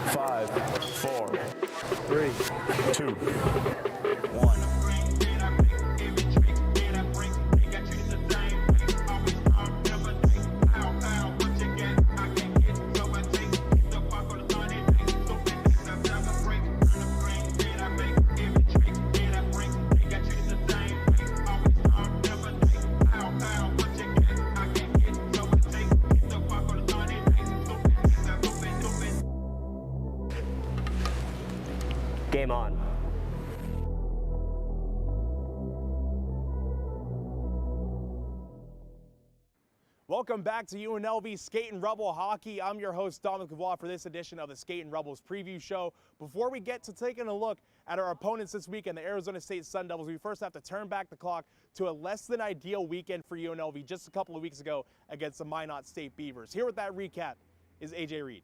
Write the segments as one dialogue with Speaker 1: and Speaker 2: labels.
Speaker 1: 5, 4, 3, 2, 1.
Speaker 2: Game on.
Speaker 3: Welcome back to UNLV Skatin' Rebel Hockey. I'm your host, Dominic Lavoie, for this edition of the Skatin' Rebels preview show. Before we get to taking a look at our opponents this weekend, the Arizona State Sun Devils, we first have to turn back the clock to a less than ideal weekend for UNLV just a couple of weeks ago against the Minot State Beavers. Here with that recap is AJ Reed.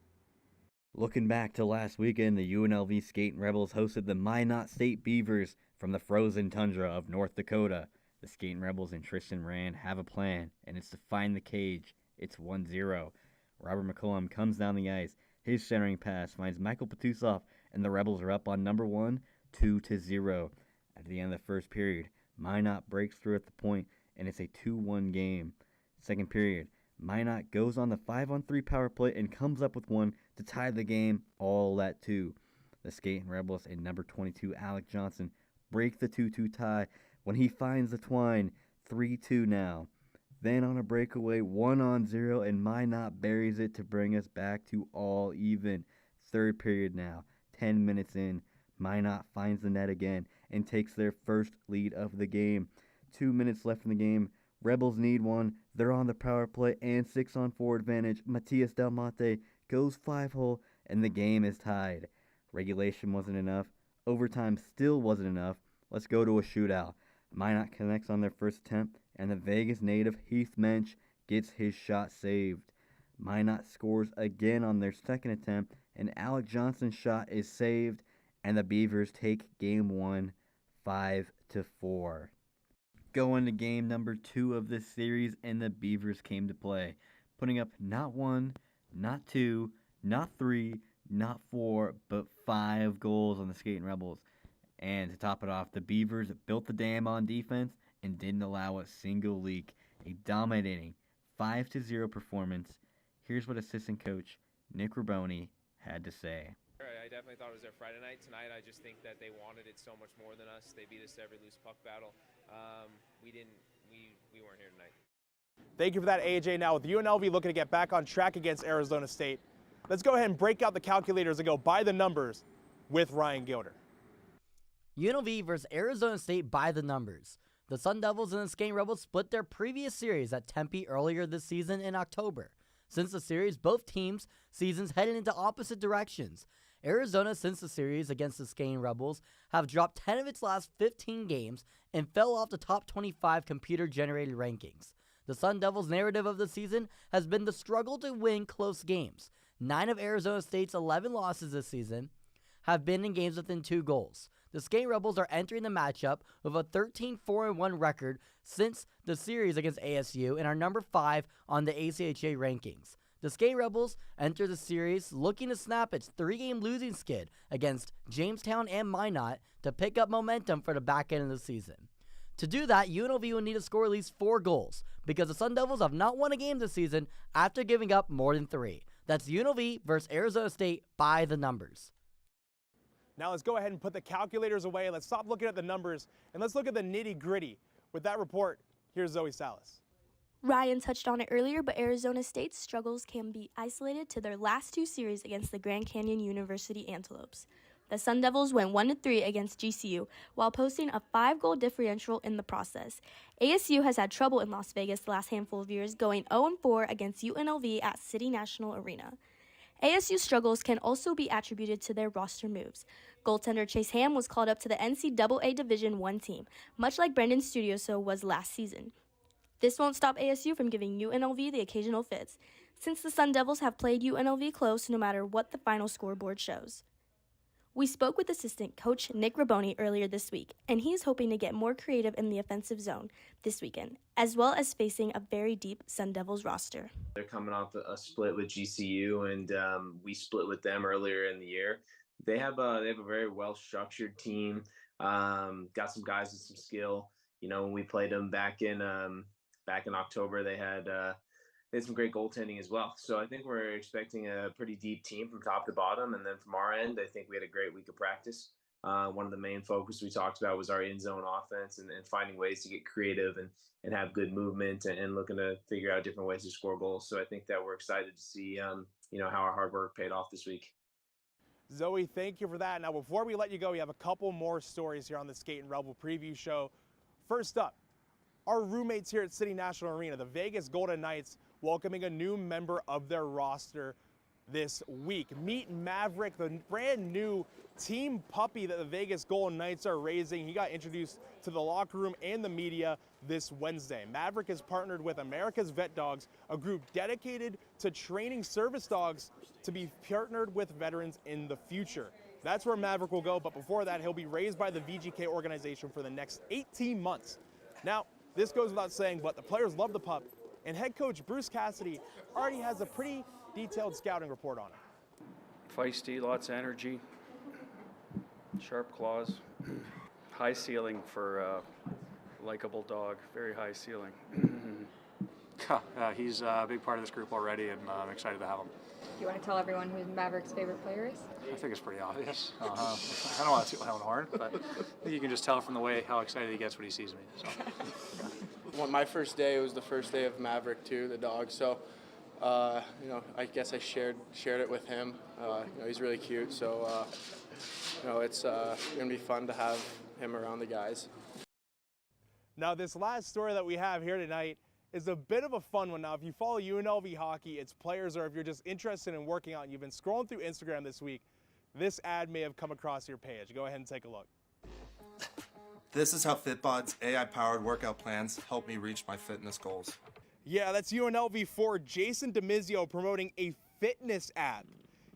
Speaker 4: Looking back to last weekend, the UNLV Skatin' Rebels hosted the Minot State Beavers from the frozen tundra of North Dakota. The Skatin' Rebels and Tristan Rand have a plan, and it's to find the cage. It's 1-0. Robert McCollum comes down the ice. His centering pass finds Michael Petusov, and the Rebels are up on number 1, 2-0. At the end of the first period, Minot breaks through at the point, and it's a 2-1 game. Second period, Minot goes on the 5-on-3 power play and comes up with one to tie the game all at 2. The Skatin' Rebels and number 22 Alec Johnson break the 2-2 tie when he finds the twine. 3-2 now. Then on a breakaway, 1-on-0, and Minot buries it to bring us back to all even. Third period now, 10 minutes in, Minot finds the net again and takes their first lead of the game. 2 minutes left in the game. Rebels need one. They're on the power play and 6-on-4 advantage. Matias Del Monte goes 5-hole, and the game is tied. Regulation wasn't enough. Overtime still wasn't enough. Let's go to a shootout. Minot connects on their first attempt, and the Vegas native Heath Mensch gets his shot saved. Minot scores again on their second attempt, and Alec Johnson's shot is saved, and the Beavers take game 1, 5-4. Go into game number 2 of this series, and the Beavers came to play, putting up not 1, not 2, not 3, not 4, but 5 goals on the Skatin' Rebels. And to top it off, the Beavers built the dam on defense and didn't allow a single leak. A dominating 5-0 performance. Here's what assistant coach Nick Raboni had to say.
Speaker 5: I definitely thought it was their Friday night. Tonight, I just think that they wanted it so much more than us. They beat us to every loose puck battle. We weren't here tonight.
Speaker 3: Thank you for that, AJ. Now with UNLV looking to get back on track against Arizona State, let's go ahead and break out the calculators and go by the numbers with Ryan Gilder.
Speaker 6: UNLV versus Arizona State by the numbers. The Sun Devils and the Skatin' Rebels split their previous series at Tempe earlier this season in October. Since the series, both teams' seasons headed into opposite directions. Arizona, since the series against the Skatin' Rebels, have dropped 10 of its last 15 games and fell off the top 25 computer-generated rankings. The Sun Devils' narrative of the season has been the struggle to win close games. 9 of Arizona State's 11 losses this season have been in games within 2 goals. The Skatin' Rebels are entering the matchup with a 13-4-1 record since the series against ASU and are number 5 on the ACHA rankings. The Skatin' Rebels enter the series looking to snap its 3-game losing skid against Jamestown and Minot to pick up momentum for the back end of the season. To do that, UNLV will need to score at least 4 goals because the Sun Devils have not won a game this season after giving up more than 3. That's UNLV versus Arizona State by the numbers.
Speaker 3: Now let's go ahead and put the calculators away. Let's stop looking at the numbers and let's look at the nitty-gritty. With that report, here's Zoe Salas.
Speaker 7: Ryan touched on it earlier, but Arizona State's struggles can be isolated to their last 2 series against the Grand Canyon University Antelopes. The Sun Devils went 1-3 against GCU while posting a 5-goal differential in the process. ASU has had trouble in Las Vegas the last handful of years, going 0-4 against UNLV at City National Arena. ASU's struggles can also be attributed to their roster moves. Goaltender Chase Ham was called up to the NCAA Division I team, much like Brendan Studioso was last season. This won't stop ASU from giving UNLV the occasional fits, since the Sun Devils have played UNLV close no matter what the final scoreboard shows. We spoke with assistant coach Nick Raboni earlier this week, and he's hoping to get more creative in the offensive zone this weekend, as well as facing a very deep Sun Devils roster.
Speaker 5: They're coming off a split with GCU, and we split with them earlier in the year. They have a very well structured team. Got some guys with some skill. You know, when we played them back in October, they had some great goaltending as well. So I think we're expecting a pretty deep team from top to bottom. And then from our end, I think we had a great week of practice. One of the main focus we talked about was our in-zone offense and finding ways to get creative and have good movement and looking to figure out different ways to score goals. So I think that we're excited to see, how our hard work paid off this week.
Speaker 3: Zoe, thank you for that. Now, before we let you go, we have a couple more stories here on the Skate and Rebel preview show. First up, our roommates here at City National Arena, the Vegas Golden Knights, welcoming a new member of their roster this week. Meet Maverick, the brand new team puppy that the Vegas Golden Knights are raising. He got introduced to the locker room and the media this Wednesday. Maverick has partnered with America's Vet Dogs, a group dedicated to training service dogs to be partnered with veterans in the future. That's where Maverick will go, but before that, he'll be raised by the VGK organization for the next 18 months. Now, this goes without saying, but the players love the pup, and head coach Bruce Cassidy already has a pretty detailed scouting report on him.
Speaker 8: Feisty, lots of energy, sharp claws, high ceiling for a likable dog, very high ceiling.
Speaker 9: He's a big part of this group already, and I'm excited to have him.
Speaker 10: Do you want to tell everyone who Maverick's favorite player is?
Speaker 9: I think it's pretty obvious. I don't want to toot my own horn, but I think you can just tell from the way how excited he gets when he sees me. So.
Speaker 11: Well, my first day, it was the first day of Maverick too, the dog. So, I guess I shared it with him. He's really cute. So, it's gonna be fun to have him around the guys.
Speaker 3: Now, this last story that we have here tonight is a bit of a fun one. Now, if you follow UNLV hockey, its players, or if you're just interested in working out and you've been scrolling through Instagram this week, this ad may have come across your page. Go ahead and take a look.
Speaker 12: This is how Fitbod's AI-powered workout plans help me reach my fitness goals.
Speaker 3: Yeah, that's UNLV forward Jason DeMizio promoting a fitness app.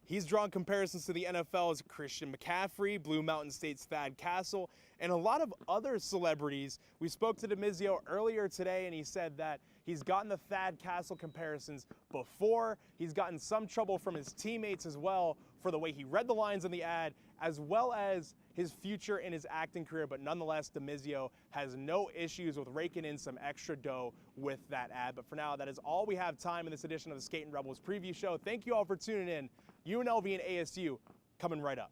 Speaker 3: He's drawn comparisons to the NFL's Christian McCaffrey, Blue Mountain State's Thad Castle, and a lot of other celebrities. We spoke to DeMizio earlier today, and he said that he's gotten the Thad Castle comparisons before. He's gotten some trouble from his teammates as well for the way he read the lines in the ad, as well as his future in his acting career. But nonetheless, DeMizio has no issues with raking in some extra dough with that ad. But for now, that is all we have time in this edition of the Skatin' Rebels preview show. Thank you all for tuning in. UNLV and ASU coming right up.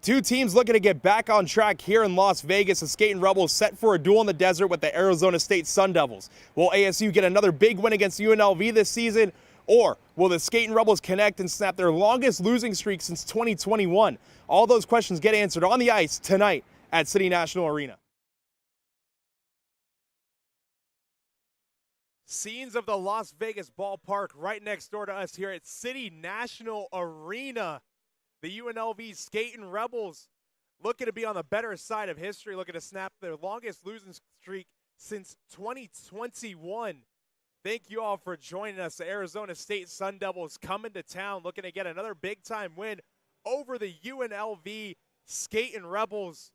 Speaker 3: Two teams looking to get back on track here in Las Vegas. The Skating Rebels set for a duel in the desert with the Arizona State Sun Devils. Will ASU get another big win against UNLV this season? Or will the Skating Rebels connect and snap their longest losing streak since 2021? All those questions get answered on the ice tonight at City National Arena. Scenes of the Las Vegas ballpark right next door to us here at City National Arena. The UNLV Skating Rebels looking to be on the better side of history, looking to snap their longest losing streak since 2021. Thank you all for joining us. The Arizona State Sun Devils coming to town, looking to get another big-time win over the UNLV Skating Rebels.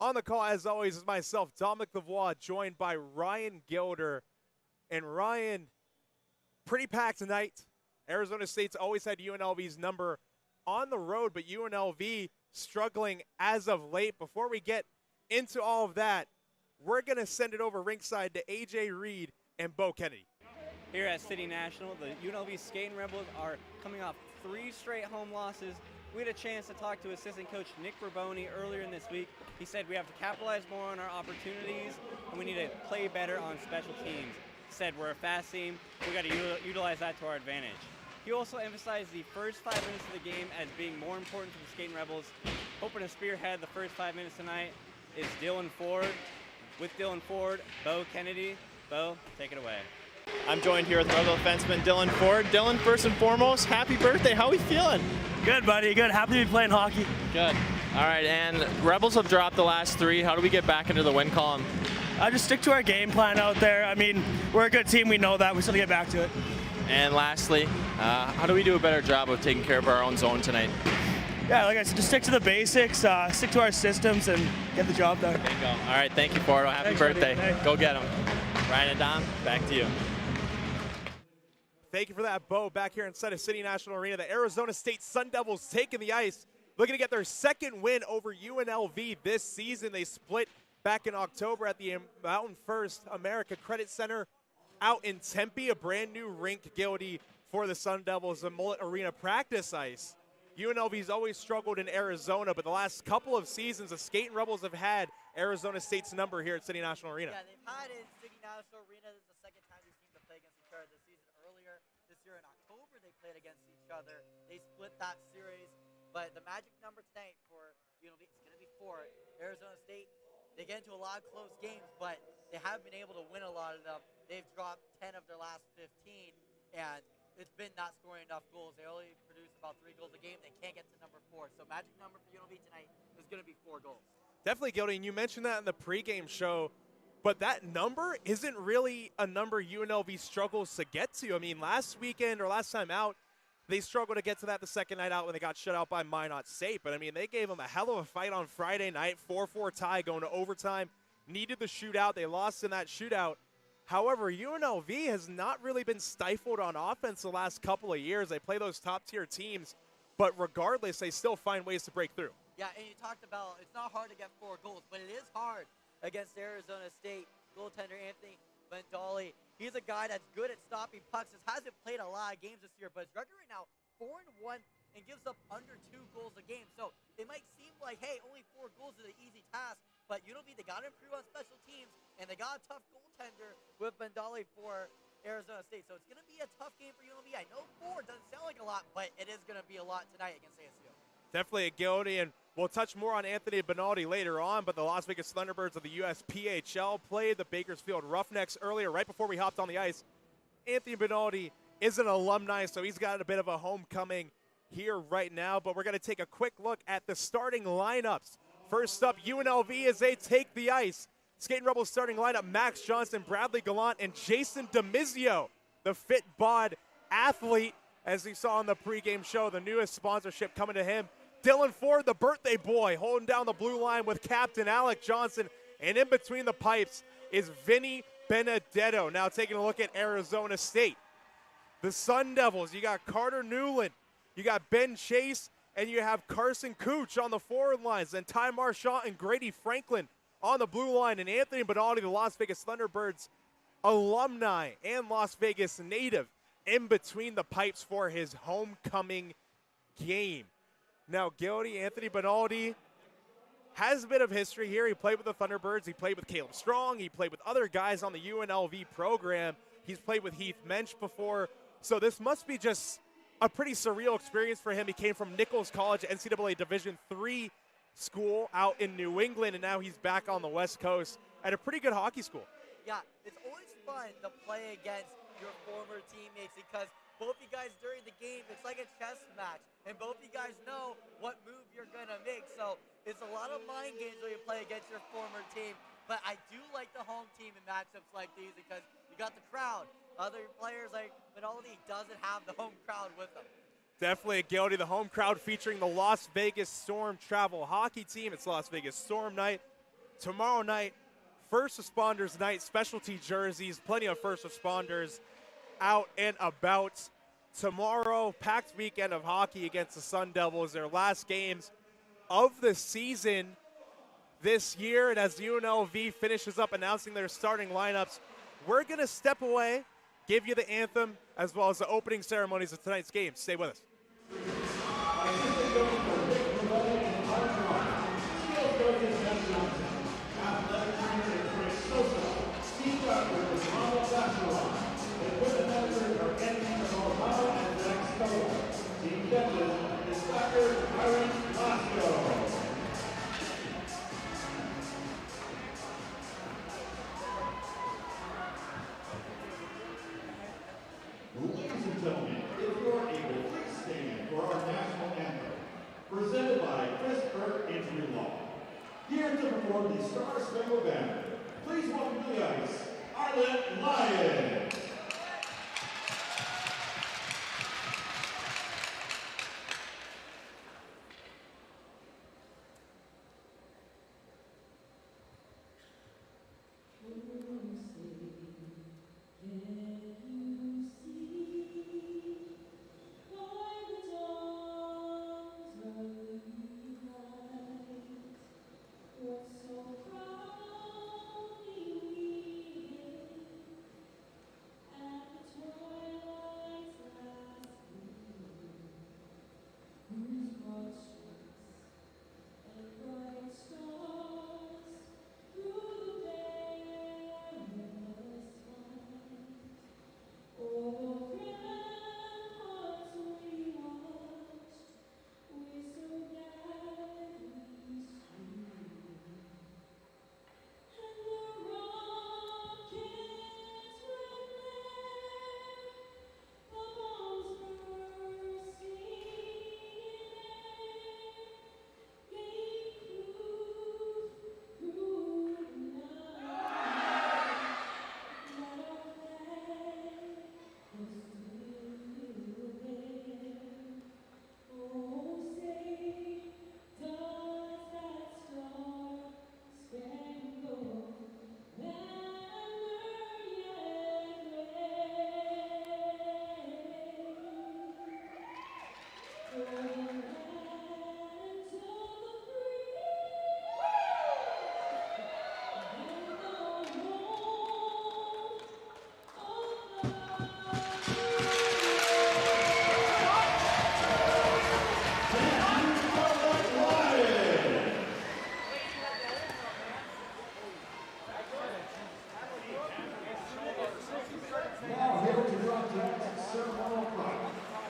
Speaker 3: On the call, as always, is myself, Dominic Lavoie, joined by Ryan Gilder. And Ryan, pretty packed tonight. Arizona State's always had UNLV's number on the road, but UNLV struggling as of late. Before we get into all of that, we're going to send it over ringside to AJ Reed and Bo Kennedy.
Speaker 13: Here at City National, the UNLV Skating Rebels are coming off 3 straight home losses. We had a chance to talk to assistant coach Nick Riboni earlier in this week. He said we have to capitalize more on our opportunities and we need to play better on special teams. He said we're a fast team, we got to utilize that to our advantage. He also emphasized the first 5 minutes of the game as being more important to the Skating Rebels. Hoping to spearhead the first 5 minutes tonight is Dylan Ford. With Dylan Ford, Bo Kennedy. Bo, take it away.
Speaker 14: I'm joined here with Rebel defenseman Dylan Ford. Dylan, first and foremost, happy birthday. How are we feeling?
Speaker 15: Good, buddy. Good. Happy to be playing hockey.
Speaker 14: Good. All right, and Rebels have dropped the last 3. How do we get back into the win column?
Speaker 15: Just stick to our game plan out there. I mean, we're a good team. We know that. We still get back to it.
Speaker 14: And lastly, how do we do a better job of taking care of our own zone tonight?
Speaker 15: Yeah, like I said, just stick to the basics, stick to our systems, and get the job done.
Speaker 14: Bingo. All right, thank you, Ford. Happy
Speaker 15: Thanks,
Speaker 14: birthday.
Speaker 15: buddy.
Speaker 14: Go get them. Ryan and Dom, back to you.
Speaker 3: Thank you for that, Bo. Back here inside of City National Arena, the Arizona State Sun Devils taking the ice, looking to get their second win over UNLV this season. They split back in October at the Mountain First America Credit Center out in Tempe, a brand new rink, Gildy, for the Sun Devils, a Mullet Arena practice ice. UNLV's always struggled in Arizona, but the last couple of seasons, the Skating Rebels have had Arizona State's number here at City National Arena.
Speaker 6: Yeah, they've had it in City National Arena. This is the second time these teams have played against each other this season. Earlier this year in October, they played against each other. They split that series, but the magic number tonight for UNLV is going to be 4. Arizona State, they get into a lot of close games, but they haven't been able to win a lot of them. They've dropped 10 of their last 15, and it's been not scoring enough goals. They only produce about 3 goals a game. They can't get to number 4. So magic number for UNLV tonight is going to be 4 goals.
Speaker 3: Definitely, Gildy, and you mentioned that in the pregame show, but that number isn't really a number UNLV struggles to get to. I mean, last weekend or last time out, they struggled to get to that the second night out when they got shut out by Minot State. But, I mean, they gave them a hell of a fight on Friday night, 4-4 tie going to overtime, needed the shootout. They lost in that shootout. However, UNLV has not really been stifled on offense the last couple of years. They play those top-tier teams, but regardless, they still find ways to break through.
Speaker 6: Yeah, and you talked about it's not hard to get 4 goals, but it is hard against Arizona State goaltender Anthony Bandali. He's a guy that's good at stopping pucks. He hasn't played a lot of games this year, but his record right now, 4-1, and gives up under 2 goals a game. So it might seem like, hey, only 4 goals is an easy task, but UNLV, they got to improve on special teams, and they got a tough goaltender with Bandali for Arizona State. So it's going to be a tough game for UNLV. I know 4 doesn't sound like a lot, but it is going to be a lot tonight against ASU.
Speaker 3: Definitely a Gildy, and we'll touch more on Anthony Benaldi later on, but the Las Vegas Thunderbirds of the USPHL played the Bakersfield Roughnecks earlier, right before we hopped on the ice. Anthony Benaldi is an alumni, so he's got a bit of a homecoming here right now, but we're going to take a quick look at the starting lineups. First up, UNLV as they take the ice. Skating Rebels starting lineup, Max Johnson, Bradley Gallant, and Jason DeMizio, the fit bod athlete, as we saw on the pregame show, the newest sponsorship coming to him. Dylan Ford, the birthday boy, holding down the blue line with Captain Alec Johnson. And in between the pipes is Vinny Benedetto. Now taking a look at Arizona State. The Sun Devils, you got Carter Newland, you got Ben Chase, and you have Carson Cooch on the forward lines, and Ty Marchant and Grady Franklin on the blue line, and Anthony Benaldi, the Las Vegas Thunderbirds alumni and Las Vegas native, in between the pipes for his homecoming game. Now, Gildy, Anthony Benaldi, has a bit of history here. He played with the Thunderbirds. He played with Caleb Strong. He played with other guys on the UNLV program. He's played with Heath Mensch before. So this must be just a pretty surreal experience for him. He came from Nichols College, NCAA Division III school out in New England, and now he's back on the West Coast at a pretty good hockey school.
Speaker 6: Yeah, it's always fun to play against your former teammates because both you guys during the game, it's like a chess match, and both you guys know what move you're going to make. So it's a lot of mind games when you play against your former team. But I do like the home team in matchups like these because you got the crowd. Other players like Benaldi doesn't have the home crowd with them.
Speaker 3: Definitely a Gildy, the home crowd featuring the Las Vegas Storm travel hockey team. It's Las Vegas Storm night. Tomorrow night, first responders night, specialty jerseys, plenty of first responders out and about. Tomorrow, packed weekend of hockey against the Sun Devils, their last games of the season this year. And as UNLV finishes up announcing their starting lineups, we're going to step away, give you the anthem, as well as the opening ceremonies of tonight's game. Stay with us.
Speaker 16: Ladies and gentlemen, if you are able, please stand for our national anthem, presented by Chris Burke Injury Law. Here to perform the Star Spangled Banner, please welcome to the ice, Arlette Lyon.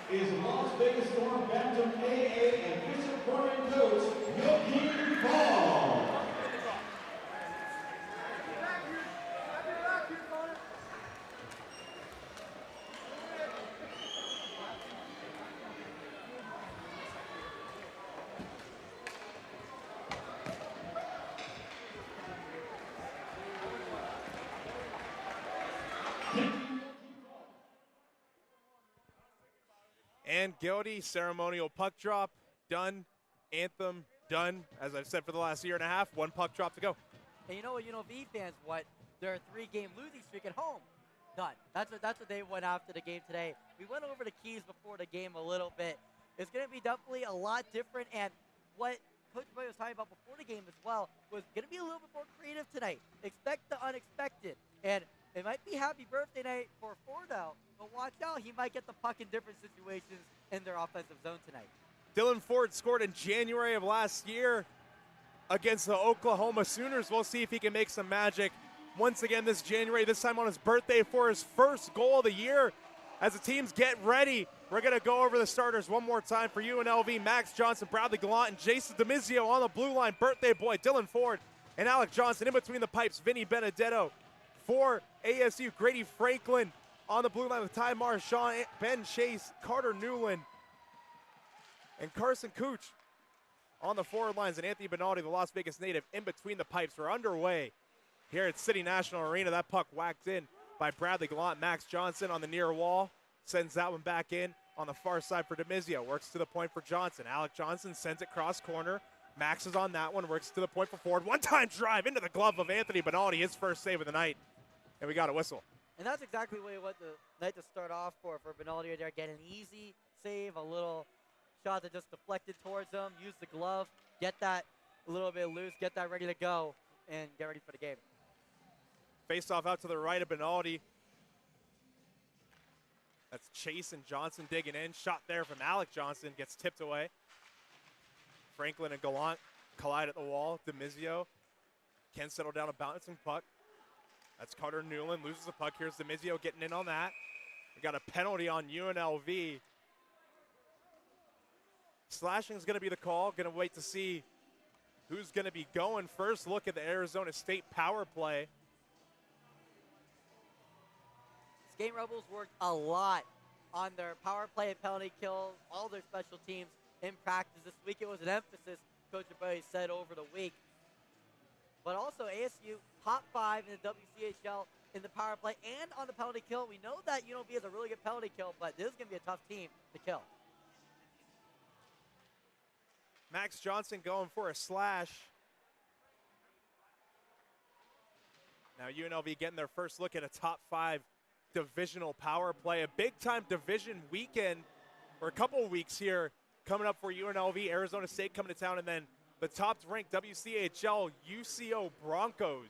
Speaker 16: Is Las Vegas Storm Bantam AA and Bishop Corning coach, Joachim Paul.
Speaker 3: And Gildy, ceremonial puck drop, done. Anthem, done. As I've said for the last year and a half, one puck drop to go.
Speaker 6: And you know what, UNLV fans, what? Their 3-game losing streak at home. Done. That's what they went after the game today. We went over the keys before the game a little bit. It's going to be definitely a lot different. And what Coach Boy was talking about before the game as well was going to be a little bit more creative tonight. Expect the unexpected. And it might be happy birthday night for Fordo, but watch out. He might get the puck in different situations in their offensive zone tonight.
Speaker 3: Dylan Ford scored in January of last year against the Oklahoma Sooners. We'll see if he can make some magic once again this January, this time on his birthday for his first goal of the year. As the teams get ready, we're going to go over the starters one more time for UNLV. Max Johnson, Bradley Gallant, and Jason DiMizio on the blue line. Birthday boy Dylan Ford and Alec Johnson. In between the pipes, Vinny Benedetto. For ASU, Grady Franklin on the blue line with Ty Marchand, Ben Chase, Carter Newland, and Carson Cooch on the forward lines. And Anthony Benaldi, the Las Vegas native, in between the pipes. We're underway here at City National Arena. That puck whacked in by Bradley Gallant. Max Johnson on the near wall sends that one back in on the far side for DiMizio. Works to the point for Johnson. Alec Johnson sends it cross corner. Max is on that one. Works to the point for Ford. One-time drive into the glove of Anthony Benaldi. His first save of the night. And we got a whistle.
Speaker 6: And that's exactly what the night to start off for Benaldi right there. Get an easy save, a little shot that just deflected towards him. Use the glove. Get that a little bit loose. Get that ready to go. And get ready for the game.
Speaker 3: Face off out to the right of Benaldi. That's Chase and Johnson digging in. Shot there from Alec Johnson. Gets tipped away. Franklin and Gallant collide at the wall. DiMizio can settle down a bouncing puck. That's Carter Newland. Loses the puck. Here's DiMizio getting in on that. We got a penalty on UNLV. Slashing is going to be the call. Going to wait to see who's going to be going first. Look at the Arizona State power play.
Speaker 6: Skate Rebels worked a lot on their power play and penalty kills, all their special teams in practice. This week it was an emphasis, Coach Abay said over the week. But also ASU top 5 in the WCHL in the power play and on the penalty kill. We know that UNLV has a really good penalty kill, but this is going to be a tough team to kill.
Speaker 3: Max Johnson going for a slash. Now UNLV getting their first look at a top 5 divisional power play. A big-time division weekend, or a couple of weeks here, coming up for UNLV. Arizona State coming to town, and then the top-ranked WCHL UCO Broncos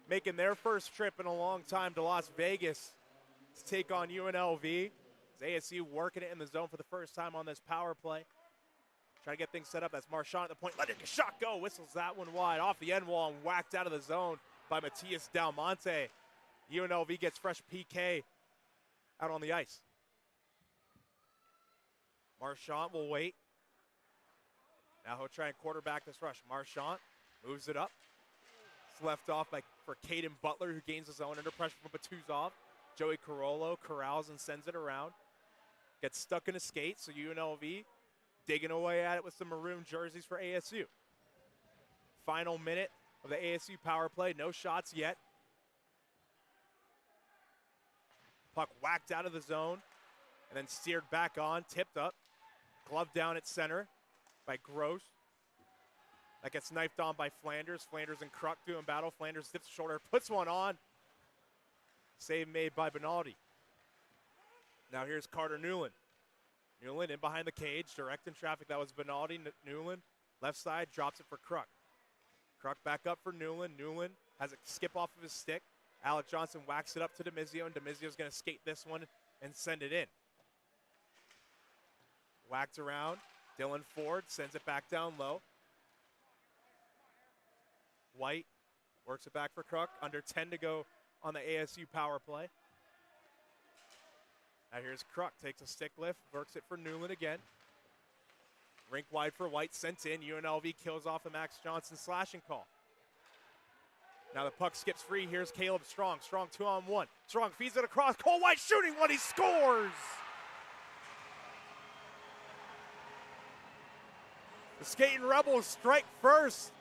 Speaker 3: making their first trip in a long time to Las Vegas to take on UNLV. As ASU working it in the zone for the first time on this power play. Trying to get things set up. That's Marchand at the point. Letting the shot go. Whistles that one wide off the end wall and whacked out of the zone by Matias Del Monte. UNLV gets fresh PK out on the ice. Marchand will wait. Now he'll try and quarterback this rush. Marchand moves it up. It's left off for Caden Butler, who gains his own under pressure from Batuzov. Joey Carollo corrals and sends it around. Gets stuck in a skate, so UNLV digging away at it with some maroon jerseys for ASU. Final minute of the ASU power play. No shots yet. Puck whacked out of the zone and then steered back on, tipped up. Glove down at center by Gross. That gets knifed on by Flanders. Flanders and Kruk doing battle. Flanders dips shoulder, puts one on. Save made by Benaldi. Now here's Carter Newland. Newland in behind the cage, direct in traffic. That was Benaldi. Newland, left side, drops it for Kruk. Kruk back up for Newland. Newland has it skip off of his stick. Alec Johnson whacks it up to DiMizio, and DiMizio's going to skate this one and send it in. Whacked around. Dylan Ford sends it back down low. White works it back for Kruk. Under 10 to go on the ASU power play. Now here's Kruk, takes a stick lift, works it for Newland again. Rink wide for White, sent in. UNLV kills off the Max Johnson slashing call. Now the puck skips free. Here's Caleb Strong. Strong 2-on-1. Strong feeds it across. Cole White shooting one. He scores! The Skating Rebels strike first.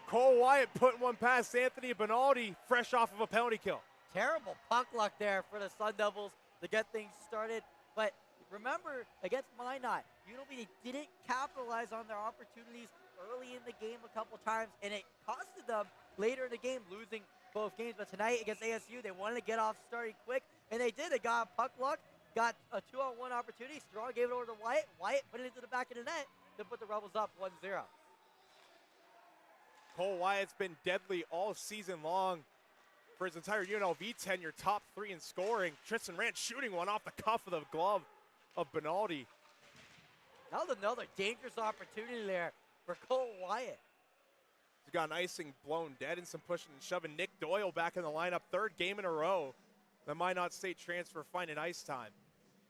Speaker 3: Cole Wyatt putting one past Anthony Benaldi, fresh off of a penalty kill.
Speaker 6: Terrible puck luck there for the Sun Devils to get things started. But remember, against Minot, UNLV didn't capitalize on their opportunities early in the game a couple times, and it costed them later in the game, losing both games. But tonight against ASU, they wanted to get off starting quick, and they did. They got puck luck, got a 2-on-1 opportunity. Strong gave it over to Wyatt. Wyatt put it into the back of the net to put the Rebels up 1-0.
Speaker 3: Cole Wyatt's been deadly all season long for his entire UNLV tenure, top 3 in scoring. Tristan Rand shooting one off the cuff of the glove of Benaldi.
Speaker 6: That was another dangerous opportunity there for Cole Wyatt.
Speaker 3: He's got an icing blown dead and some pushing and shoving. Nick Doyle back in the lineup, third game in a row. The Minot State transfer finding ice time.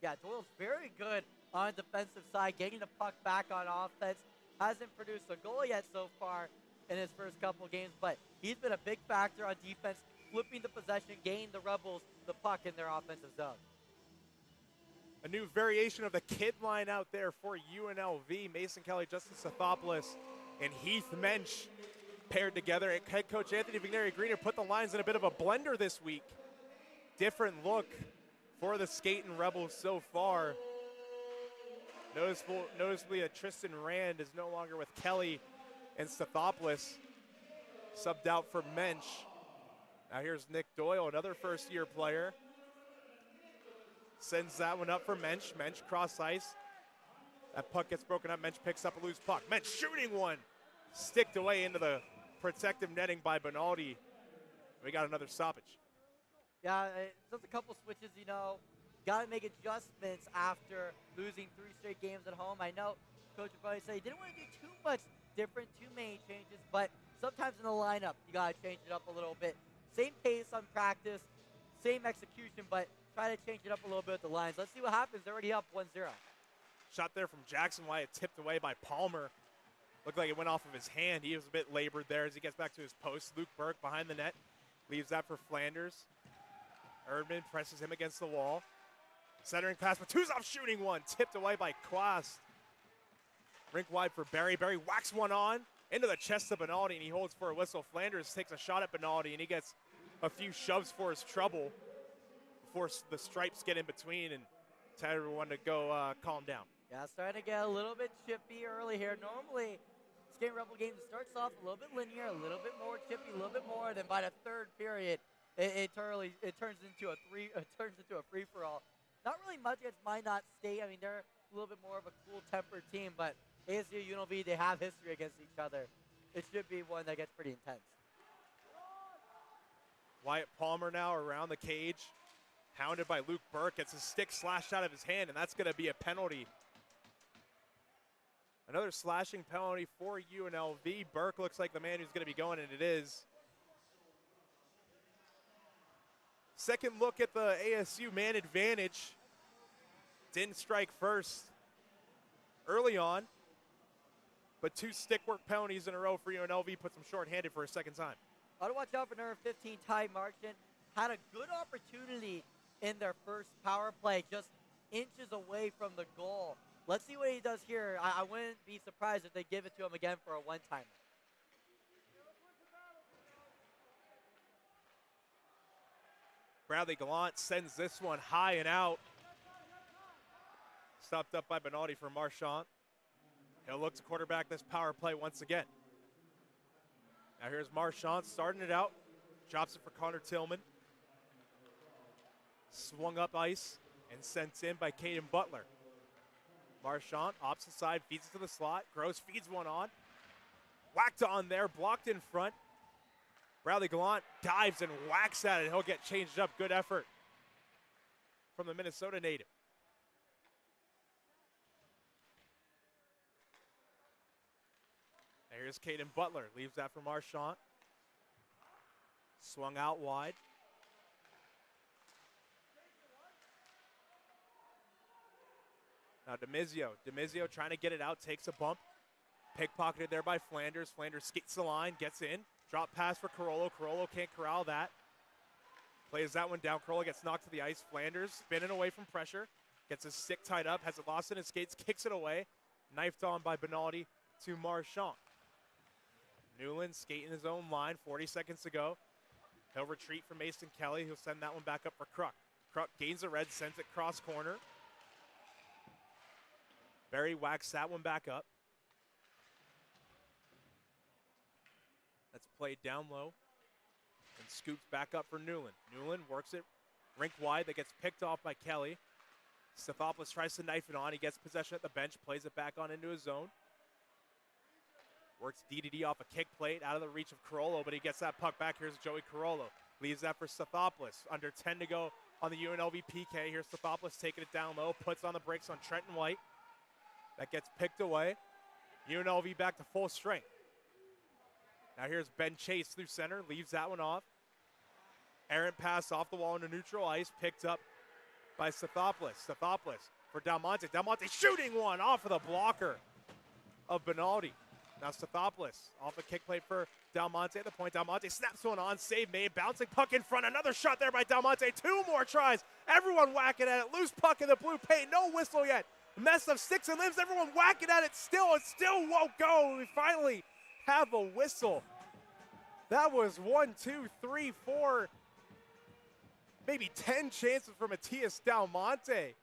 Speaker 6: Yeah, Doyle's very good on the defensive side, getting the puck back on offense. Hasn't produced a goal yet so far in his first couple games, but he's been a big factor on defense, flipping the possession, gaining the Rebels the puck in their offensive zone.
Speaker 3: A new variation of the kid line out there for UNLV. Mason Kelly, Justin Sathopoulos, and Heath Mensch paired together. Head coach Anthony Vigneri-Greener put the lines in a bit of a blender this week. Different look for the Skating Rebels so far. Noticeably, Tristan Rand is no longer with Kelly and Stathopoulos, subbed out for Mensch. Now here's Nick Doyle, another first-year player. Sends that one up for Mensch. Mensch cross ice. That puck gets broken up. Mensch picks up a loose puck. Mensch shooting one. Sticked away into the protective netting by Benaldi. We got another stoppage.
Speaker 6: Yeah, just a couple switches, you know. Got to make adjustments after losing 3 straight games at home. I know Coach would probably say he didn't want to do too much different, too many changes, but sometimes in the lineup, you got to change it up a little bit. Same pace on practice, same execution, but try to change it up a little bit with the lines. Let's see what happens. They're already up 1-0.
Speaker 3: Shot there from Jackson Wyatt, tipped away by Palmer. Looked like it went off of his hand. He was a bit labored there as he gets back to his post. Luke Burke behind the net, leaves that for Flanders. Erdman presses him against the wall. Centering pass, Matuzov shooting one, tipped away by Quast. Rink wide for Barry. Barry whacks one on into the chest of Benaldi, and he holds for a whistle. Flanders takes a shot at Benaldi, and he gets a few shoves for his trouble before the stripes get in between and tell everyone to go calm down.
Speaker 6: Yeah, starting to get a little bit chippy early here. Normally, Skating Rebel game starts off a little bit linear, a little bit more chippy, a little bit more. Then by the third period, it turns into a free-for-all. Not really much against Minot State. I mean, they're a little bit more of a cool-tempered team, but ASU, UNLV, they have history against each other. It should be one that gets pretty intense.
Speaker 3: Wyatt Palmer now around the cage, hounded by Luke Burke, gets his stick slashed out of his hand, and that's going to be a penalty. Another slashing penalty for UNLV. Burke looks like the man who's going to be going, and it is. Second look at the ASU man advantage. Didn't strike first early on, but 2 stick work penalties in a row for UNLV puts them shorthanded for a second time.
Speaker 6: Got to watch out for number 15, Ty Marchant. Had a good opportunity in their first power play, just inches away from the goal. Let's see what he does here. I wouldn't be surprised if they give it to him again for a one-timer.
Speaker 3: Bradley Gallant sends this one high and out. Stopped up by Benaldi for Marchant. He'll look to quarterback this power play once again. Now here's Marchant starting it out. Drops it for Connor Tillman. Swung up ice and sent in by Caden Butler. Marchant, opposite side, feeds it to the slot. Gross feeds one on. Whacked on there, blocked in front. Bradley Gallant dives and whacks at it. He'll get changed up. Good effort from the Minnesota native. Here's Caden Butler. Leaves that for Marchant. Swung out wide. Now DeMizio trying to get it out, takes a bump. Pickpocketed there by Flanders. Flanders skates the line, gets in. Drop pass for Carollo. Carollo can't corral that. Plays that one down. Carollo gets knocked to the ice. Flanders spinning away from pressure. Gets his stick tied up, has it lost in his skates, kicks it away. Knifed on by Benaldi to Marchant. Newland skating his own line, 40 seconds to go. He'll retreat from Mason Kelly. He'll send that one back up for Kruk. Kruk gains the red, sends it cross corner. Barry whacks that one back up. That's played down low and scoops back up for Newland. Newland works it rink wide. That gets picked off by Kelly. Stathopoulos tries to knife it on. He gets possession at the bench, plays it back on into his zone. Works DDD off a kick plate out of the reach of Carollo, but he gets that puck back. Here's Joey Carollo. Leaves that for Stathopoulos. Under 10 to go on the UNLV PK. Here's Stathopoulos taking it down low. Puts on the brakes on Trenton White. That gets picked away. UNLV back to full strength. Now here's Ben Chase through center, leaves that one off. Errant pass off the wall into neutral ice, picked up by Stathopoulos. Stathopoulos for Dalmonte. Dalmonte shooting one off of the blocker of Benaldi. Now Stathopoulos off a kick play for Dalmonte at the point. Dalmonte snaps one on, save made, bouncing puck in front. Another shot there by Dalmonte. 2 more tries. Everyone whacking at it. Loose puck in the blue paint. No whistle yet. Mess of sticks and limbs. Everyone whacking at it still. It still won't go. We finally have a whistle. That was 1, 2, 3, 4, maybe 10 chances for Matias Dalmonte.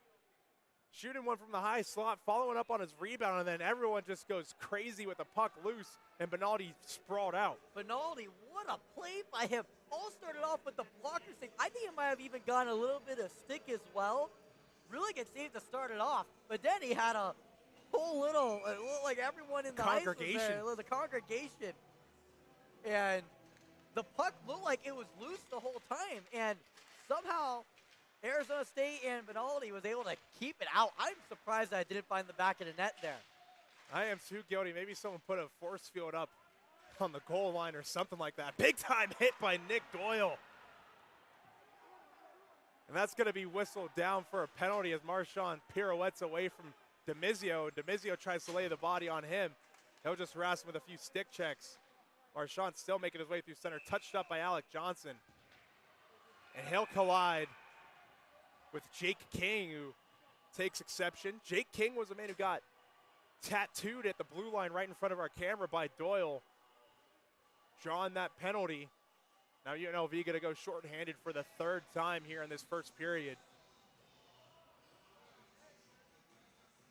Speaker 3: Shooting one from the high slot, following up on his rebound, and then everyone just goes crazy with the puck loose, and Benaldi sprawled out.
Speaker 6: Benaldi, what a play by him. All started off with the blocker stick. I think it might have even gotten a little bit of stick as well. Really good save to start it off, but then he had a whole little, it looked like everyone in the ice was there. It was a congregation. And the puck looked like it was loose the whole time, and somehow Arizona State and Benaldi was able to keep it out. I'm surprised I didn't find the back of the net there.
Speaker 3: I am too guilty. Maybe someone put a force field up on the goal line or something like that. Big time hit by Nick Doyle. And that's going to be whistled down for a penalty as Marchand pirouettes away from DeMizio. DeMizio tries to lay the body on him. He'll just harass him with a few stick checks. Marchand still making his way through center, touched up by Alec Johnson. And he'll collide with Jake King, who takes exception. Jake King was the man who got tattooed at the blue line right in front of our camera by Doyle, drawing that penalty. Now UNLV going to go shorthanded for the 3rd time here in this first period.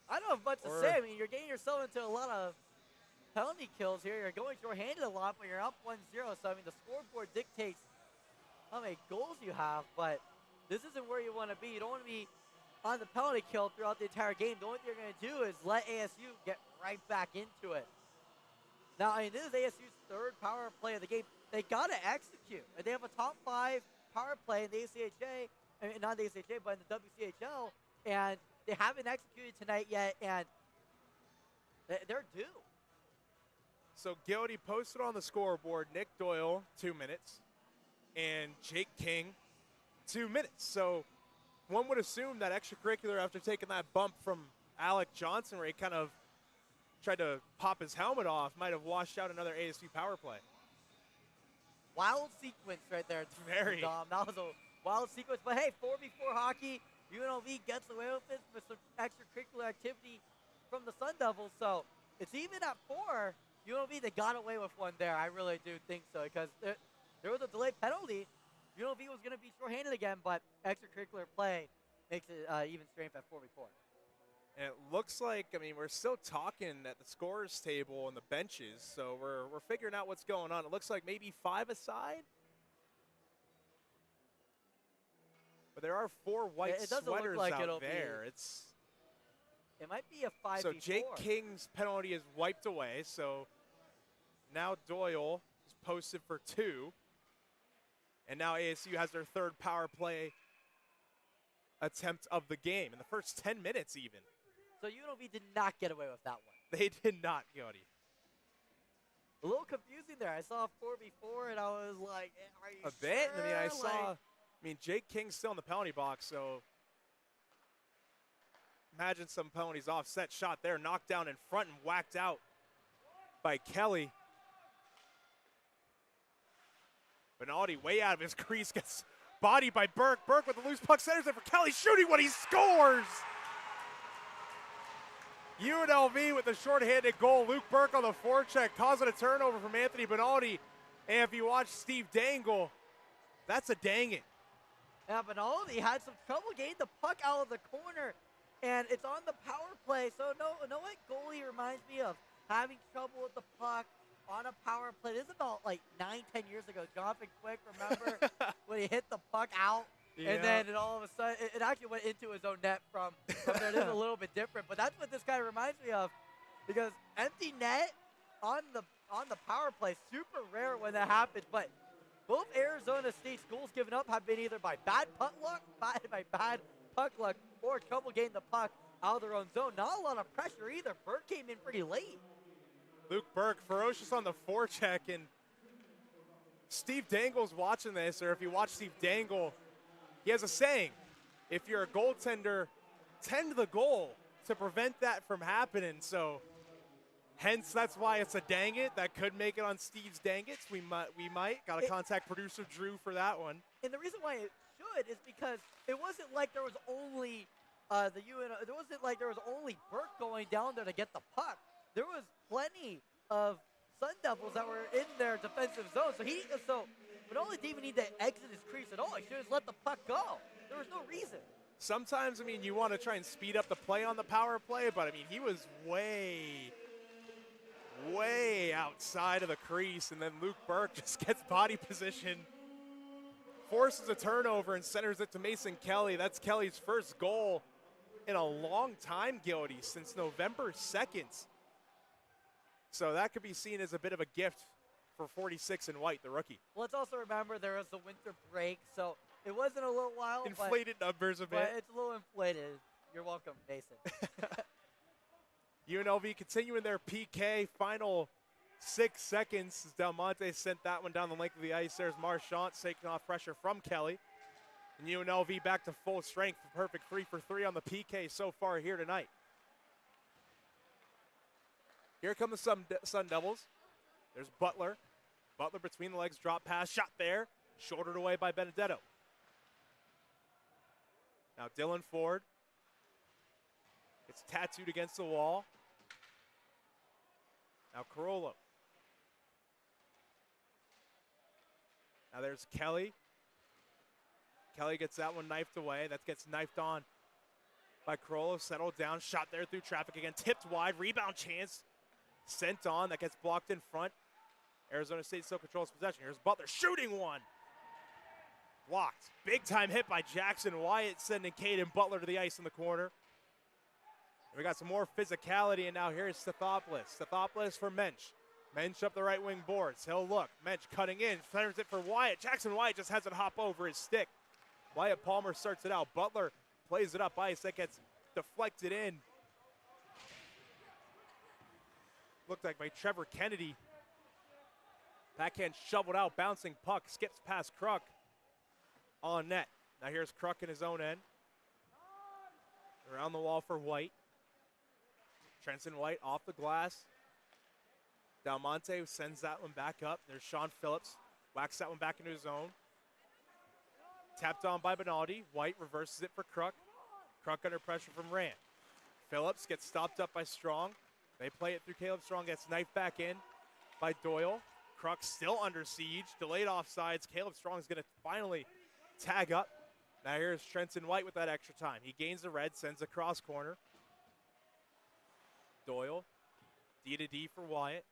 Speaker 6: I don't have much to say. I mean, you're getting yourself into a lot of penalty kills here. You're going shorthanded a lot, but you're up 1-0. So, I mean, the scoreboard dictates how many goals you have, but this isn't where you want to be. You don't want to be on the penalty kill throughout the entire game. The only thing you're going to do is let ASU get right back into it. Now, I mean, this is ASU's 3rd power play of the game. They got to execute. They have a top 5 power play in the ACHA, I mean, not the ACHA, but in the WCHL, and they haven't executed tonight yet, and they're due.
Speaker 3: So Gildy posted on the scoreboard, Nick Doyle, 2 minutes, and Jake King, 2 minutes. So one would assume that extracurricular, after taking that bump from Alec Johnson, where he kind of tried to pop his helmet off, might have washed out another ASU power play.
Speaker 6: Wild sequence right there,
Speaker 3: Very.
Speaker 6: Dom. That was a wild sequence. But hey, 4v4 hockey, UNLV gets away with it with some extracurricular activity from the Sun Devils. So it's even at 4. UNLV, they got away with one there. I really do think so, because there was a delayed penalty. UNLV was going to be shorthanded again, but extracurricular play makes it even strength at 4v4.
Speaker 3: And it looks like, I mean, we're still talking at the scorers table and the benches, so we're figuring out what's going on. It looks like maybe 5 aside. But there are 4 white sweaters
Speaker 6: like
Speaker 3: out there.
Speaker 6: It might be a 5v4.
Speaker 3: So Jake King's penalty is wiped away, so now Doyle is posted for 2. And now ASU has their 3rd power play attempt of the game in the first 10 minutes even.
Speaker 6: So UNLV did not get away with that one.
Speaker 3: They did not, Cody.
Speaker 6: A little confusing there. I saw 4v4 and I was like, are you
Speaker 3: A bit.
Speaker 6: sure?
Speaker 3: I mean, Jake King's still in the penalty box, so imagine some penalties offset. Shot there, knocked down in front and whacked out by Kelly. Benaldi way out of his crease, gets bodied by Burke. Burke with the loose puck, centers it for Kelly, shooting when he scores! UNLV with the shorthanded goal. Luke Burke on the forecheck, causing a turnover from Anthony Benaldi. And if you watch Steve Dangle, that's a dang it.
Speaker 6: Yeah, Benaldi had some trouble getting the puck out of the corner, and it's on the power play. So no what goalie reminds me of having trouble with the puck on a power play. This is about like 9-10 years ago. Jonathan Quick, remember when he hit the puck out?
Speaker 3: Yeah.
Speaker 6: And then all of a sudden, it actually went into his own net from there. It is a little bit different, but that's what this guy reminds me of, because empty net on the power play, super rare when that happens. But both Arizona State's goals given up have been either by bad puck luck, by bad puck luck, or trouble getting the puck out of their own zone. Not a lot of pressure either. Burke came in pretty late.
Speaker 3: Luke Burke, ferocious on the forecheck, and Steve Dangle's watching this, or if you watch Steve Dangle, he has a saying, if you're a goaltender, tend to the goal to prevent that from happening. So hence that's why it's a dang it. That could make it on Steve's dang it's. We might. Got to contact producer Drew for that one.
Speaker 6: And the reason why it should is because it wasn't like there was only it wasn't like there was only Burke going down there to get the puck. There was plenty of Sun Devils that were in their defensive zone. So Minot didn't even need to exit his crease at all. He should have let the puck go. There was no reason.
Speaker 3: Sometimes, I mean, you want to try and speed up the play on the power play, but, I mean, he was way outside of the crease, and then Luke Burke just gets body position, forces a turnover, and centers it to Mason Kelly. That's Kelly's first goal in a long time, Gildy, since November 2nd. So that could be seen as a bit of a gift for 46 in white, the rookie.
Speaker 6: Let's also remember there was the winter break, so it wasn't a little while.
Speaker 3: Inflated numbers a bit.
Speaker 6: But it's a little inflated. You're welcome, Mason.
Speaker 3: UNLV continuing their PK, final 6 seconds. As Del Monte sent that one down the length of the ice. There's Marchant taking off pressure from Kelly. And UNLV back to full strength. Perfect 3 for 3 on the PK so far here tonight. Here come the Sun Devils. There's Butler. Butler between the legs, drop pass, shot there. Shouldered away by Benedetto. Now Dylan Ford. It's tattooed against the wall. Now Carollo. Now there's Kelly. Kelly gets that one knifed away. That gets knifed on by Carollo. Settled down. Shot there through traffic again. Tipped wide. Rebound chance. Sent on. That gets blocked in front. Arizona State still controls possession. Here's Butler shooting one. Blocked. Big time hit by Jackson Wyatt, sending Caden Butler to the ice in the corner. We got some more physicality, and now here's Stathopoulos. Stathopoulos for Mensch. Mensch up the right wing boards. He'll look. Mensch cutting in. Centers it for Wyatt. Jackson Wyatt just has it hop over his stick. Wyatt Palmer starts it out. Butler plays it up ice. That gets deflected in. Looked like by Trevor Kennedy. Backhand shoveled out. Bouncing puck. Skips past Kruk. On net. Now here's Kruk in his own end. Around the wall for White. Trenton White off the glass. Del Monte sends that one back up. There's Sean Phillips. Whacks that one back into his own. Tapped on by Benaldi. White reverses it for Kruk. Kruk under pressure from Rand. Phillips gets stopped up by Strong. They play it through Caleb Strong. Gets knifed back in by Doyle. Kruk still under siege. Delayed offsides. Caleb Strong's going to finally tag up. Now here's Trenton White with that extra time. He gains the red, sends a cross corner. Doyle, D-to-D for Wyatt.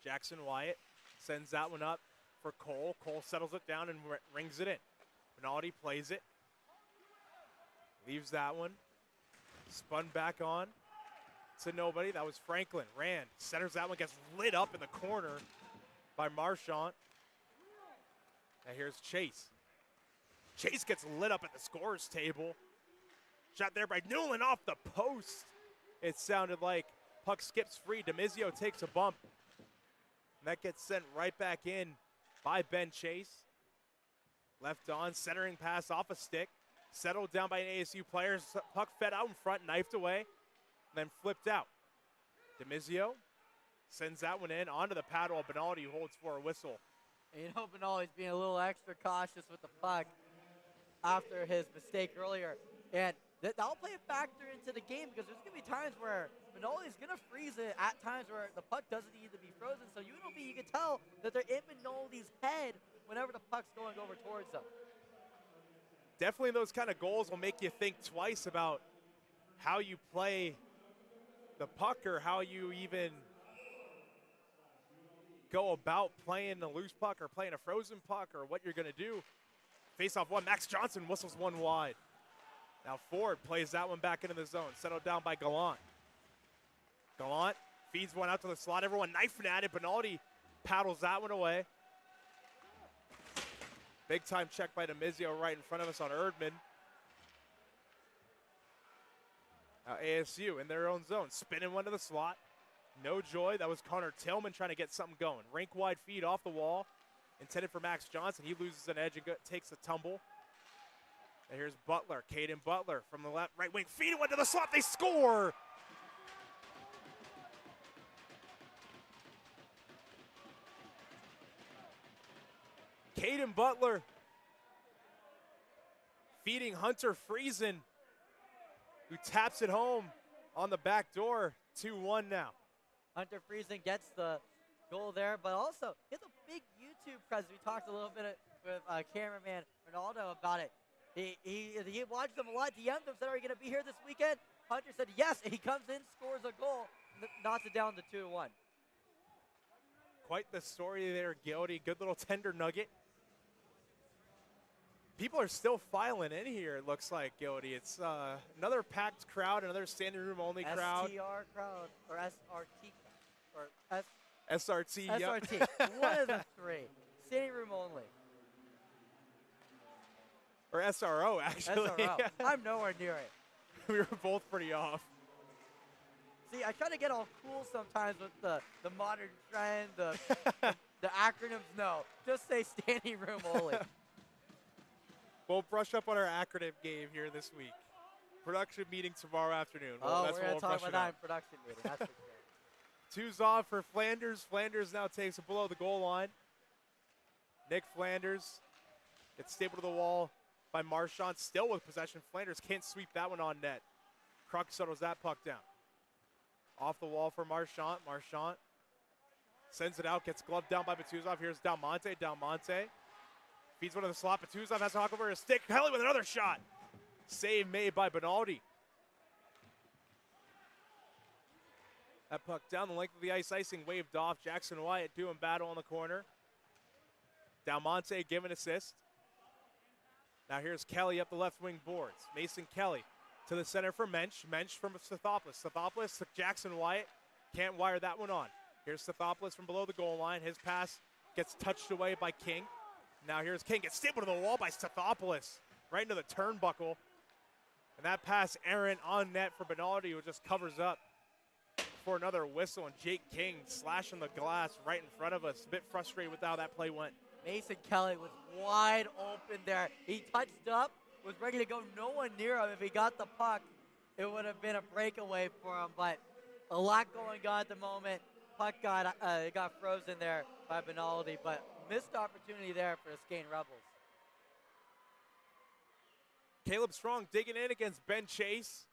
Speaker 3: Jackson Wyatt sends that one up for Cole. Cole settles it down and rings it in. Benaldi plays it. Leaves that one. Spun back on to nobody. That was Franklin. Rand centers that one, gets lit up in the corner by Marchant. Now here's Chase. Chase gets lit up at the scorer's table. Shot there by Newland off the post. It sounded like puck skips free. Demizio takes a bump. And that gets sent right back in by Ben Chase. Left on, centering pass off a stick. Settled down by an ASU player. Puck fed out in front, knifed away, and then flipped out. Demizio sends that one in onto the paddle. Benaldi holds for a whistle.
Speaker 6: And you know Benaldi's being a little extra cautious with the puck after his mistake earlier. And that'll play a factor into the game because there's going to be times where Benaldi's going to freeze it at times where the puck doesn't need to be frozen. So UNLV, you can tell that they're in Benaldi's head whenever the puck's going over towards them.
Speaker 3: Definitely those kind of goals will make you think twice about how you play the puck or how you even go about playing a loose puck or playing a frozen puck or what you're going to do. Face off one. Max Johnson whistles one wide. Now Ford plays that one back into the zone. Settled down by Gallant. Gallant feeds one out to the slot. Everyone knifing at it. Benaldi paddles that one away. Big time check by Demizio right in front of us on Erdman. ASU in their own zone, spinning one to the slot. No joy. That was Connor Tillman trying to get something going. Rink-wide feed off the wall, intended for Max Johnson. He loses an edge and takes a tumble. And here's Butler, Caden Butler from the left, right wing, feeding one to the slot. They score. Caden Butler feeding Hunter Friesen, who taps it home on the back door. 2-1 now.
Speaker 6: Hunter Friesen gets the goal there, but also he has a big YouTube presence. We talked a little bit with cameraman Ronaldo about it. He watched them a lot, DM'd them, said, are you going to be here this weekend? Hunter said yes, and he comes in, scores a goal, knocks it down to 2-1.
Speaker 3: Quite the story there, Gildy. Good little tender nugget. People are still filing in here, it looks like, Gildy. It's another packed crowd, another standing room only crowd.
Speaker 6: STR crowd, or SRT, or
Speaker 3: SRT,
Speaker 6: SRT,
Speaker 3: yep.
Speaker 6: one of the three. Standing room only.
Speaker 3: Or SRO, actually.
Speaker 6: SRO. I'm nowhere near it.
Speaker 3: We were both pretty off.
Speaker 6: See, I try to get all cool sometimes with the modern trend, the acronyms. No, just say standing room only.
Speaker 3: We'll brush up on our acronym game here this week. Production meeting tomorrow afternoon.
Speaker 6: We're going to talk about that in production meeting. That's for sure.
Speaker 3: Two's off for Flanders. Flanders now takes it below the goal line. Nick Flanders gets stapled to the wall by Marchand, still with possession. Flanders can't sweep that one on net. Kruk settles that puck down. Off the wall for Marchand. Marchand sends it out, gets gloved down by Batuzov. Here's Dalmonte. Dalmonte feeds one of the slot. Batuzov has to hawk over his stick. Pelly with another shot. Save made by Benaldi. That puck down the length of the ice, icing waved off. Jackson Wyatt doing battle on the corner. Dalmonte giving assist. Now here's Kelly up the left wing boards. Mason Kelly to the center for Mensch. Mensch from Stathopoulos. Stathopoulos to Jackson Wyatt. Can't wire that one on. Here's Stathopoulos from below the goal line. His pass gets touched away by King. Now here's King. Gets stapled to the wall by Stathopoulos. Right into the turnbuckle. And that pass errant on net for Benaldi, who just covers up for another whistle. And Jake King slashing the glass right in front of us. A bit frustrated with how that play went.
Speaker 6: Mason Kelly was wide open there. He touched up, was ready to go. No one near him. If he got the puck, it would have been a breakaway for him. But a lot going on at the moment. Puck got frozen there by Benaldi, but missed opportunity there for the Skating Rebels.
Speaker 3: Caleb Strong digging in against Ben Chase.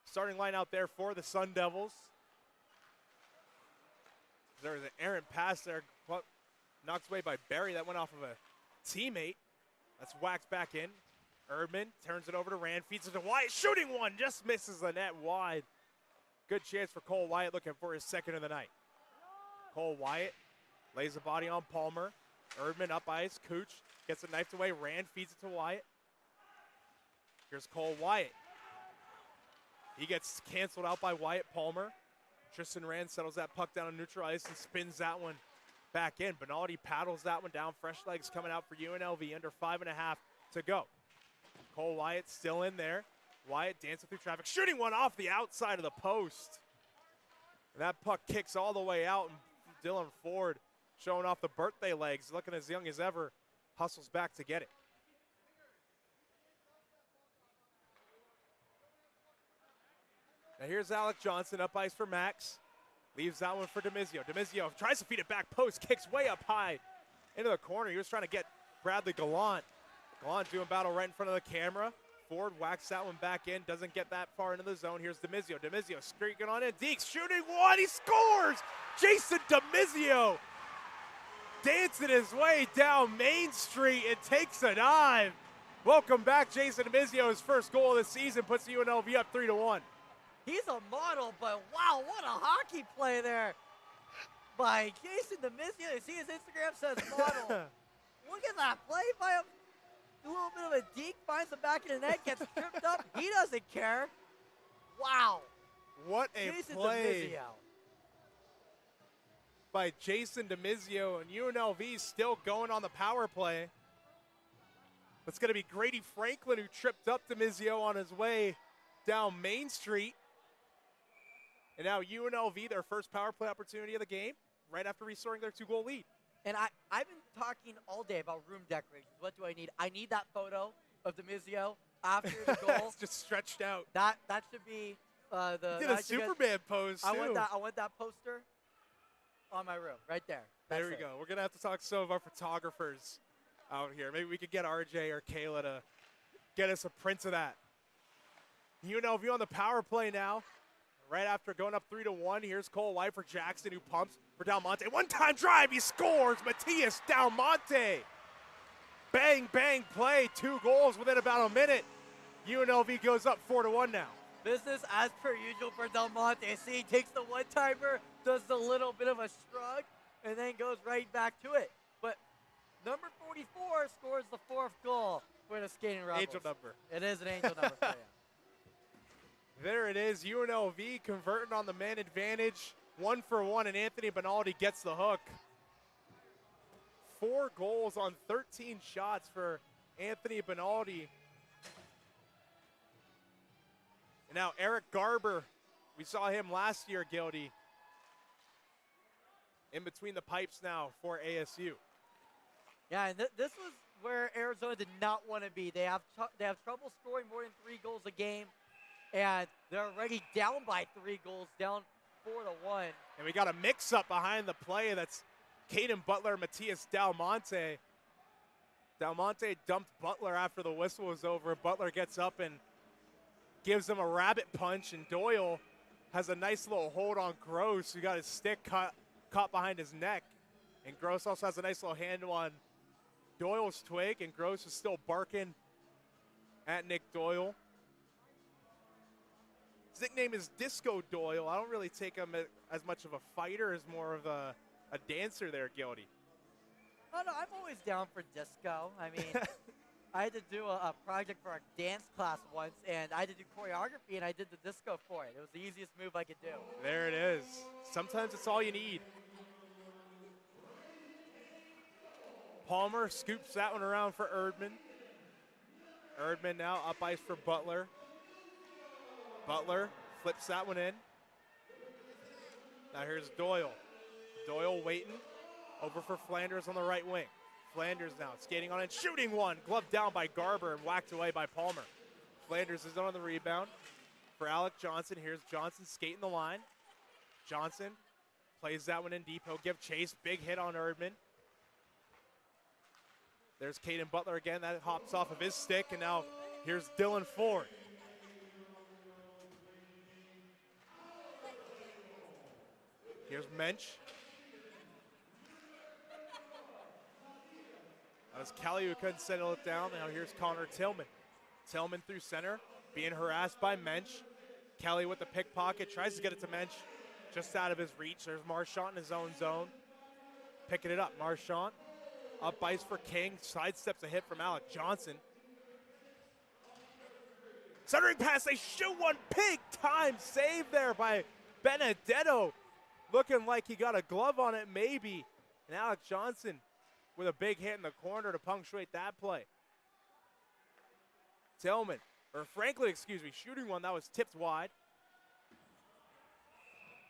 Speaker 3: Starting line out there for the Sun Devils. There was an errant pass there. Knocked away by Barry. That went off of a teammate. That's whacked back in. Erdman turns it over to Rand. Feeds it to Wyatt. Shooting one. Just misses the net wide. Good chance for Cole Wyatt looking for his second of the night. Cole Wyatt lays the body on Palmer. Erdman up ice. Cooch gets it knifed away. Rand feeds it to Wyatt. Here's Cole Wyatt. He gets canceled out by Wyatt Palmer. Tristan Rand settles that puck down on neutral ice and spins that one back in. Benaldi paddles that one down. Fresh legs coming out for UNLV. Under 5.5 to go. Cole Wyatt still in there. Wyatt dancing through traffic. Shooting one off the outside of the post. And that puck kicks all the way out. And Dylan Ford showing off the birthday legs. Looking as young as ever. Hustles back to get it. Now here's Alec Johnson up ice for Max. Leaves that one for Demizio. Demizio tries to feed it back post. Kicks way up high into the corner. He was trying to get Bradley Gallant. Gallant doing battle right in front of the camera. Ford whacks that one back in. Doesn't get that far into the zone. Here's Demizio. Demizio streaking on in. Deeks shooting one. He scores! Jason Demizio dancing his way down Main Street and takes a dive. Welcome back, Jason Demizio. His first goal of the season puts UNLV up 3-1.
Speaker 6: He's a model, but wow, what a hockey play there by Jason Demizio. You see his Instagram says model. Look at that play by him. A little bit of a deke, finds the back of the net, gets tripped up. He doesn't care. Wow.
Speaker 3: What a
Speaker 6: Jason
Speaker 3: play
Speaker 6: Demizio.
Speaker 3: By Jason Demizio, and UNLV still going on the power play. It's going to be Grady Franklin who tripped up Demizio on his way down Main Street. And now UNLV, their first power play opportunity of the game, right after restoring their 2-goal lead.
Speaker 6: And I've been talking all day about room decorations. What do I need? I need that photo of Demizio after the goal.
Speaker 3: It's just stretched out.
Speaker 6: That should be the.
Speaker 3: You did a Superman pose too.
Speaker 6: I want that poster on my room, right there.
Speaker 3: There we go. We're gonna have to talk to some of our photographers out here. Maybe we could get RJ or Kayla to get us a print of that. UNLV on the power play now. Right after going up 3-1, here's Cole White for Jackson, who pumps for Dalmonte. One-time drive, he scores. Matias Dalmonte. Bang, bang play. 2 goals within about a minute. UNLV goes up 4-1 now.
Speaker 6: Business as per usual for Dalmonte. See, he takes the one-timer, does the little bit of a shrug, and then goes right back to it. But number 44 scores the 4th goal for the Skating Rebels.
Speaker 3: Angel number.
Speaker 6: It is an angel number for you.
Speaker 3: There it is, UNLV converting on the man advantage, 1-for-1, and Anthony Benaldi gets the hook. 4 goals on 13 shots for Anthony Benaldi. And now Eric Garber, we saw him last year, Gildy, in between the pipes now for ASU.
Speaker 6: Yeah, and this was where Arizona did not want to be. They have trouble scoring more than 3 goals a game. And they're already down by 3 goals, down 4-1.
Speaker 3: And we got a mix-up behind the play. That's Caden Butler, Matias Dalmonte. Dalmonte dumped Butler after the whistle was over. Butler gets up and gives him a rabbit punch, and Doyle has a nice little hold on Gross, who got his stick caught behind his neck. And Gross also has a nice little handle on Doyle's twig, and Gross is still barking at Nick Doyle. His nickname is Disco Doyle. I don't really take him as much of a fighter as more of a dancer there, Gildy.
Speaker 6: Oh, no, I'm always down for disco. I mean, I had to do a project for a dance class once, and I had to do choreography, and I did the disco for it. It was the easiest move I could do.
Speaker 3: There it is. Sometimes it's all you need. Palmer scoops that one around for Erdman. Erdman now up ice for Butler. Butler flips that one in. Now here's Doyle. Doyle waiting over for Flanders on the right wing. Flanders now skating on and shooting one. Gloved down by Garber and whacked away by Palmer. Flanders is on the rebound for Alec Johnson. Here's Johnson skating the line. Johnson plays that one in deep. He'll give chase. Big hit on Erdman. There's Caden Butler again. That hops off of his stick. And now here's Dylan Ford. Here's Mensch. That was Kelly who couldn't settle it down. Now here's Connor Tillman. Tillman through center, being harassed by Mensch. Kelly with the pickpocket, tries to get it to Mensch, just out of his reach. There's Marchant in his own zone. Picking it up, Marchant. Up ice for King, sidesteps a hit from Alec Johnson. Centering pass, they shoot one, big time save there by Benedetto. Looking like he got a glove on it, maybe. And Alec Johnson with a big hit in the corner to punctuate that play. Tillman, or Franklin, excuse me, shooting one that was tipped wide.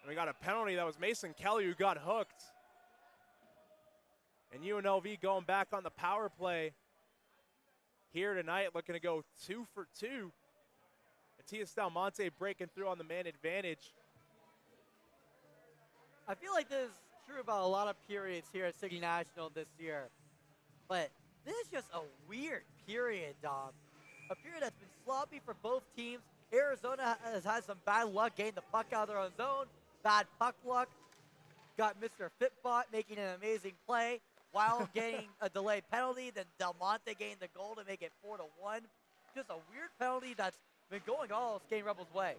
Speaker 3: And we got a penalty. That was Mason Kelly who got hooked. And UNLV going back on the power play here tonight, looking to go 2 for 2. Matias Dalmonte breaking through on the man advantage.
Speaker 6: I feel like this is true about a lot of periods here at City National this year. But this is just a weird period, Dom. A period that's been sloppy for both teams. Arizona has had some bad luck getting the puck out of their own zone. Bad puck luck. Got Mr. Fitbot making an amazing play while getting a delayed penalty. Then Dalmonte getting the goal to make it 4-1. Just a weird penalty that's been going all Skating Rebels' way.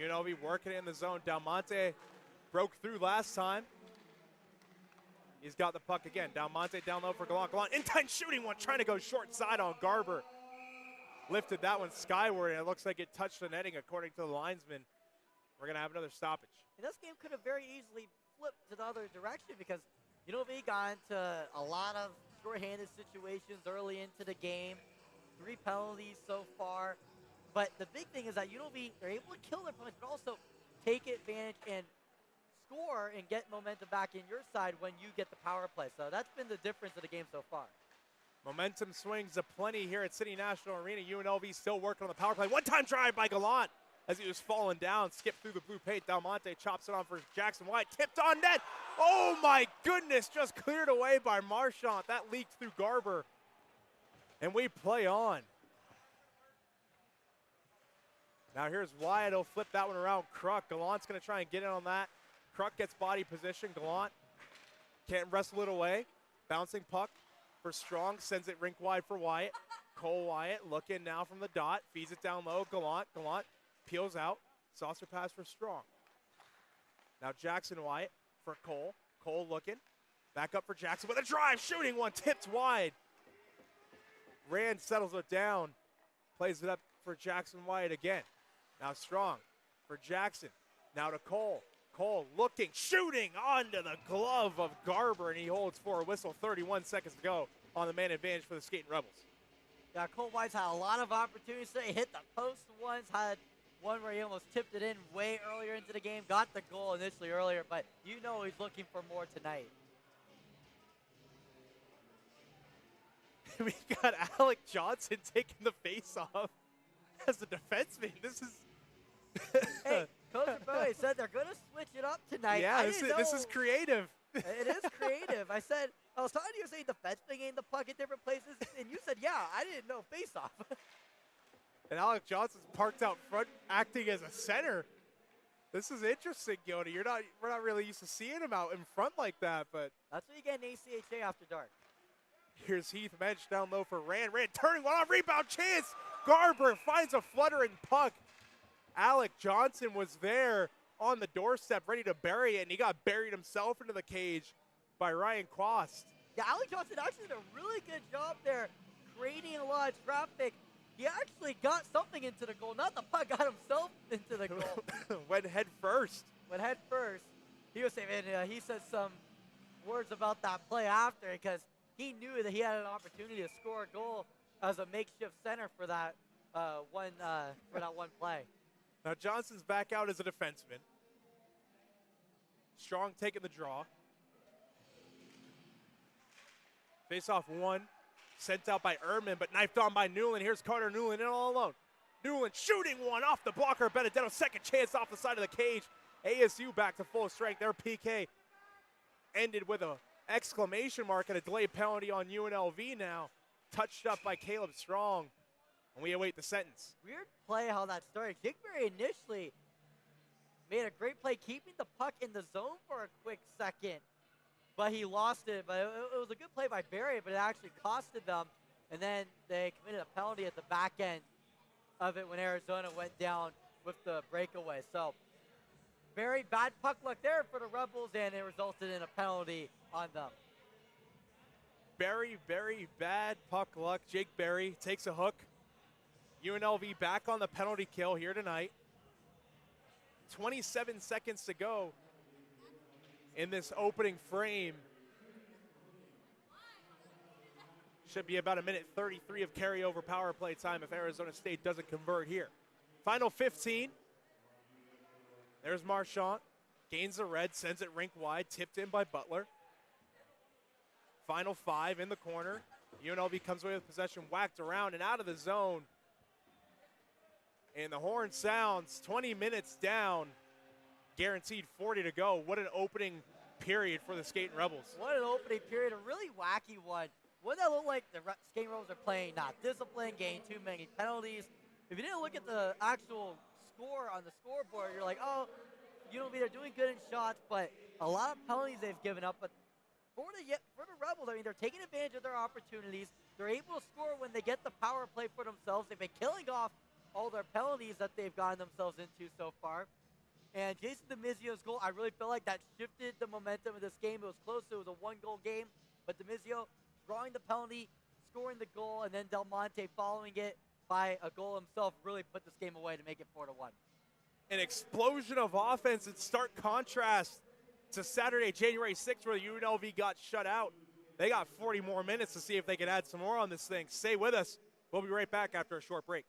Speaker 3: UNLV working in the zone. Dalmonte broke through last time. He's got the puck again. Dalmonte down low for Gallant. Gallant in-time shooting one, trying to go short side on Garber. Lifted that one skyward, and it looks like it touched the netting according to the linesman. We're going to have another stoppage.
Speaker 6: And this game could have very easily flipped to the other direction because UNLV got into a lot of shorthanded situations early into the game. 3 penalties so far. But the big thing is that UNLV are able to kill their opponents, but also take advantage and score and get momentum back in your side when you get the power play. So that's been the difference of the game so far.
Speaker 3: Momentum swings aplenty here at City National Arena. UNLV still working on the power play. One-time drive by Gallant as he was falling down. Skipped through the blue paint. Del Monte chops it on for Jackson White. Tipped on net. Oh, my goodness. Just cleared away by Marchant. That leaked through Garber. And we play on. Now here's Wyatt. He'll flip that one around. Kruk. Gallant's going to try and get in on that. Kruk gets body position. Gallant can't wrestle it away. Bouncing puck for Strong. Sends it rink wide for Wyatt. Cole Wyatt looking now from the dot. Feeds it down low. Gallant peels out. Saucer pass for Strong. Now Jackson Wyatt for Cole. Cole looking. Back up for Jackson with a drive. Shooting one. Tipped wide. Rand settles it down. Plays it up for Jackson Wyatt again. Now Strong for Jackson. Now to Cole. Cole looking, shooting onto the glove of Garber, and he holds for a whistle. 31 seconds to go on the man advantage for the Skating Rebels.
Speaker 6: Yeah, Cole White's had a lot of opportunities today. Hit the post once, had one where he almost tipped it in way earlier into the game. Got the goal initially earlier, but you know he's looking for more tonight.
Speaker 3: We got Alec Johnson taking the face-off as a defenseman. This is...
Speaker 6: Hey, Coach Bowie said they're going to switch it up tonight.
Speaker 3: Yeah, this is creative.
Speaker 6: It is creative. I was talking to you saying defenseman getting the puck at different places, and you said, yeah, I didn't know face-off.
Speaker 3: And Alec Johnson's parked out front acting as a center. This is interesting, Gildy. We're not really used to seeing him out in front like that, but...
Speaker 6: That's what you get in ACHA after dark.
Speaker 3: Here's Heath Mensch down low for Rand. Rand turning one on, rebound chance. Garber finds a fluttering puck. Alec Johnson was there on the doorstep ready to bury it, and he got buried himself into the cage by Ryan Quast.
Speaker 6: Yeah, Alec Johnson actually did a really good job there creating a lot of traffic. He actually got something into the goal. Not the puck, got himself into the goal.
Speaker 3: Went head first.
Speaker 6: He was saying, he said some words about that play after because he knew that he had an opportunity to score a goal as a makeshift center for that one play.
Speaker 3: Now Johnson's back out as a defenseman. Strong taking the draw. Face-off one. Sent out by Ehrman, but knifed on by Newland. Here's Carter Newland in all alone. Newland shooting one off the blocker. Benedetto, second chance off the side of the cage. ASU back to full strength. Their PK ended with an exclamation mark and a delayed penalty on UNLV now. Touched up by Caleb Strong. And we await the sentence.
Speaker 6: Weird play how that started. Jigberry initially made a great play keeping the puck in the zone for a quick second. But he lost it. But it was a good play by Barry, but it actually costed them. And then they committed a penalty at the back end of it when Arizona went down with the breakaway. So very bad puck luck there for the Rebels, and it resulted in a penalty on them.
Speaker 3: Very, very bad puck luck. Jake Berry takes a hook. UNLV back on the penalty kill here tonight. 27 seconds to go in this opening frame. Should be about a minute 33 of carryover power play time if Arizona State doesn't convert here. Final 15. There's Marchant. Gains the red, sends it rink wide, tipped in by Butler. Final 5 in the corner. UNLV comes away with possession, whacked around and out of the zone. And the horn sounds, 20 minutes down, guaranteed 40 to go. What an opening period for the Skating Rebels.
Speaker 6: What an opening period, a really wacky one. What that looked like the Skating Rebels are playing not disciplined, getting too many penalties. If you didn't look at the actual score on the scoreboard, you're like, oh, UNLV, they're doing good in shots, but a lot of penalties they've given up. But for the Rebels, I mean, they're taking advantage of their opportunities. They're able to score when they get the power play for themselves. They've been killing off all their penalties that they've gotten themselves into so far. And Jason DeMizio's goal, I really feel like that shifted the momentum of this game. It was close. It was a one-goal game. But DeMizio drawing the penalty, scoring the goal, and then Del Monte following it by a goal himself really put this game away to make it 4-1.
Speaker 3: An explosion of offense in stark contrast to Saturday, January 6th, where UNLV got shut out. They got 40 more minutes to see if they can add some more on this thing. Stay with us. We'll be right back after a short break.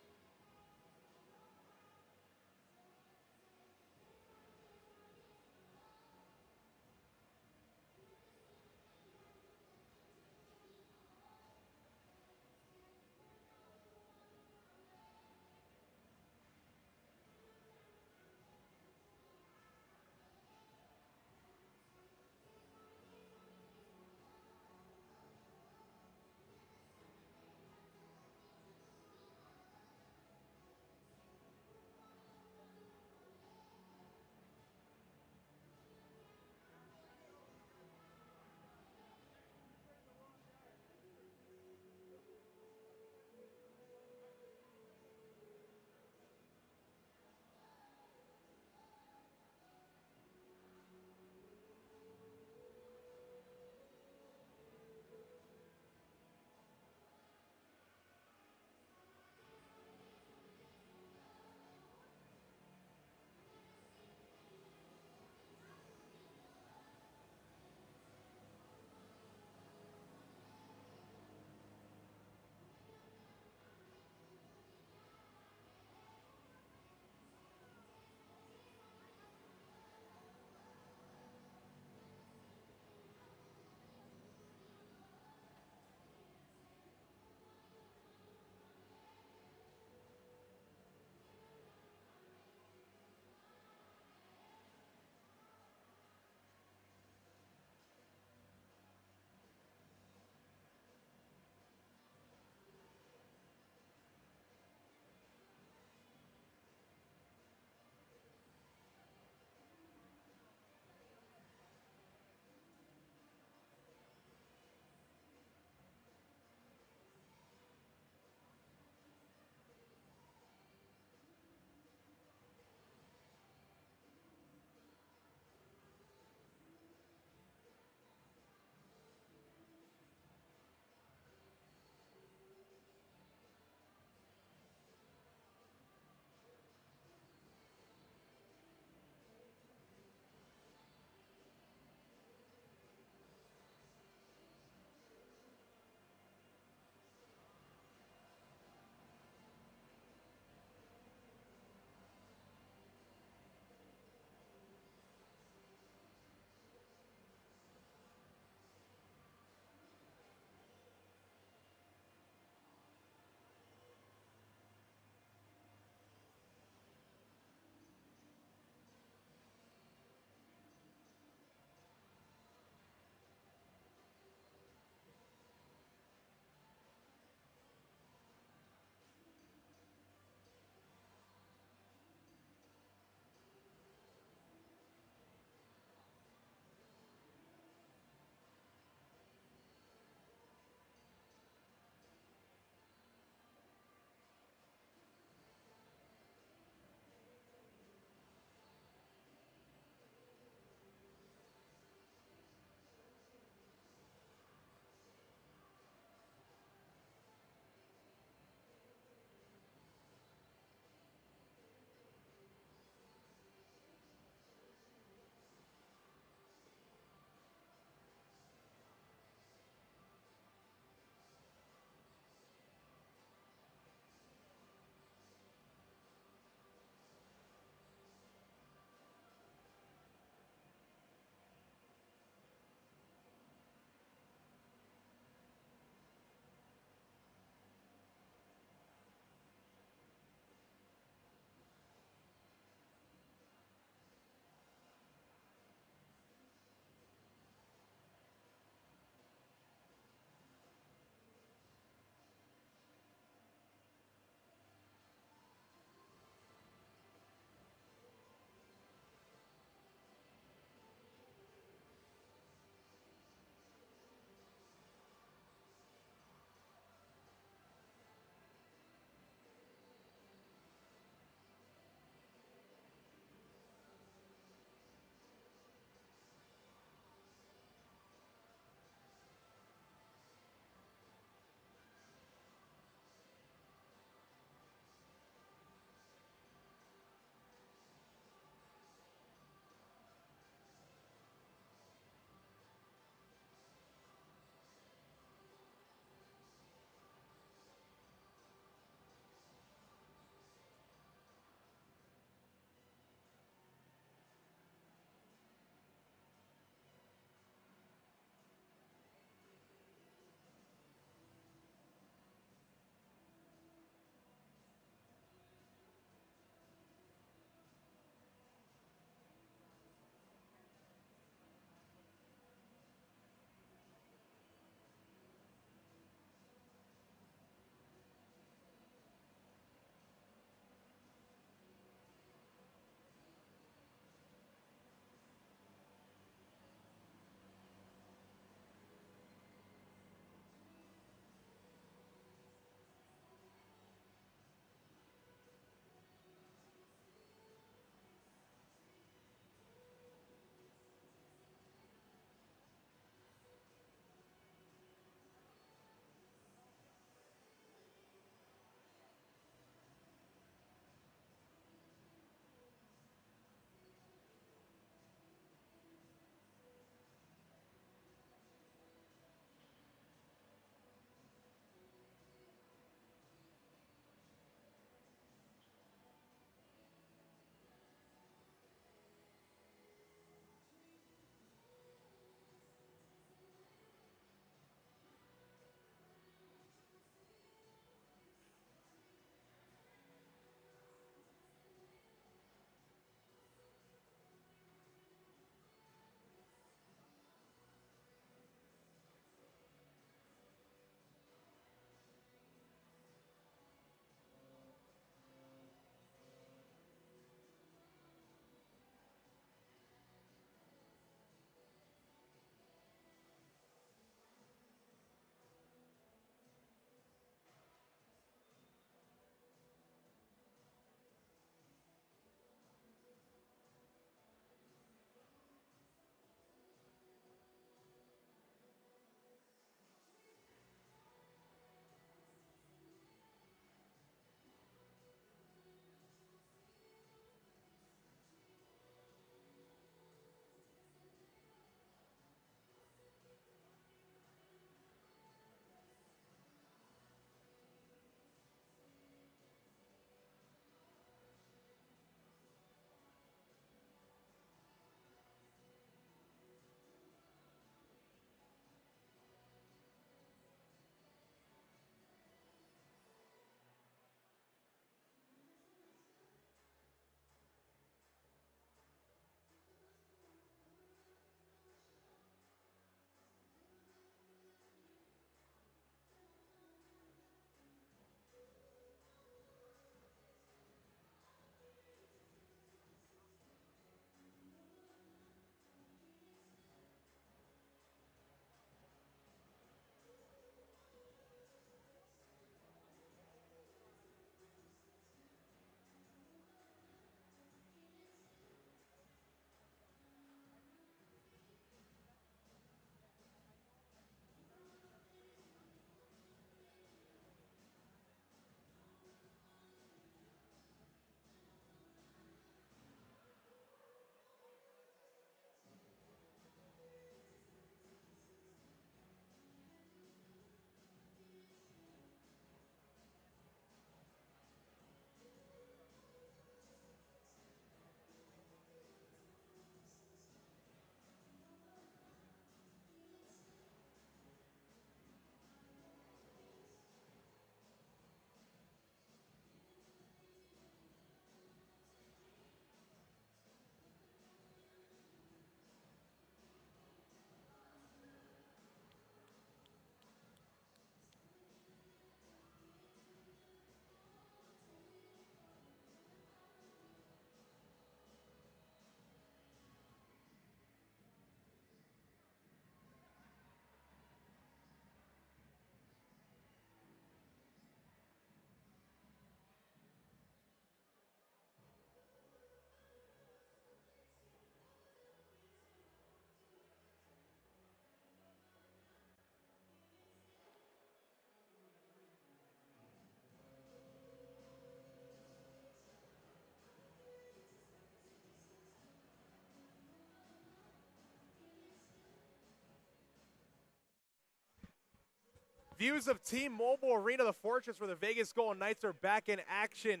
Speaker 3: Views of Team Mobile Arena, the Fortress, where the Vegas Golden Knights are back in action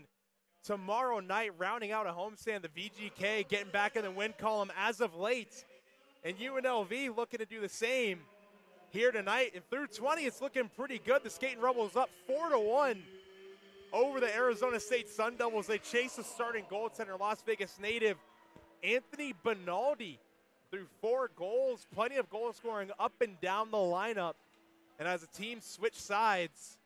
Speaker 3: tomorrow night, rounding out a homestand. The VGK getting back in the win column as of late. And UNLV looking to do the same here tonight. And through 20, it's looking pretty good. The Skating Rebels up 4-1 over the Arizona State Sun Devils. They chase the starting goaltender, Las Vegas native Anthony Benaldi, through 4 goals. Plenty of goal scoring up and down the lineup. And as a team switch sides,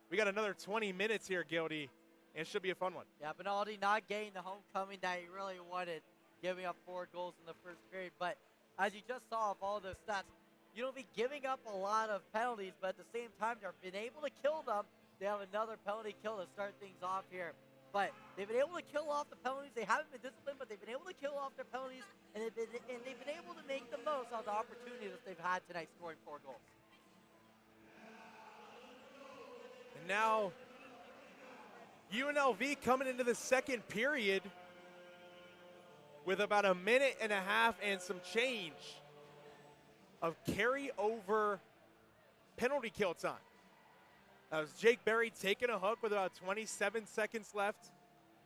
Speaker 3: we got another 20 minutes here, Gildy, and it should be a fun one.
Speaker 6: Yeah, Benaldi not getting the homecoming that he really wanted, giving up 4 goals in the first period. But as you just saw of all those stats, you'll be giving up a lot of penalties, but at the same time, they've been able to kill them. They have another penalty kill to start things off here. But they've been able to kill off the penalties. They haven't been disciplined, but they've been able to kill off their penalties, and they've been able to make the most of the opportunities that they've had tonight, scoring 4 goals.
Speaker 3: And now, UNLV coming into the second period with about a minute and a half and some change of carry-over penalty kill time. That was Jake Berry taking a hook with about 27 seconds left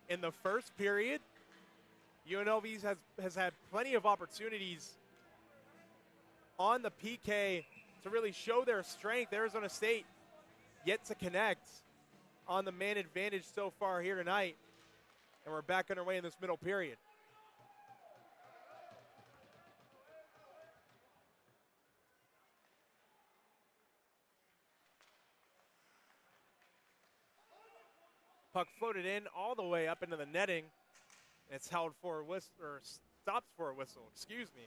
Speaker 3: in the first period. UNLV has had plenty of opportunities on the PK to really show their strength. Arizona State yet to connect on the man advantage so far here tonight. And we're back underway in this middle period. Puck floated in all the way up into the netting. It's held for a whistle, or stops for a whistle, excuse me.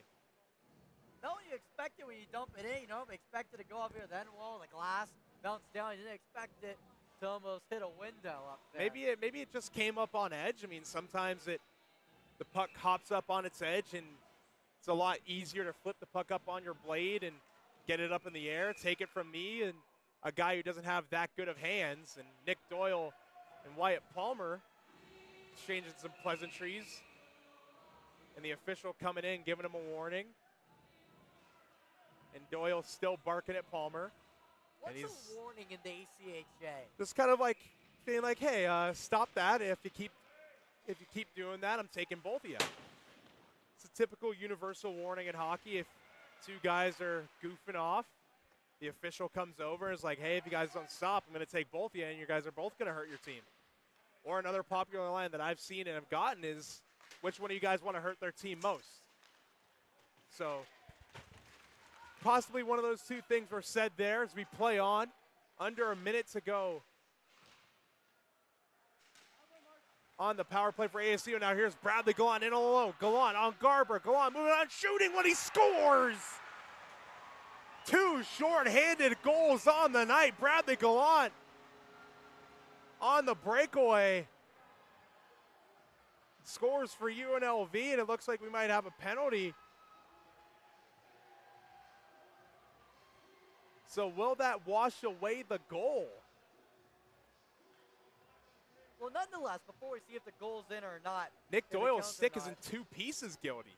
Speaker 6: No, you expect it when you dump it in. You don't expect it to go up here, the end wall, the glass, bounce down. You didn't expect it to almost hit a window up there.
Speaker 3: Maybe it just came up on edge. I mean, sometimes the puck hops up on its edge, and it's a lot easier to flip the puck up on your blade and get it up in the air. Take it from me and a guy who doesn't have that good of hands. And Nick Doyle and Wyatt Palmer exchanging some pleasantries. And the official coming in, giving him a warning. And Doyle still barking at Palmer.
Speaker 6: What's
Speaker 3: and he's
Speaker 6: a warning in the ACHA?
Speaker 3: just kind of like being like, hey, stop that. If you keep doing that, I'm taking both of you. It's a typical universal warning in hockey. If 2 guys are goofing off, the official comes over and is like, hey, if you guys don't stop, I'm going to take both of you, and you guys are both going to hurt your team. Or another popular line that I've seen and have gotten is, which one of you guys want to hurt their team most? So possibly one of those 2 things were said there as we play on. Under a minute to go on the power play for ASU. Now here's Bradley Gallant in all alone. Gallant on Garber. Gallant moving on, shooting when he scores. 2 short-handed goals on the night. Bradley Gallant on the breakaway scores for UNLV, and it looks like we might have a penalty. So will that wash away the goal?
Speaker 6: Well, nonetheless, before we see if the goal's in or not.
Speaker 3: Nick Doyle's stick is in 2 pieces, Gildy.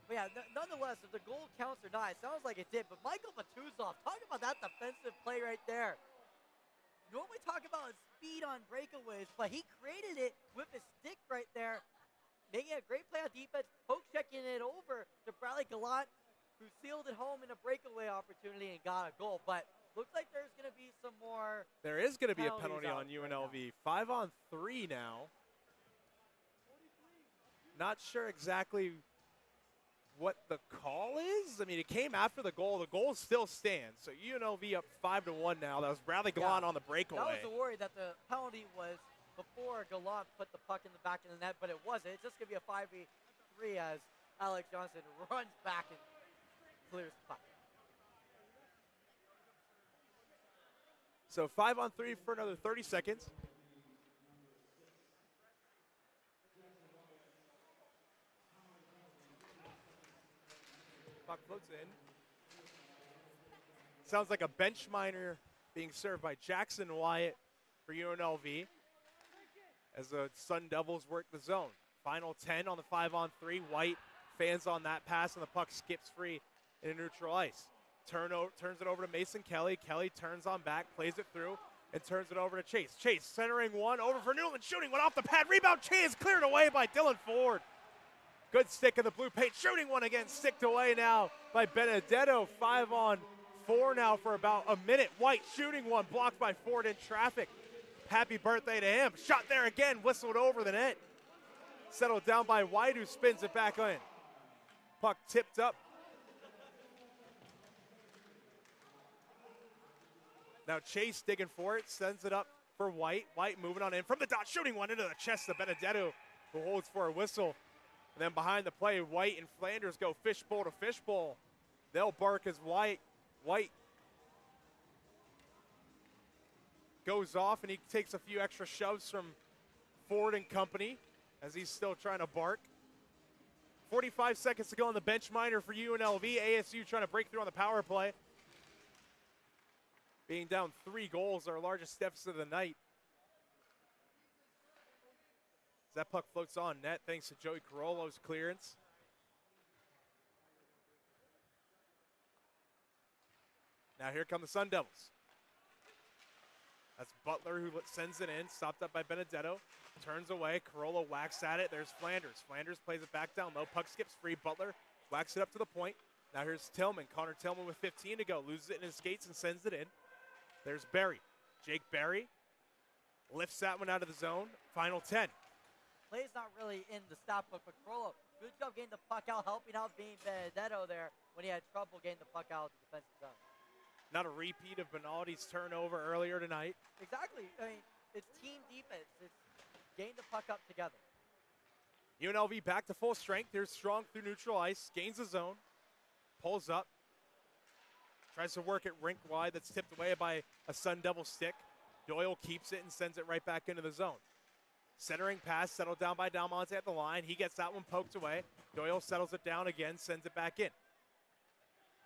Speaker 6: But yeah, nonetheless, if the goal counts or not, it sounds like it did. But Michael Matuzov, talk about that defensive play right there. Normally talk about his speed on breakaways, but he created it with his stick right there, making a great play on defense, poke checking it over to Bradley Gallant, who sealed it home in a breakaway opportunity and got a goal. But looks like there's going to be some more.
Speaker 3: There is going to be a penalty on UNLV. 5-on-3 now. Not sure exactly what the call is. I mean, it came after the goal. The goal still stands. So UNLV up 5-1 now. That was Bradley Gallant on the breakaway.
Speaker 6: That was the worry that the penalty was before Gallant put the puck in the back of the net, but it wasn't. It's just going to be a 5v3 as Alex Johnson runs back and clears the puck.
Speaker 3: So 5-on-3 for another 30 seconds. Puck floats in. Sounds like a bench minor being served by Jackson Wyatt for UNLV as the Sun Devils work the zone. Final 10 on the 5-on-3. White fans on that pass, and the puck skips free in a neutral ice. Turns it over to Mason Kelly. Kelly turns on back, plays it through, and turns it over to Chase. Chase centering one over for Newland, shooting one off the pad. Rebound Chase cleared away by Dylan Ford. Good stick in the blue paint, shooting one again, sticked away now by Benedetto. 5-on-4 now for about a minute. White shooting one, blocked by Ford in traffic. Happy birthday to him. Shot there again, whistled over the net. Settled down by White, who spins it back in. Puck tipped up. Now Chase digging for it, sends it up for White. White moving on in from the dot, shooting one into the chest of Benedetto, who holds for a whistle. And then behind the play, White and Flanders go fishbowl to fishbowl. They'll bark as White goes off, and he takes a few extra shoves from Ford and company as he's still trying to bark. 45 seconds to go on the bench minor for UNLV. ASU trying to break through on the power play. Being down 3 goals, our largest deficit of the night. As that puck floats on net thanks to Joey Carollo's clearance. Now here come the Sun Devils. That's Butler who sends it in, stopped up by Benedetto. Turns away, Carollo whacks at it. There's Flanders. Flanders plays it back down low. Puck skips free. Butler whacks it up to the point. Now here's Tillman. Connor Tillman with 15 to go. Loses it in his skates and sends it in. There's Berry. Jake Berry lifts that one out of the zone. Final 10.
Speaker 6: Play's not really in the stop book, but Carollo, good job getting the puck out, helping out being Benedetto there when he had trouble getting the puck out of the defensive zone.
Speaker 3: Not a repeat of Benaldi's turnover earlier tonight.
Speaker 6: Exactly. I mean, it's team defense. It's getting the puck up together.
Speaker 3: UNLV back to full strength. Here's Strong through neutral ice. Gains the zone. Pulls up. Tries to work it rink wide. That's tipped away by a Sun Devil stick. Doyle keeps it and sends it right back into the zone. Centering pass settled down by Dalmonte at the line. He gets that one poked away. Doyle settles it down again, sends it back in.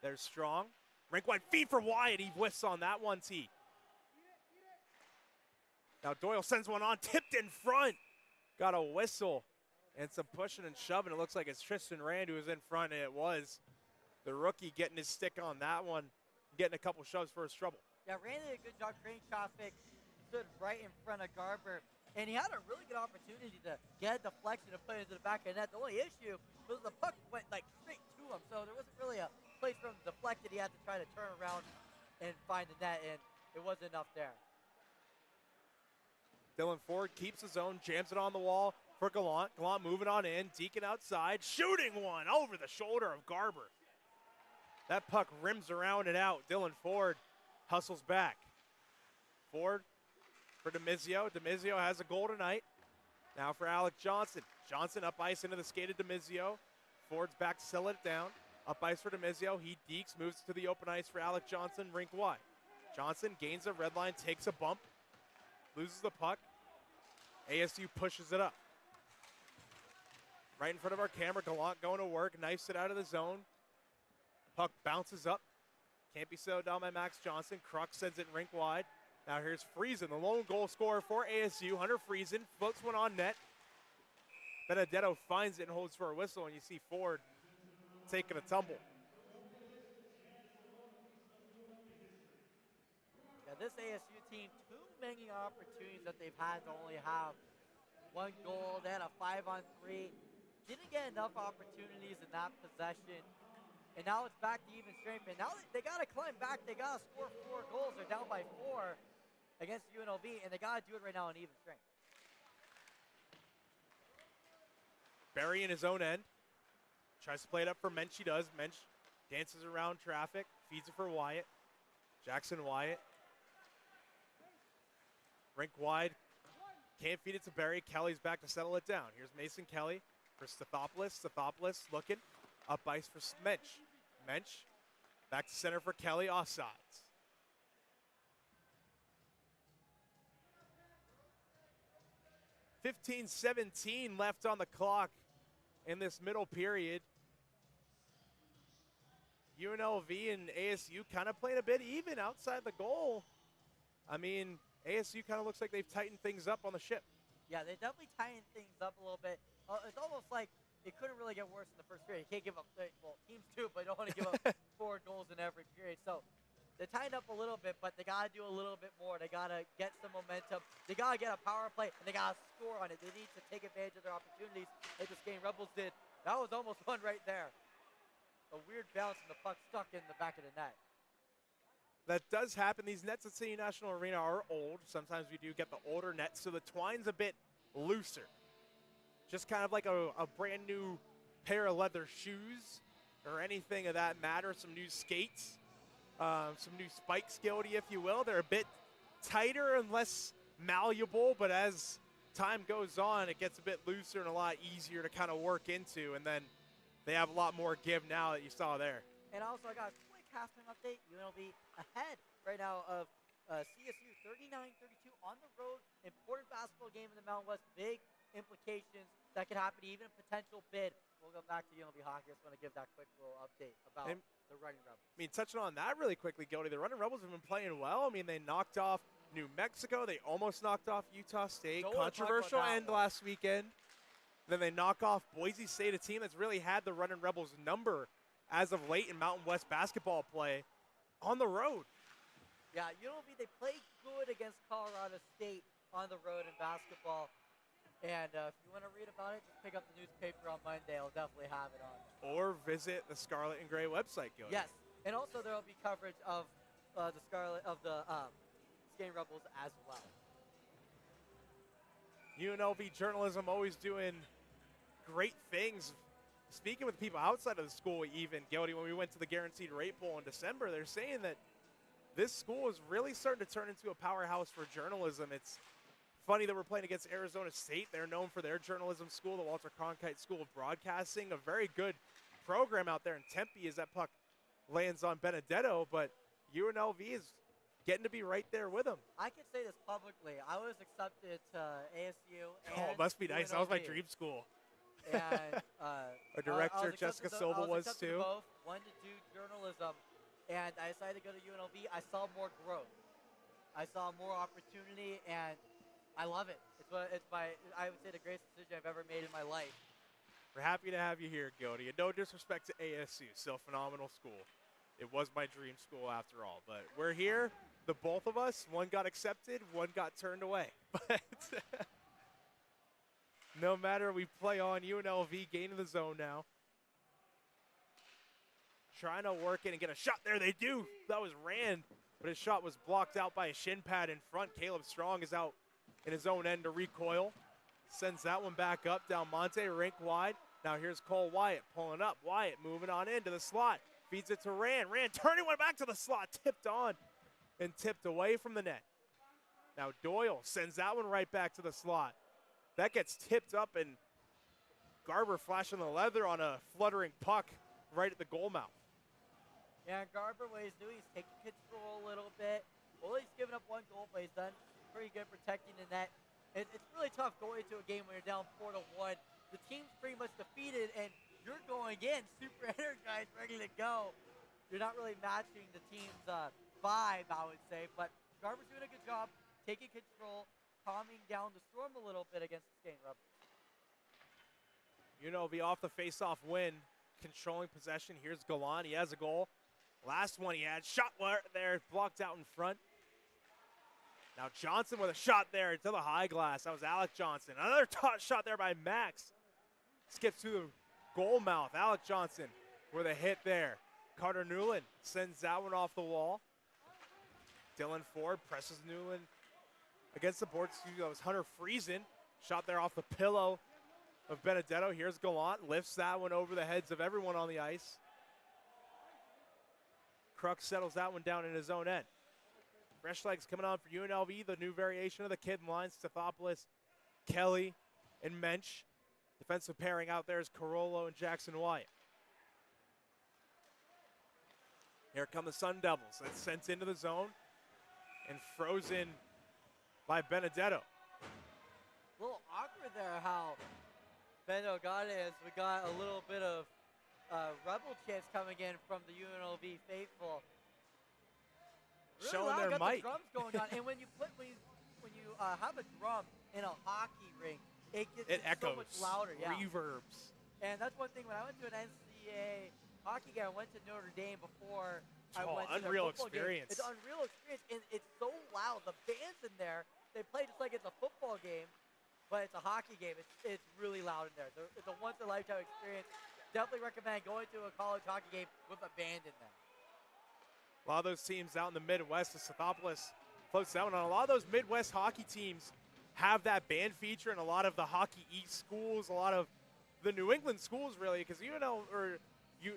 Speaker 3: There's Strong. Rink wide feed for Wyatt. He whiffs on that one tee. Now Doyle sends one on, tipped in front. Got a whistle and some pushing and shoving. It looks like it's Tristan Rand who was in front, and it was the rookie getting his stick on that one, getting a couple shoves for his trouble.
Speaker 6: Yeah, Rand did a good job creating traffic, stood right in front of Garber, and he had a really good opportunity to get a deflection and put it into the back of the net. The only issue was the puck went like straight to him, so there wasn't really a place for him to deflect it. He had to try to turn around and find the net, and it wasn't enough there.
Speaker 3: Dylan Ford keeps his own, jams it on the wall for Gallant. Gallant moving on in, Deacon outside, shooting one over the shoulder of Garber. That puck rims around and out. Dylan Ford hustles back. Ford for DeMizio. DeMizio has a goal tonight. Now for Alec Johnson. Johnson up ice into the skate of DeMizio. Ford's back to settle it down. Up ice for DeMizio. He deeks, moves to the open ice for Alec Johnson, rink wide. Johnson gains a red line, takes a bump, loses the puck. ASU pushes it up. Right in front of our camera, Gallant going to work, knifes it out of the zone. Puck bounces up. Can't be slowed down by Max Johnson. Kruk sends it rink wide. Now here's Friesen, the lone goal scorer for ASU. Hunter Friesen floats one on net. Benedetto finds it and holds for a whistle, and you see Ford taking a tumble.
Speaker 6: Yeah, this ASU team, too many opportunities that they've had to only have one goal. They had a 5-on-3. Didn't get enough opportunities in that possession. And now it's back to even strength. And now they got to climb back. They got to score 4 goals. They're down by 4 against UNLV, and they got to do it right now in even strength.
Speaker 3: Barry in his own end. Tries to play it up for Mensch. He does. Mensch dances around traffic. Feeds it for Wyatt. Jackson Wyatt. Rink wide. Can't feed it to Barry. Kelly's back to settle it down. Here's Mason Kelly for Stathopoulos. Stathopoulos looking. Up ice for Mensch. Mensch back to center for Kelly. Offsides. $15-17 left on the clock in this middle period. UNLV and ASU kind of playing a bit even outside the goal. I mean, ASU kind of looks like they've tightened things up on the ship.
Speaker 6: Yeah, they definitely tightened things up a little bit. It's almost like it couldn't really get worse in the first period. You can't give up, well, teams do, but you don't want to give up score goals in every period. So they tightened up a little bit, but they got to do a little bit more. They got to get some momentum. They got to get a power play, and they got to score on it. They need to take advantage of their opportunities like the Skating Rebels did. That was almost one right there. A weird bounce, and the puck stuck in the back of the net.
Speaker 3: That does happen. These nets at City National Arena are old. Sometimes we do get the older nets, so the twine's a bit looser. Just kind of like a brand new pair of leather shoes or anything of that matter. Some new skates, some new spike skilty, if you will. They're a bit tighter and less malleable, but as time goes on, it gets a bit looser and a lot easier to kind of work into, and then they have a lot more give now that you saw there.
Speaker 6: And also, I got a quick halftime update. UNLV ahead right now of CSU 39-32 on the road. Important basketball game in the Mountain West. Big implications that could happen, even a potential bid. We'll go back to UNLV hockey. I just want to give that quick little update about the Running Rebels.
Speaker 3: I mean, touching on that really quickly, Gildy, the Running Rebels have been playing well. I mean, they knocked off New Mexico. They almost knocked off Utah State. Controversial end last weekend. Then they knock off Boise State, a team that's really had the Running Rebels number as of late in Mountain West basketball play on the road.
Speaker 6: Yeah, UNLV, they play good against Colorado State on the road in basketball. And if you want to read about it, just pick up the newspaper on Monday. I'll definitely have it on.
Speaker 3: Or visit the Scarlet and Gray website, Gildy.
Speaker 6: Yes, and also there will be coverage of the Skating Rebels as well.
Speaker 3: UNLV journalism always doing great things. Speaking with people outside of the school even, Gildy, when we went to the Guaranteed Rate Bowl in December, they're saying that this school is really starting to turn into a powerhouse for journalism. It's funny that we're playing against Arizona State. They're known for their journalism school, the Walter Cronkite School of Broadcasting, a very good program out there in Tempe as that puck lands on Benedetto, but UNLV is getting to be right there with them.
Speaker 6: I can say this publicly. I was accepted to ASU and
Speaker 3: Oh, it must be nice.
Speaker 6: UNLV.
Speaker 3: That was my dream school.
Speaker 6: And
Speaker 3: our director, Jessica Silva, was too.
Speaker 6: Both, wanted to do journalism, and I decided to go to UNLV. I saw more growth. I saw more opportunity, and I love it. I would say, the greatest decision I've ever made in my life.
Speaker 3: We're happy to have you here, Gildy. And no disrespect to ASU, still a phenomenal school. It was my dream school after all. But we're here, the both of us. One got accepted, one got turned away. But no matter, we play on. UNLV gaining the zone now. Trying to work in and get a shot there. They do. That was Rand, but his shot was blocked out by a shin pad in front. Caleb Strong is out in his own end to recoil. Sends that one back up, down Monte, rink wide. Now here's Cole Wyatt pulling up. Wyatt moving on into the slot. Feeds it to Rand. Rand turning one back to the slot. Tipped on and tipped away from the net. Now Doyle sends that one right back to the slot. That gets tipped up, and Garber flashing the leather on a fluttering puck right at the goal mouth.
Speaker 6: Yeah, Garber, what he's doing, he's taking control a little bit. Well, he's given up one goal, but he's done pretty good protecting the net. It's really tough going into a game when you're down 4-1. The team's pretty much defeated, and you're going in super energized, ready to go. You're not really matching the team's vibe, I would say. But Garber's doing a good job taking control, calming down the storm a little bit against the Skating Rebels.
Speaker 3: UNLV off the face-off win, controlling possession. Here's Galan. He has a goal. Last one he had. Shot there, blocked out in front. Now Johnson with a shot there to the high glass. That was Alec Johnson. Another shot there by Max. Skips to the goal mouth. Alec Johnson with a hit there. Carter Newland sends that one off the wall. Dylan Ford presses Newland against the board. That was Hunter Friesen. Shot there off the pillow of Benedetto. Here's Gallant. Lifts that one over the heads of everyone on the ice. Kruk settles that one down in his own end. Fresh legs coming on for UNLV. The new variation of the kid line. Stathopoulos, Kelly, and Mensch. Defensive pairing out there is Carollo and Jackson Wyatt. Here come the Sun Devils. That's sent into the zone and frozen by Benedetto.
Speaker 6: A little awkward there how Benedetto got it, as we got a little bit of Rebel chants coming in from the UNLV faithful. Really
Speaker 3: Showing
Speaker 6: loud,
Speaker 3: their
Speaker 6: got
Speaker 3: might.
Speaker 6: The drums going on, and when you have a drum in a hockey rink, it gets
Speaker 3: It echoes.
Speaker 6: so much louder. Yeah.
Speaker 3: Reverbs.
Speaker 6: And that's one thing, when I went to an NCAA hockey game. I went to Notre Dame before I
Speaker 3: Oh,
Speaker 6: went to their
Speaker 3: unreal
Speaker 6: football
Speaker 3: experience.
Speaker 6: game. It's an unreal experience, and it's so loud. The band's in there. They play just like it's a football game, but it's a hockey game. It's really loud in there. It's a once-in-a-lifetime experience. Definitely recommend going to a college hockey game with a band in there.
Speaker 3: A lot of those teams out in the Midwest, the Sothopolis floats that one on. A lot of those Midwest hockey teams have that band feature, and a lot of the Hockey East schools, a lot of the New England schools really, because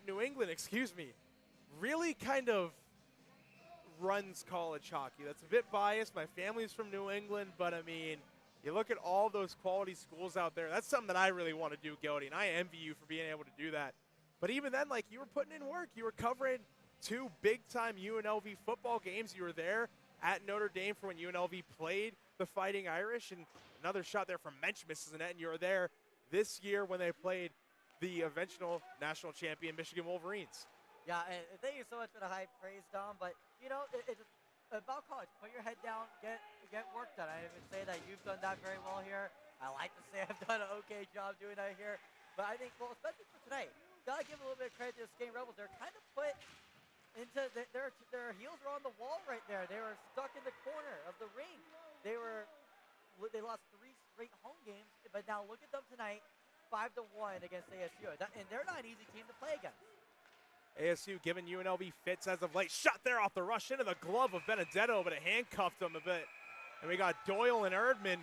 Speaker 3: New England, excuse me, really kind of runs college hockey. That's a bit biased. My family's from New England, but I mean, you look at all those quality schools out there. That's something that I really want to do, Gildy, and I envy you for being able to do that. But even then, like, you were putting in work. You were covering 2 big-time UNLV football games. You were there at Notre Dame for when UNLV played the Fighting Irish, and another shot there from Mensch misses the net, and you were there this year when they played the eventual national champion Michigan Wolverines.
Speaker 6: Yeah, and thank you so much for the high praise, Dom. But, you know, it's about college. Put your head down, get work done. I would say that you've done that very well here. I like to say I've done an okay job doing that here. But I think, well, especially for tonight, got to give a little bit of credit to the Skating Rebels. They're kind of put into their heels were on the wall right there. They were stuck in the corner of the ring. They lost 3 straight home games, but now look at them tonight, 5-1 against ASU, and they're not an easy team to play against.
Speaker 3: ASU giving UNLV fits as of late. Shot there off the rush into the glove of Benedetto, but it handcuffed him a bit. And we got Doyle and Erdman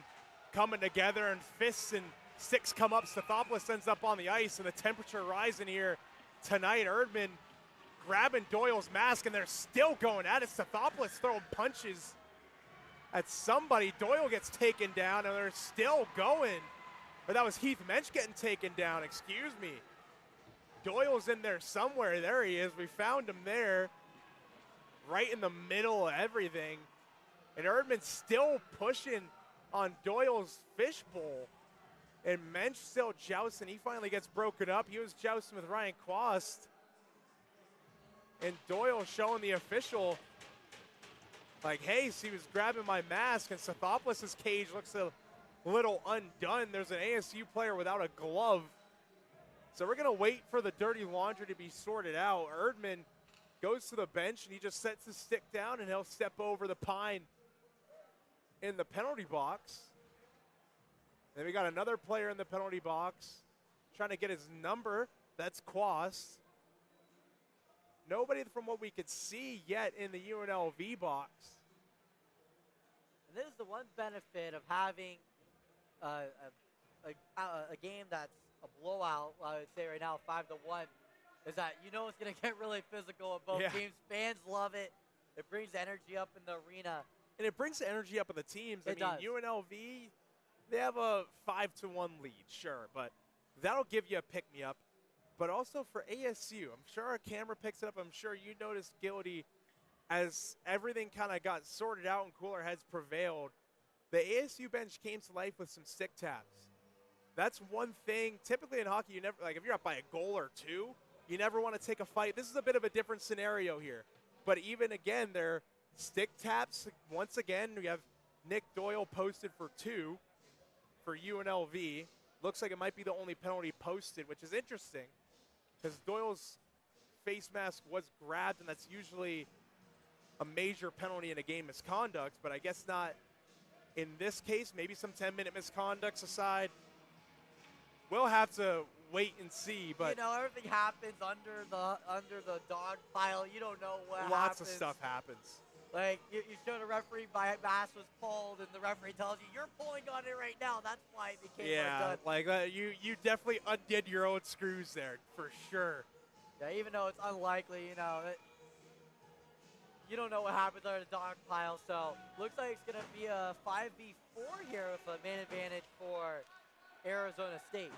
Speaker 3: coming together, and fists and sticks come up. Sothopolis ends up on the ice, and the temperature rising here tonight. Erdman grabbing Doyle's mask, and they're still going at it. Sothopolis throwing punches at somebody. Doyle gets taken down, and they're still going. But that was Heath Mensch getting taken down, excuse me. Doyle's in there somewhere. There he is. We found him there, right in the middle of everything. And Erdman's still pushing on Doyle's fishbowl. And Mensch still jousting. He finally gets broken up. He was jousting with Ryan Quast. And Doyle showing the official, like, hey, so he was grabbing my mask. And Sothopolis' cage looks a little undone. There's an ASU player without a glove. So we're going to wait for the dirty laundry to be sorted out. Erdman goes to the bench, and he just sets his stick down, and he'll step over the pine in the penalty box. Then we got another player in the penalty box trying to get his number. That's Quast. Nobody from what we could see yet in the UNLV box.
Speaker 6: And this is the one benefit of having a game that's a blowout, I would say right now, 5-1, is that you know it's going to get really physical at both teams. Fans love it. It brings energy up in the arena.
Speaker 3: And it brings energy up in the teams. I mean,
Speaker 6: does.
Speaker 3: UNLV, they have a 5-1 lead, sure, but that'll give you a pick-me-up. But also for ASU, I'm sure our camera picks it up. I'm sure you noticed, Gildy, as everything kind of got sorted out and cooler heads prevailed, the ASU bench came to life with some stick taps. That's one thing. Typically in hockey, you never, like, if you're up by a goal or 2, you never want to take a fight. This is a bit of a different scenario here. But even again, they're stick taps. Once again, we have Nick Doyle posted for 2 for UNLV. Looks like it might be the only penalty posted, which is interesting because Doyle's face mask was grabbed, and that's usually a major penalty in a game misconduct, but I guess not in this case. Maybe some 10-minute misconducts aside. We'll have to wait and see, but
Speaker 6: you know, everything happens under the dog pile. You don't know what happens.
Speaker 3: Lots of stuff happens.
Speaker 6: Like, you showed a referee mask was pulled, and the referee tells you, you're pulling on it right now. That's why it became undone.
Speaker 3: Like you definitely undid your own screws there, for sure.
Speaker 6: Yeah, even though it's unlikely, you know, you don't know what happens under the dog pile. So, looks like it's going to be a 5v4 here with a man advantage for Arizona State.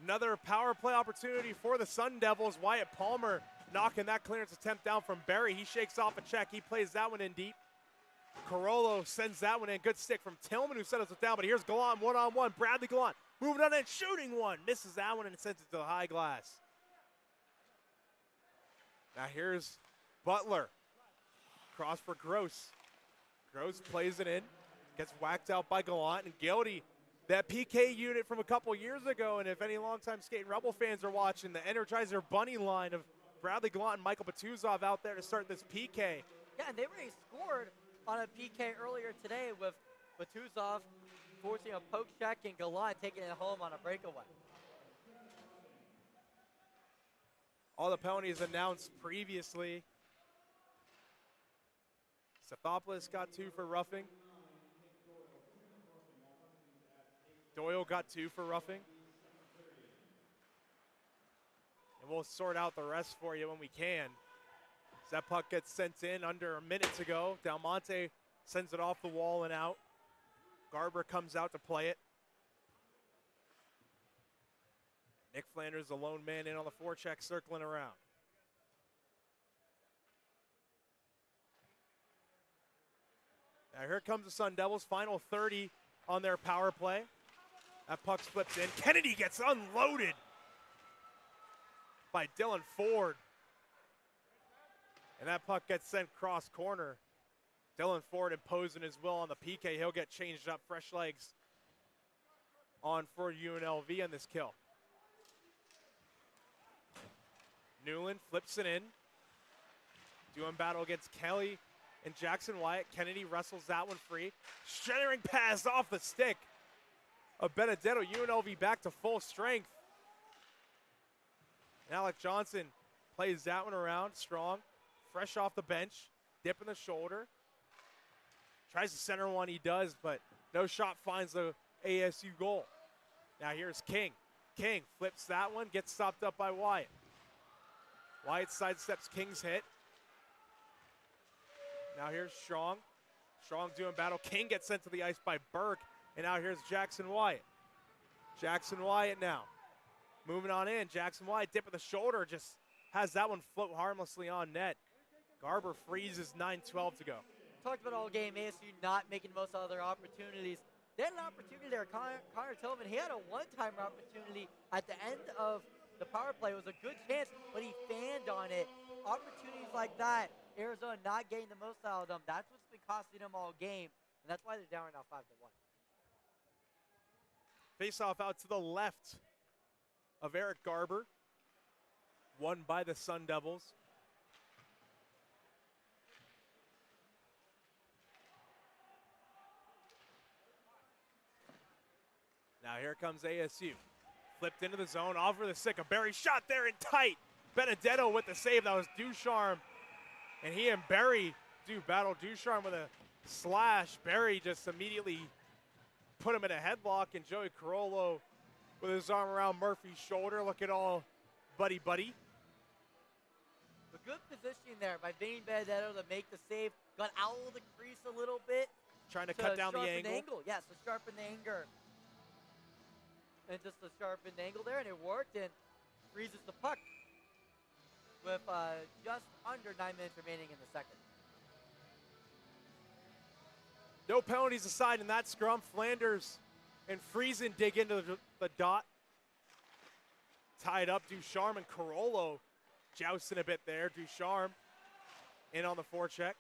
Speaker 3: Another power play opportunity for the Sun Devils. Wyatt Palmer knocking that clearance attempt down from Berry. He shakes off a check. He plays that one in deep. Carollo sends that one in. Good stick from Tillman, who settles it down. But here's Gallant one-on-one. Bradley Gallant moving on and shooting one. Misses that one and sends it to the high glass. Now here's Butler. Cross for Gross. Gross plays it in. Gets whacked out by Gallant. And Gildy that PK unit from a couple years ago, and if any longtime Skating Rebel fans are watching, the Energizer Bunny line of Bradley Gallant and Michael Batuzov out there to start this PK.
Speaker 6: Yeah, and they already scored on a PK earlier today with Batuzov forcing a poke check and Gallant taking it home on a breakaway.
Speaker 3: All the penalties announced previously. Stathopoulos got 2 for roughing. Doyle got 2 for roughing. And we'll sort out the rest for you when we can. As that puck gets sent in under a minute to go. Del Monte sends it off the wall and out. Garber comes out to play it. Nick Flanders, the lone man in on the forecheck, circling around. Now here comes the Sun Devils, final 30 on their power play. That puck flips in. Kennedy gets unloaded by Dylan Ford. And that puck gets sent cross corner. Dylan Ford imposing his will on the PK. He'll get changed up, fresh legs on for UNLV on this kill. Newland flips it in. Doing battle against Kelly and Jackson Wyatt. Kennedy wrestles that one free. Shattering pass off the stick of Benedetto. UNLV back to full strength. And Alec Johnson plays that one around, strong, fresh off the bench, dip in the shoulder. Tries to center one, he does, but no shot finds the ASU goal. Now here's King. King flips that one, gets stopped up by Wyatt. Wyatt sidesteps King's hit. Now here's Strong. Strong doing battle. King gets sent to the ice by Burke, and now here's Jackson Wyatt. Jackson Wyatt now. Moving on in, Jackson Wyatt, dip of the shoulder, just has that one float harmlessly on net. Garber freezes, 9:12 to go.
Speaker 6: Talked about all game, ASU not making most of their opportunities. They had an opportunity there. Connor Tillman, he had a one-time opportunity at the end of the power play. It was a good chance, but he fanned on it. Opportunities like that, Arizona not getting the most out of them. That's what's been costing them all game, and that's why they're down right now 5-1.
Speaker 3: Face-off out to the left of Eric Garber. Won by the Sun Devils. Now here comes ASU. Flipped into the zone, off for the stick. A Berry shot there and tight. Benedetto with the save. That was Ducharme. And he and Berry do battle. Ducharme with a slash. Berry just immediately put him in a headlock. And Joey Carollo with his arm around Murphy's shoulder. Looking all buddy-buddy.
Speaker 6: A good positioning there by Vinny Benedetto to make the save. Got out of the crease a little bit.
Speaker 3: Trying to cut down the angle.
Speaker 6: Yes, to sharpen the angle. And just to sharpen the angle there, and it worked, and freezes the puck with just under 9 minutes remaining in the second.
Speaker 3: No penalties aside in that scrum. Flanders and Friesen dig into the dot. Tied up, Ducharme and Carollo jousting a bit there. Ducharme in on the forecheck.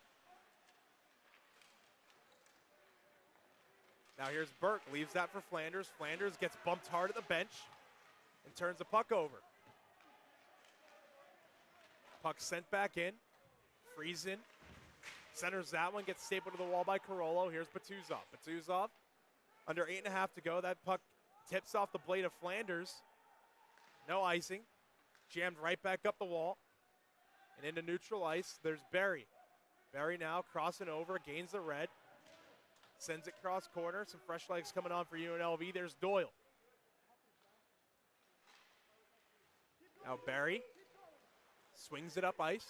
Speaker 3: Now here's Burke, leaves that for Flanders. Flanders gets bumped hard at the bench and turns the puck over. Puck sent back in. Friesen centers that one, gets stapled to the wall by Carollo. Here's Batuzov. Batuzov, under 8.5 to go. That puck tips off the blade of Flanders. No icing. Jammed right back up the wall. And into neutral ice, there's Berry. Berry now crossing over, gains the red. Sends it cross corner. Some fresh legs coming on for UNLV. There's Doyle. Now Berry swings it up ice.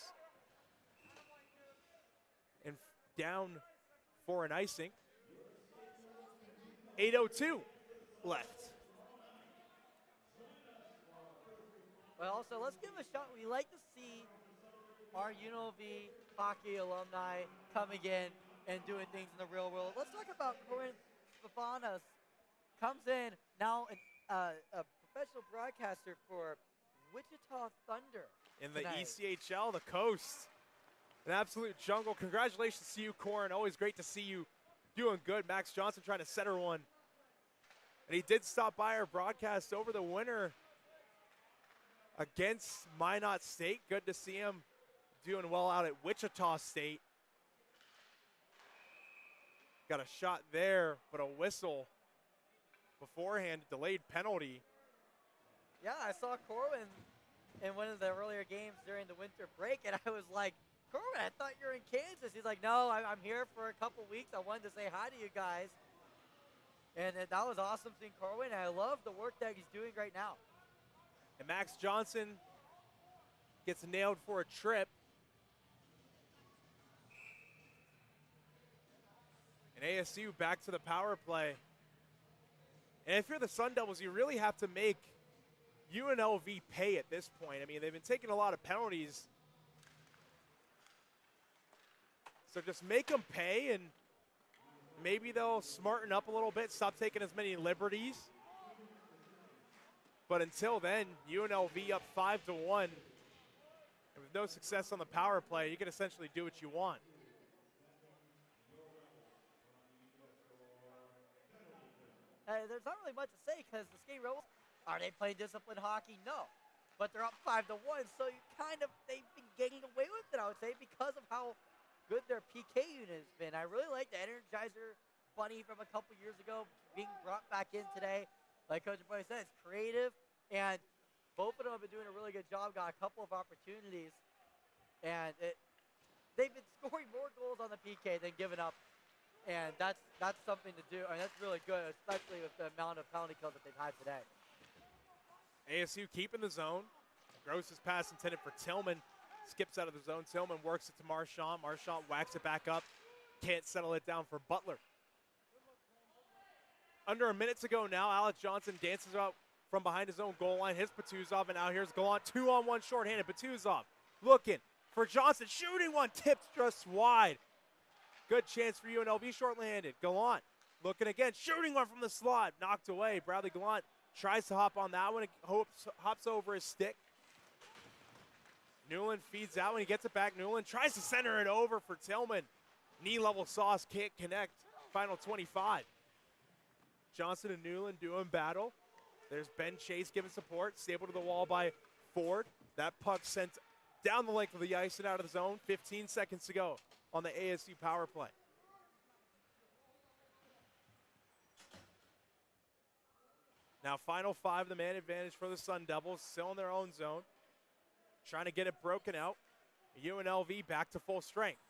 Speaker 3: And down for an icing. 8:02 left.
Speaker 6: Well, so let's give him a shot. We like to see our UNLV hockey alumni coming in and doing things in the real world. Let's talk about Corinne Stefanos. Comes in now a professional broadcaster for Wichita Thunder.
Speaker 3: In the
Speaker 6: tonight.
Speaker 3: ECHL, the coast. An absolute jungle. Congratulations to you, Corin. Always great to see you doing good. Max Johnson trying to center one And he did stop by our broadcast over the winter against Minot State. Good to see him doing well out at Wichita State. Got a shot there, but a whistle beforehand, delayed penalty.
Speaker 6: Yeah, I saw Corwin in one of the earlier games during the winter break, and I was like, Corwin, I thought you were in Kansas. He's like, no, I'm here for a couple weeks. I wanted to say hi to you guys. And that was awesome seeing Corwin. I love the work that he's doing right now.
Speaker 3: And Max Johnson gets nailed for a trip. And ASU back to the power play. And if you're the Sun Devils, you really have to make UNLV pay at this point. I mean, they've been taking a lot of penalties. So just make them pay, and maybe they'll smarten up a little bit, stop taking as many liberties. But until then, UNLV up 5-1. And with no success on the power play, you can essentially do what you want.
Speaker 6: There's not really much to say because the Skate Rebels, are they playing disciplined hockey? No. But they're up 5-1, so they've been getting away with it, I would say, because of how good their PK unit has been. I really like the Energizer Bunny from a couple years ago being brought back in today. Like Coach Boy said, it's creative, and both of them have been doing a really good job, got a couple of opportunities, and they've been scoring more goals on the PK than giving up. And that's something to do, and that's really good, especially with the amount of penalty kills that they've had today.
Speaker 3: ASU keeping the zone. Gross's pass intended for Tillman. Skips out of the zone. Tillman works it to Marchand. Marchand whacks it back up. Can't settle it down for Butler. Under a minute to go now. Alex Johnson dances out from behind his own goal line. Hits Batuzov, and now here's Gallant. 2-on-1 shorthanded. Batuzov looking for Johnson. Shooting one. Tipped just wide. Good chance for UNLV short-handed. Gallant looking again. Shooting one from the slot. Knocked away. Bradley Gallant tries to hop on that one. Hops over his stick. Newland feeds out when he gets it back. Newland tries to center it over for Tillman. Knee-level sauce can't connect. Final 25. Johnson and Newland doing battle. There's Ben Chase giving support. Stapled to the wall by Ford. That puck sent down the length of the ice and out of the zone. 15 seconds to go on the ASU power play. Now final 5, the man advantage for the Sun Devils. Still in their own zone. Trying to get it broken out. UNLV back to full strength.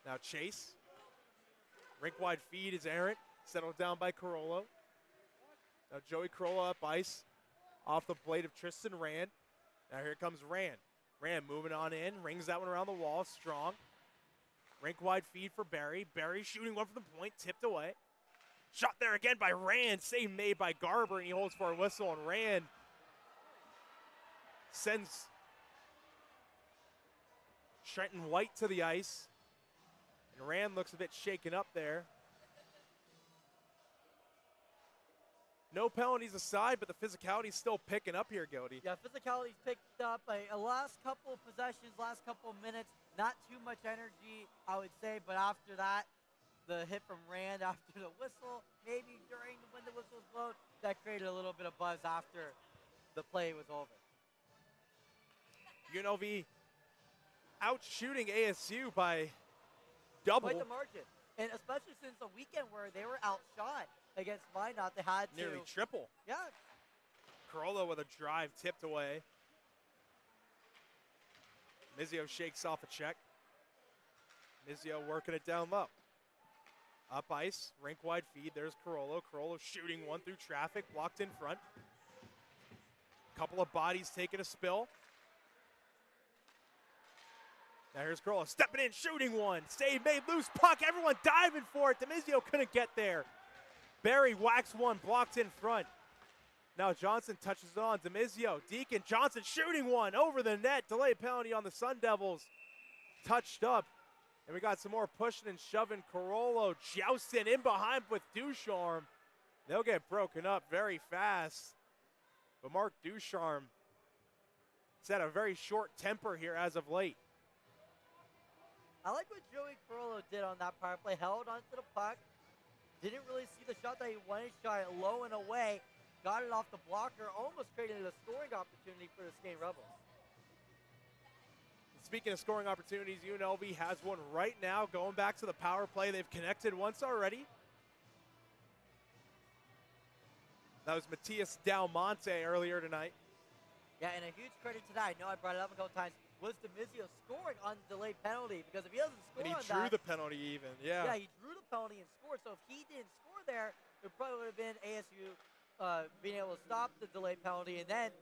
Speaker 3: Now Chase. Rink-wide feed is errant. Settled down by Carollo. Now Joey Carollo up ice. Off the blade of Tristan Rand. Now here comes Rand. Rand moving on in. Rings that one around the wall. Strong. Rink-wide feed for Barry. Barry shooting one from the point. Tipped away. Shot there again by Rand. Save made by Garber, and he holds for a whistle. And Rand sends Trenton White to the ice. And Rand looks a bit shaken up there. No penalties aside, but the physicality's still picking up here, Gody.
Speaker 6: Yeah, physicality's picked up. A last couple of possessions, last couple of minutes, not too much energy, I would say, but after that, the hit from Rand after the whistle, maybe when the whistle was blown, that created a little bit of buzz after the play was over.
Speaker 3: UNLV out shooting ASU by double.
Speaker 6: Quite the margin. And especially since the weekend where they were outshot against Minot, they had to.
Speaker 3: Nearly triple.
Speaker 6: Yeah.
Speaker 3: Carollo with a drive tipped away. Mizio shakes off a check. Mizio working it down low. Up ice, rink-wide feed. There's Carollo. Carollo shooting one through traffic, blocked in front. Couple of bodies taking a spill. Now here's Carollo stepping in, shooting one. Save made, loose puck. Everyone diving for it. Demizio couldn't get there. Barry whacks one, blocked in front. Now Johnson touches it on. Demizio, Deacon, Johnson shooting one over the net. Delayed penalty on the Sun Devils. Touched up. And we got some more pushing and shoving. Carollo jousting in behind with Ducharme. They'll get broken up very fast. But Mark Ducharme has had a very short temper here as of late.
Speaker 6: I like what Joey Carollo did on that power play. Held onto the puck, Didn't really see the shot that he wanted, shot it low and away, got it off the blocker, almost created a scoring opportunity for the Skate Rebels.
Speaker 3: Speaking of scoring opportunities, UNLV has one right now. Going back to the power play, they've connected once already. That was Matias Dalmonte earlier tonight.
Speaker 6: Yeah, and a huge credit to that, I know I brought it up a couple times, was Demizio scoring on the delayed penalty, because if he doesn't score
Speaker 3: And
Speaker 6: on
Speaker 3: he drew
Speaker 6: that,
Speaker 3: the penalty even, yeah.
Speaker 6: Yeah, he drew the penalty and scored, so if he didn't score there, it probably would have been ASU being able to stop the delayed penalty, and then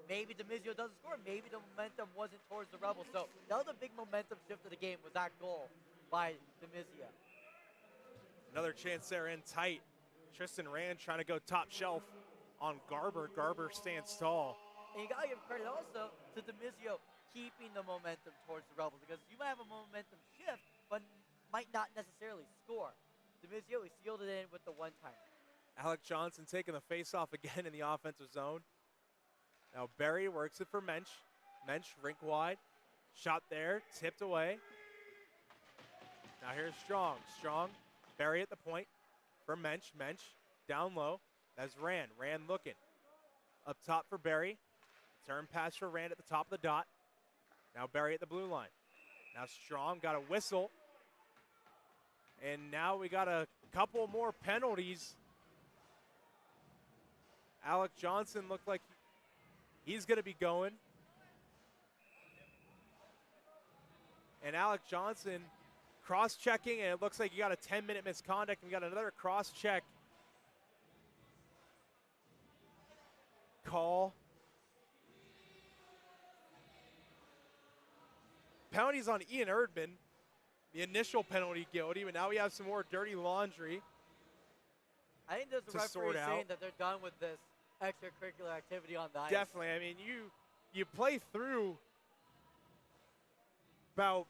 Speaker 6: maybe Demizio doesn't score. Maybe the momentum wasn't towards the Rebels. So that was a big momentum shift of the game, was that goal by Demizio.
Speaker 3: Another chance there in tight. Tristan Rand trying to go top shelf on Garber. Garber stands tall.
Speaker 6: And you got to give credit also to Demizio keeping the momentum towards the Rebels, because you might have a momentum shift, but might not necessarily score. Demizio, he sealed it in with the one-timer.
Speaker 3: Alec Johnson taking the face-off again in the offensive zone. Now Berry works it for Mensch. Mensch rink wide. Shot there, tipped away. Now here's Strong. Strong, Berry at the point for Mensch. Mensch down low. That's Rand. Rand looking. Up top for Berry. Turn pass for Rand at the top of the dot. Now Berry at the blue line. Now Strong got a whistle. And now we got a couple more penalties. Alec Johnson looked like he's going to be going. And Alec Johnson cross-checking, and it looks like he got a 10-minute misconduct, and we got another cross-check call. Penalties on Ian Erdman. The initial penalty guilty, but now we have some more dirty laundry.
Speaker 6: I think there's a referee saying that they're done with this extracurricular activity on the ice.
Speaker 3: Definitely. I mean, you play through about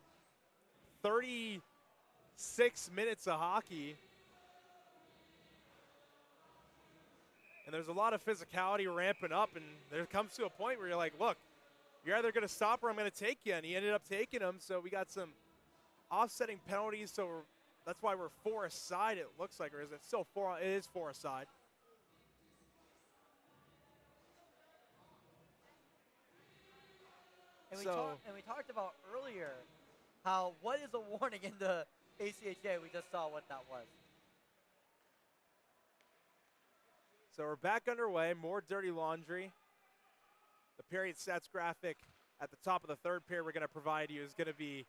Speaker 3: 36 minutes of hockey, and there's a lot of physicality ramping up, and there comes to a point where you're like, look, you're either going to stop or I'm going to take you, and he ended up taking him, so we got some offsetting penalties, so that's why we're 4 aside, it looks like, or is it still 4? It is 4 aside.
Speaker 6: And we talked about earlier how what is a warning in the ACHA. We just saw what that was.
Speaker 3: So we're back underway. More dirty laundry. The period stats graphic at the top of the third period we're going to provide you is going to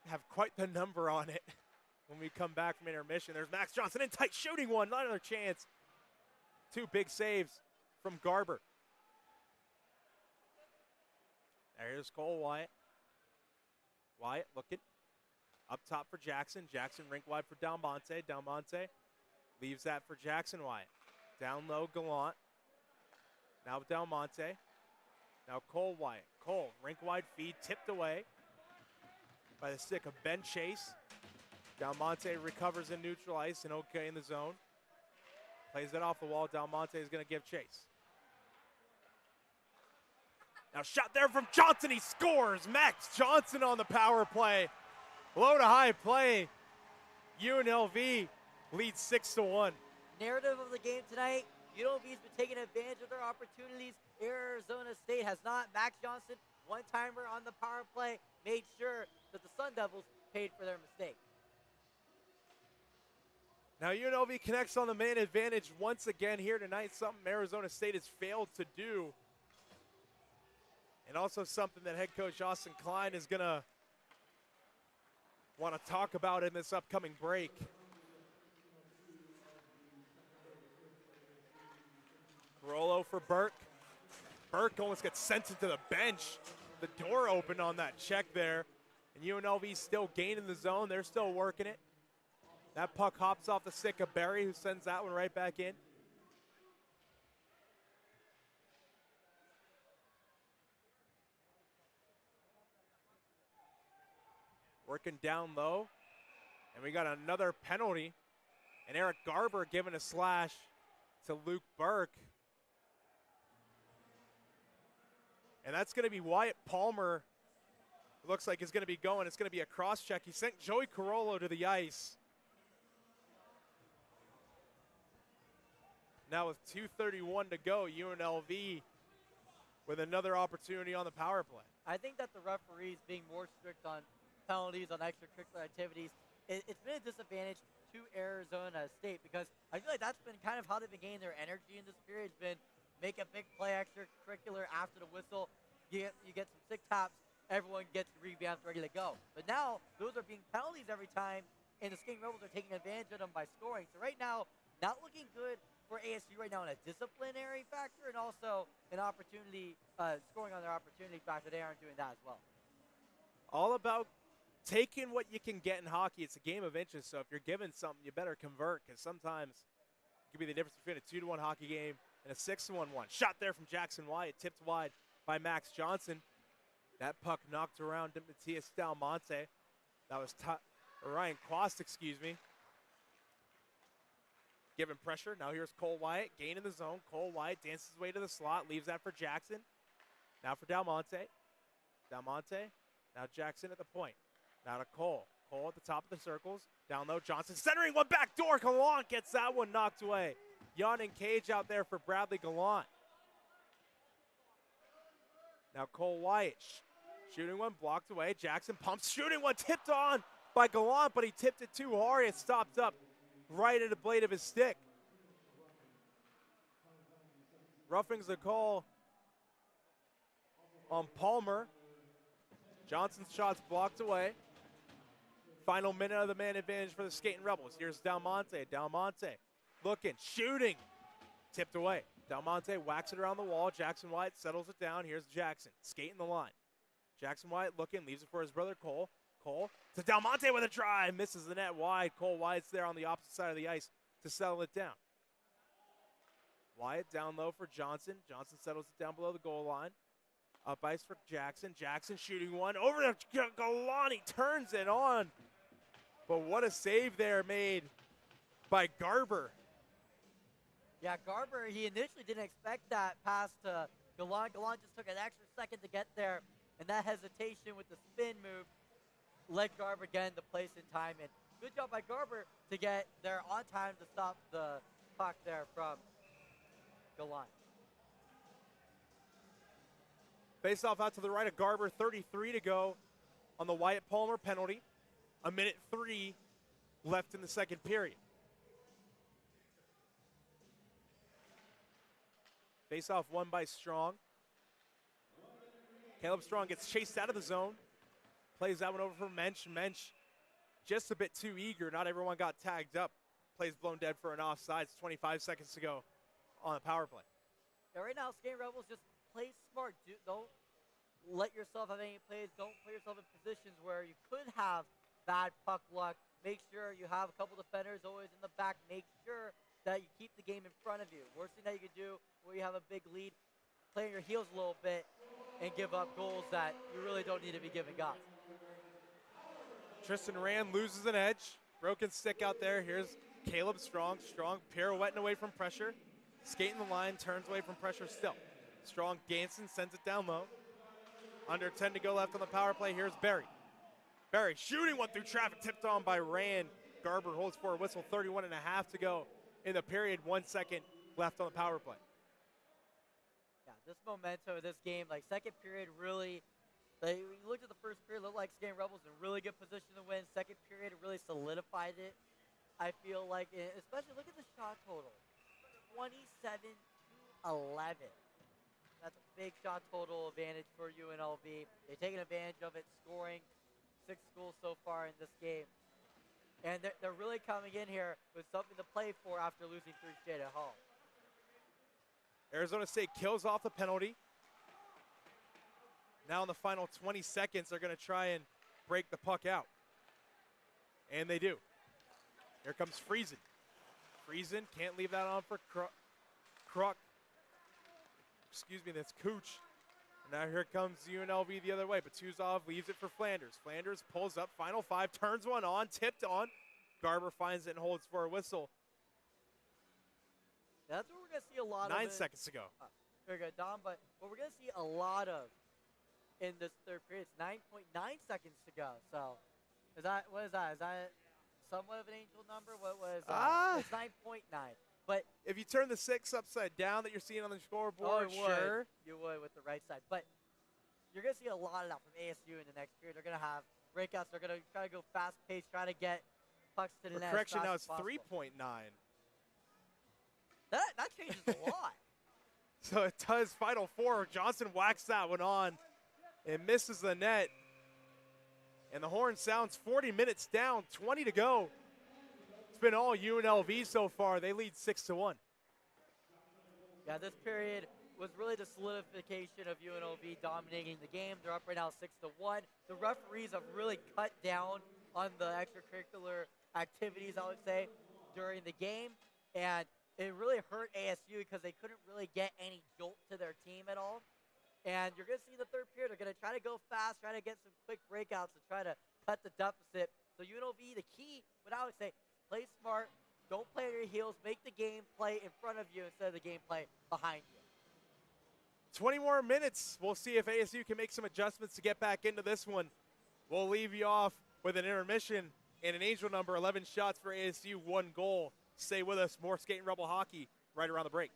Speaker 3: have quite the number on it when we come back from intermission. There's Max Johnson in tight, shooting one, not another chance. 2 big saves from Garber. There's Cole Wyatt. Wyatt looking up top for Jackson. Jackson rink wide for Dalmonte. Dalmonte leaves that for Jackson Wyatt. Down low, Gallant. Now Dalmonte. Now Cole Wyatt. Cole, rink wide feed, tipped away by the stick of Ben Chase. Dalmonte recovers in neutral ice and okay in the zone. Plays it off the wall. Dalmonte is going to give chase. Now shot there from Johnson, he scores! Max Johnson on the power play. Low to high play. UNLV leads 6-1.
Speaker 6: Narrative of the game tonight, UNLV's been taking advantage of their opportunities. Arizona State has not. Max Johnson, one-timer on the power play, made sure that the Sun Devils paid for their mistake.
Speaker 3: Now UNLV connects on the man advantage once again here tonight, something Arizona State has failed to do. And also something that head coach Austin Klein is going to want to talk about in this upcoming break. Carollo for Burke. Burke almost gets sent into the bench. The door opened on that check there. And UNLV still gaining the zone. They're still working it. That puck hops off the stick of Berry, who sends that one right back in. Working down low. And we got another penalty. And Eric Garber giving a slash to Luke Burke. And that's going to be Wyatt Palmer. It looks like he's going to be going. It's going to be a cross check. He sent Joey Carollo to the ice. Now with 2:31 to go, UNLV with another opportunity on the power play.
Speaker 6: I think that the referees being more strict on penalties, on extracurricular activities, it's been a disadvantage to Arizona State because I feel like that's been kind of how they've been gaining their energy in this period. It's been make a big play extracurricular after the whistle. You get some sick taps, everyone gets rebounds ready to go. But now those are being penalties every time, and the Skating Rebels are taking advantage of them by scoring. So right now, not looking good for ASU right now in a disciplinary factor and also an opportunity, scoring on their opportunity factor. They aren't doing that as well.
Speaker 3: All about taking what you can get in hockey. It's a game of inches, so if you're given something, you better convert because sometimes it could be the difference between a 2-1 hockey game and a 6-1 one. Shot there from Jackson Wyatt, tipped wide by Max Johnson. That puck knocked around Matthias Dalmonte. That was Ryan Quast, excuse me. Given pressure. Now here's Cole Wyatt. Gain in the zone. Cole Wyatt dances his way to the slot. Leaves that for Jackson. Now for Dalmonte. Dalmonte. Now Jackson at the point. Now to Cole. Cole at the top of the circles. Down low. Johnson centering one back door. Gallant gets that one knocked away. Yon and Cage out there for Bradley Gallant. Now Cole Wyatt shooting one blocked away. Jackson pumps. Shooting one tipped on by Gallant, but he tipped it too hard. It stopped up right at the blade of his stick. Roughing's the call on Palmer. Johnson's shot's blocked away. Final minute of the man advantage for the Skating Rebels. Here's Dalmonte. Dalmonte looking, shooting, tipped away. Dalmonte whacks it around the wall. Jackson Wyatt settles it down. Here's Jackson skating the line. Jackson Wyatt looking, leaves it for his brother Cole. Cole to Dalmonte with a drive, misses the net wide. Cole Wyatt's there on the opposite side of the ice to settle it down. Wyatt down low for Johnson. Johnson settles it down below the goal line. Up ice for Jackson. Jackson shooting one over to Gallant. He turns it on. But what a save there made by Garber.
Speaker 6: Yeah, Garber, he initially didn't expect that pass to Gallant. Gallant just took an extra second to get there. And that hesitation with the spin move led Garber get into place in time. And good job by Garber to get there on time to stop the puck there from Gallant.
Speaker 3: Face off out to the right of Garber, 33 to go on the Wyatt Palmer penalty. 1:03 left in the second period. Face off won by Strong. Caleb Strong gets chased out of the zone. Plays that one over for Mensch. Mensch just a bit too eager. Not everyone got tagged up. Plays blown dead for an offside. It's 25 seconds to go on the power play.
Speaker 6: Yeah, right now, Skating Rebels just play smart. Don't let yourself have any plays. Don't put yourself in positions where you could have bad puck luck. Make sure you have a couple defenders always in the back. Make sure that you keep the game in front of you. Worst thing that you could do where you have a big lead, play on your heels a little bit and give up goals that you really don't need to be giving up.
Speaker 3: Tristan Rand loses an edge. Broken stick out there. Here's Caleb Strong. Strong pirouetting away from pressure. Skating the line, turns away from pressure still. Strong Ganson sends it down low. Under 10 to go left on the power play. Here's Barry. Barry shooting one through traffic, tipped on by Rand. Garber holds for a whistle, 31 and a half to go in the period. 1 second left on the power play.
Speaker 6: Yeah, this momentum of this game, like second period really, like, we looked at the first period, looked like Skating Rebels in really good position to win. Second period, it really solidified it. I feel like, especially look at the shot total, 27-11. That's a big shot total advantage for UNLV. They've taken advantage of it, scoring 6 goals so far in this game. And they're really coming in here with something to play for after losing 3 straight at home.
Speaker 3: Arizona State kills off the penalty. Now in the final 20 seconds, they're going to try and break the puck out. And they do. Here comes Friesen. Friesen can't leave that on for Kruk. Excuse me, that's Cooch. And now here comes UNLV the other way. Batuzov leaves it for Flanders. Flanders pulls up, final 5, turns one on, tipped on. Garber finds it and holds for a whistle.
Speaker 6: That's what we're going to see a lot
Speaker 3: 9
Speaker 6: of.
Speaker 3: Seconds to go.
Speaker 6: Very good, Dom. But what we're going to see a lot of in this third period, it's 9.9 seconds to go. So, what is that? Is that somewhat of an angel number? What was It's 9.9. But
Speaker 3: if you turn the 6 upside down that you're seeing on the scoreboard,
Speaker 6: you would.
Speaker 3: sure.
Speaker 6: You would with the right side. But you're going to see a lot of that from ASU in the next period. They're going to have breakouts. They're going to try to go fast-paced, try to get pucks to the net.
Speaker 3: Correction,
Speaker 6: as
Speaker 3: now
Speaker 6: fast
Speaker 3: it's
Speaker 6: as possible.
Speaker 3: 3.9.
Speaker 6: That changes a lot.
Speaker 3: So it does. Final 4. Johnson whacks that one on and misses the net. And the horn sounds 40 minutes down, 20 to go. It's been all UNLV so far. They lead 6-1.
Speaker 6: Yeah, this period was really the solidification of UNLV dominating the game. They're up right now 6-1. The referees have really cut down on the extracurricular activities, I would say, during the game. And it really hurt ASU because they couldn't really get any jolt to their team at all. And you're going to see the third period. They're going to try to go fast, try to get some quick breakouts to try to cut the deficit. So UNLV, the key, what I would say, play smart. Don't play on your heels. Make the game play in front of you instead of the game play behind you.
Speaker 3: 20 more minutes. We'll see if ASU can make some adjustments to get back into this one. We'll leave you off with an intermission and an angel number, 11 shots for ASU, 1 goal. Stay with us. More Skating Rebel hockey right around the break.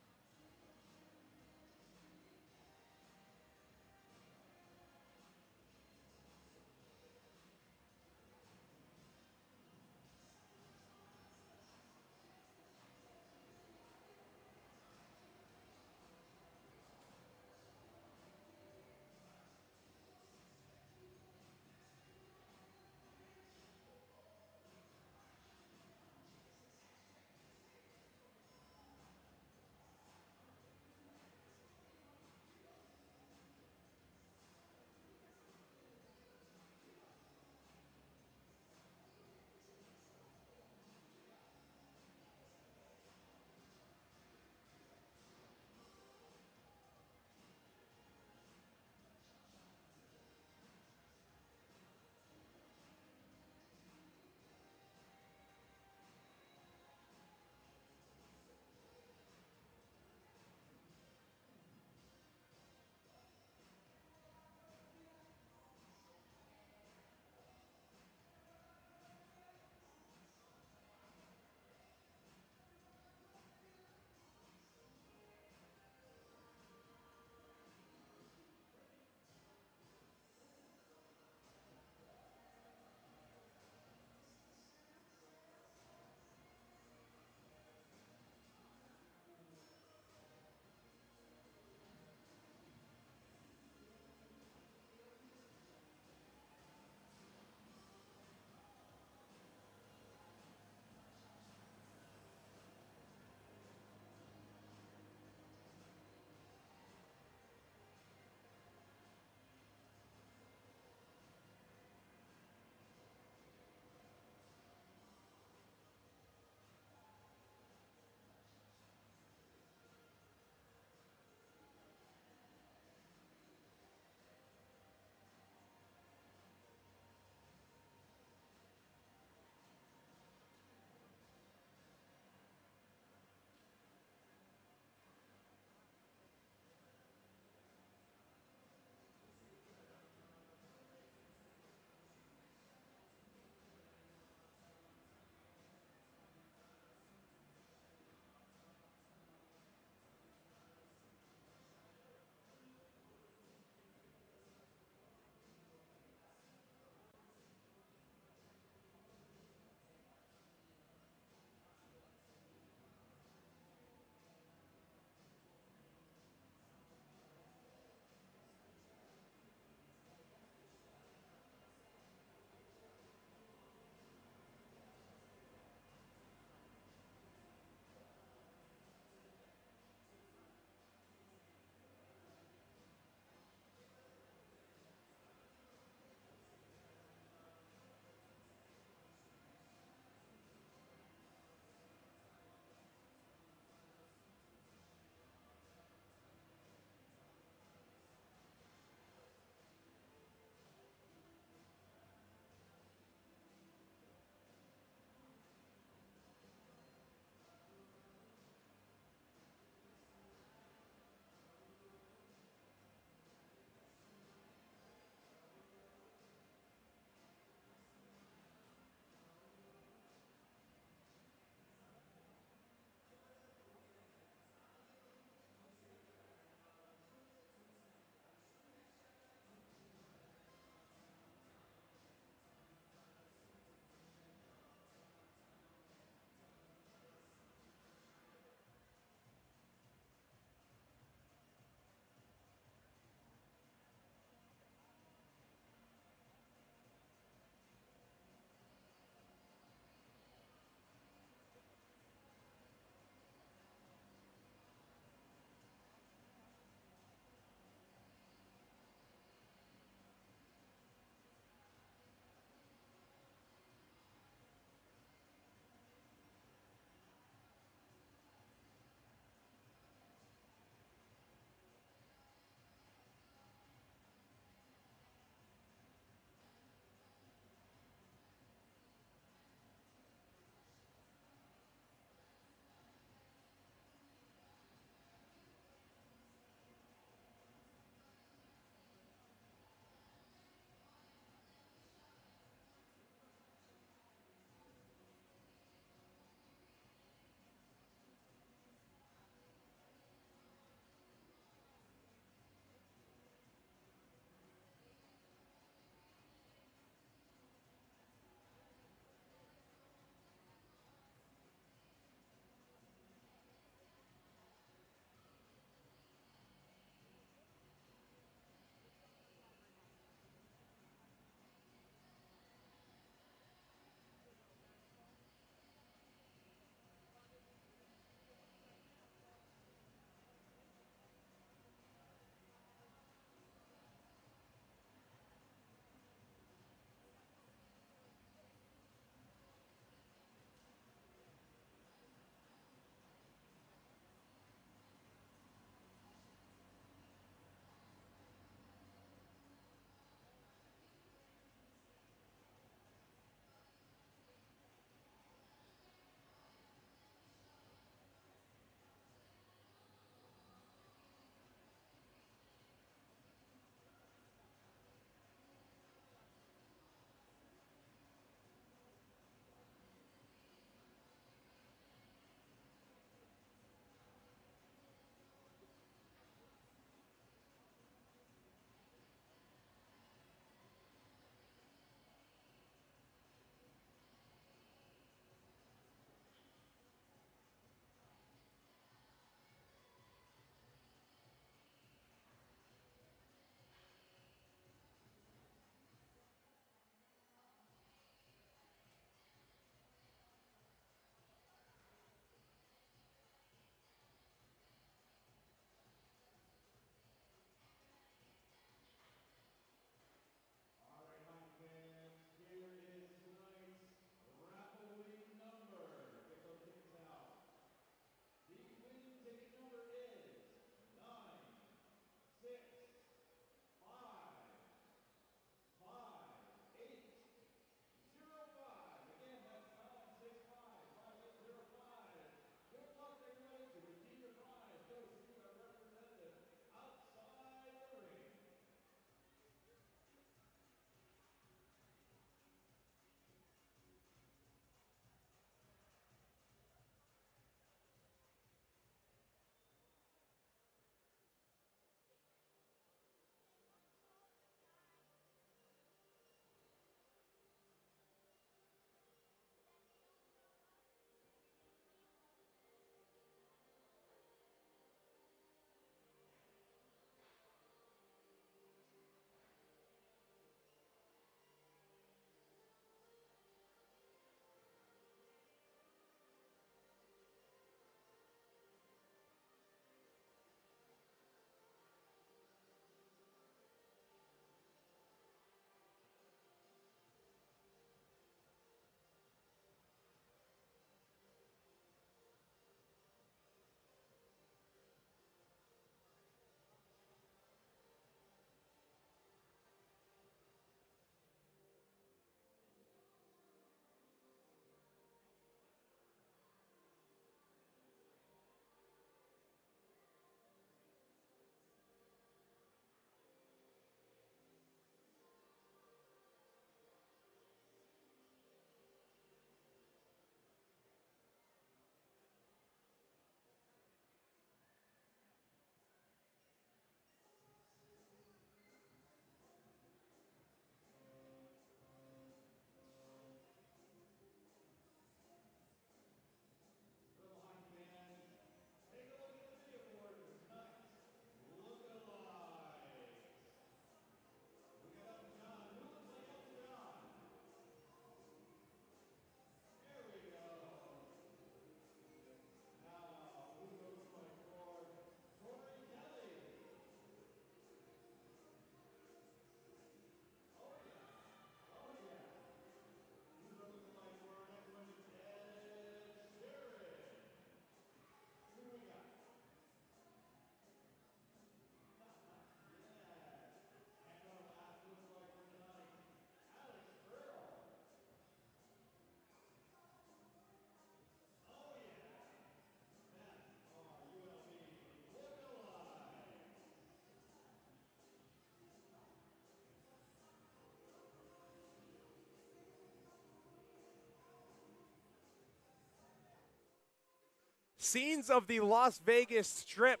Speaker 3: Scenes of the Las Vegas Strip,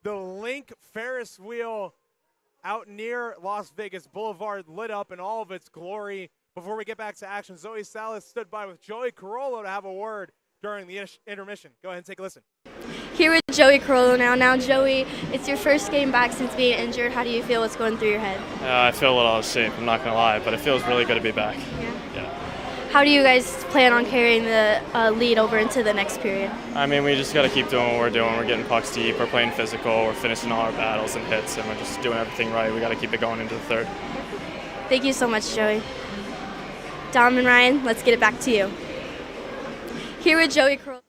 Speaker 3: the Link Ferris wheel out near Las Vegas Boulevard lit up in all of its glory. Before we get back to action, Zoe Salas stood by with Joey Carollo to have a word during the intermission. Go ahead and take a listen.
Speaker 7: Here with Joey Carollo now. Now, Joey, it's your first game back since being injured. How do you feel? What's going through your head?
Speaker 17: I feel a little out of shape, I'm not going to lie, but it feels really good to be back. Yeah.
Speaker 7: How do you guys plan on carrying the lead over into the next period?
Speaker 17: I mean, we just got to keep doing what we're doing. We're getting pucks deep, we're playing physical, we're finishing all our battles and hits, and we're just doing everything right. We got to keep it going into the third.
Speaker 7: Thank you so much, Joey. Dom and Ryan, let's get it back to you. Here with Joey Carollo.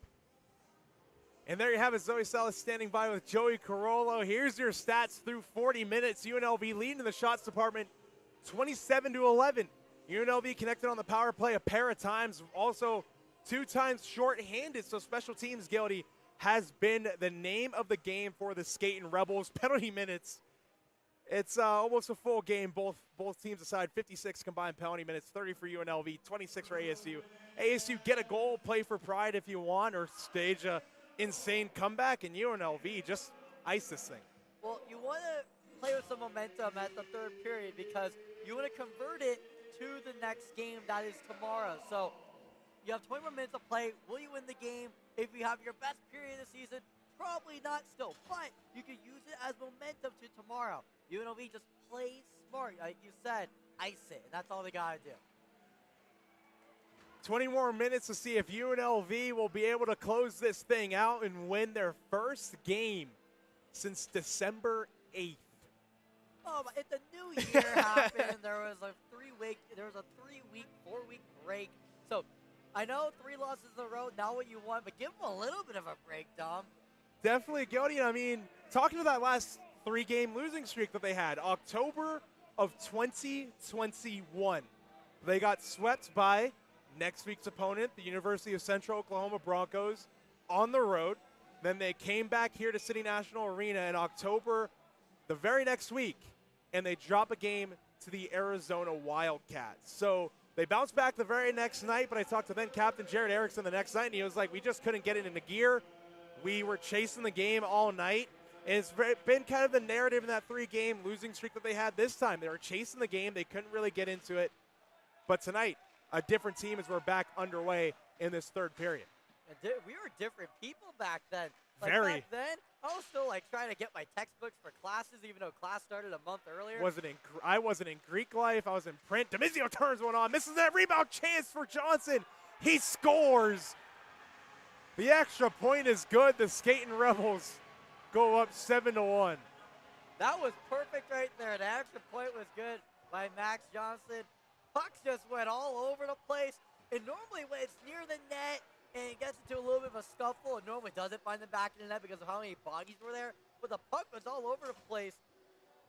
Speaker 3: And there you have it, Zoe Salas standing by with Joey Carollo. Here's your stats through 40 minutes. UNLV leading in the shots department 27-11. UNLV connected on the power play a pair of times, also 2 times short-handed, so special teams, Gildy, has been the name of the game for the Skating Rebels. Penalty minutes, it's almost a full game. Both teams aside, 56 combined penalty minutes, 30 for UNLV, 26 for ASU. ASU get a goal, play for pride if you want, or stage a insane comeback, and UNLV just ice this thing.
Speaker 6: Well, you want to play with some momentum at the third period because you want to convert it to the next game that is tomorrow. So you have 20 more minutes to play. Will you win the game? If you have your best period of the season, probably not still, but you can use it as momentum to tomorrow. UNLV just plays smart. Like you said, ice it. And that's all they got to do.
Speaker 3: 20 more minutes to see if UNLV will be able to close this thing out and win their first game since December 8th.
Speaker 6: Oh, but if the new year happened, there was a 3-week, 4-week break. So I know 3 losses in a row, not what you want, but give them a little bit of a break, Dom.
Speaker 3: Definitely, Gildy. I mean, talking to that last 3-game losing streak that they had, October of 2021, they got swept by next week's opponent, the University of Central Oklahoma Broncos, on the road. Then they came back here to City National Arena in October, the very next week, and they drop a game to the Arizona Wildcats. So they bounced back the very next night, but I talked to then Captain Jared Erickson the next night, and he was like, we just couldn't get it into gear. We were chasing the game all night, and it's been kind of the narrative in that 3-game losing streak that they had this time. They were chasing the game. They couldn't really get into it. But tonight, a different team as we're back underway in this third period.
Speaker 6: We were different people back then.
Speaker 3: Very.
Speaker 6: Back then, I was still trying to get my textbooks for classes, even though class started a month earlier.
Speaker 3: I wasn't in Greek life. I was in print. Demizio turns one on. Misses that rebound chance for Johnson. He scores. The extra point is good. The Skating Rebels go up 7-1.
Speaker 6: That was perfect right there. The extra point was good by Max Johnson. Pucks just went all over the place. And normally when it's near the net and it gets into a little bit of a scuffle, it normally doesn't find the back of the net because of how many boggies were there. But the puck was all over the place.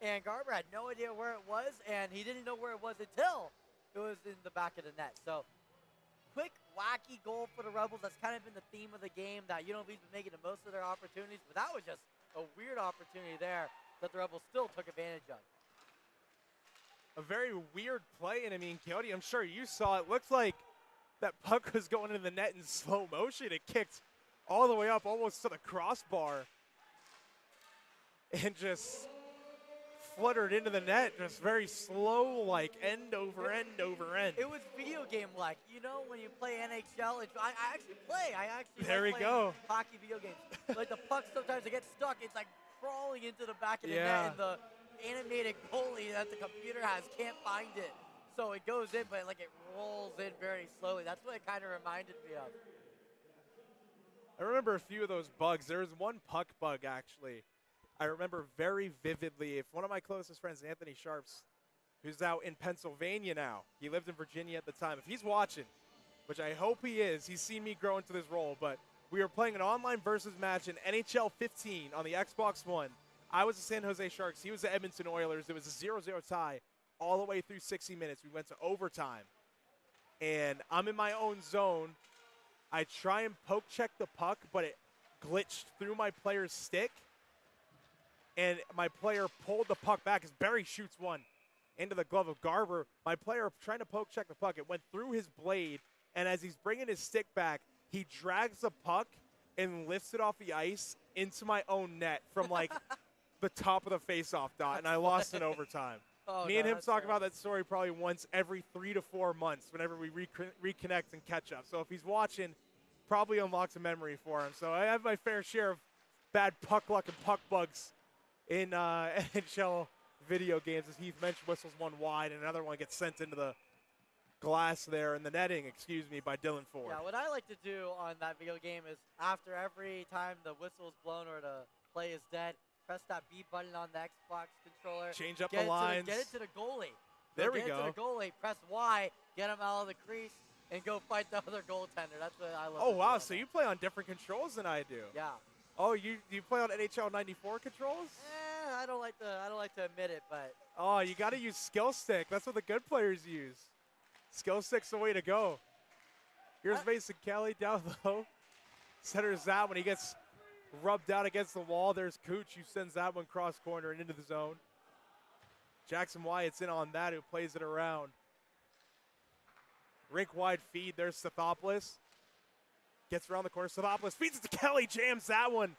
Speaker 6: And Garber had no idea where it was, and he didn't know where it was until it was in the back of the net. So quick, wacky goal for the Rebels. That's kind of been the theme of the game, that UNLV's been making the most of their opportunities. But that was just a weird opportunity there that the Rebels still took advantage of.
Speaker 3: A very weird play, and I mean, Cody, I'm sure you saw it. Looks like that puck was going into the net in slow motion. It kicked all the way up almost to the crossbar and just fluttered into the net, just very slow, like end over end over end.
Speaker 6: It was video game-like. You know, when you play NHL, I actually play.
Speaker 3: There we go.
Speaker 6: Hockey video games. Like the puck sometimes it gets stuck. It's like crawling into the back of the net, and the animated goalie that the computer has can't find it. So it goes in, but it rolls in very slowly. That's what it kind of reminded me of.
Speaker 3: I remember a few of those bugs. There was one puck bug, actually, I remember very vividly. If one of my closest friends, Anthony Sharps, who's out in Pennsylvania now, he lived in Virginia at the time. If he's watching, which I hope he is, he's seen me grow into this role, but we were playing an online versus match in NHL 15 on the Xbox One. I was the San Jose Sharks. He was the Edmonton Oilers. It was a 0-0 tie all the way through 60 minutes. We went to overtime, and I'm in my own zone. I try and poke check the puck, but it glitched through my player's stick, and my player pulled the puck back as Barry shoots one into the glove of Garber. My player trying to poke check the puck. It went through his blade, and as he's bringing his stick back, he drags the puck and lifts it off the ice into my own net from like the top of the face-off dot, and I lost in overtime.
Speaker 6: Oh,
Speaker 3: Me
Speaker 6: no,
Speaker 3: and him
Speaker 6: that's
Speaker 3: talk
Speaker 6: terrible.
Speaker 3: about that story probably once every 3 to 4 months whenever we reconnect and catch up. So if he's watching, probably unlocks a memory for him. So I have my fair share of bad puck luck and puck bugs in NHL video games. As Heath mentioned, whistles one wide, and another one gets sent into the glass there in the netting, by Dylan Ford.
Speaker 6: Yeah, what I like to do on that video game is after every time the whistle is blown or the play is dead, press that B button on the Xbox controller.
Speaker 3: Change up
Speaker 6: get
Speaker 3: the lines.
Speaker 6: Get it to the goalie.
Speaker 3: There we
Speaker 6: Get it
Speaker 3: go.
Speaker 6: to the goalie, press Y, get him out of the crease, and go fight the other goaltender. That's what I love.
Speaker 3: Oh,
Speaker 6: to
Speaker 3: wow.
Speaker 6: do.
Speaker 3: So you play on different controls than I do.
Speaker 6: Yeah.
Speaker 3: Oh, you play on NHL 94 controls?
Speaker 6: I don't like to admit it, but
Speaker 3: Oh, you got to use skill stick. That's what the good players use. Skill stick's the way to go. Here's Mason Kelly down low. Centers that when he gets rubbed out against the wall. There's Cooch who sends that one cross corner and into the zone. Jackson Wyatt's in on that, who plays it around. Rink wide feed. There's Stathopoulos. Gets around the corner. Stathopoulos feeds it to Kelly. Jams that one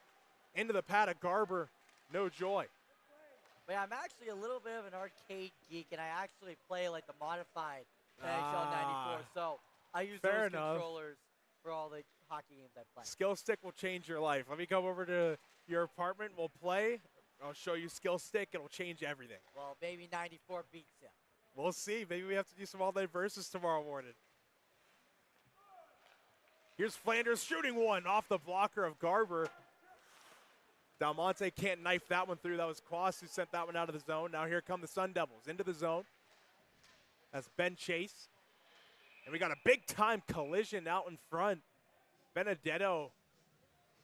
Speaker 3: into the pad of Garber. No joy.
Speaker 6: But yeah, I'm actually a little bit of an arcade geek, and I actually play like the modified NHL 94. So I use
Speaker 3: fair
Speaker 6: those
Speaker 3: enough.
Speaker 6: controllers for all the hockey games I play.
Speaker 3: Skill stick will change your life. Let me come over to your apartment. We'll play. I'll show you skill stick. It'll change everything.
Speaker 6: Well, maybe 94 beats you.
Speaker 3: We'll see. Maybe we have to do some all-night versus tomorrow morning. Here's Flanders shooting one off the blocker of Garber. Dalmonte can't knife that one through. That was Quas who sent that one out of the zone. Now here come the Sun Devils into the zone. That's Ben Chase. And we got a big-time collision out in front. Benedetto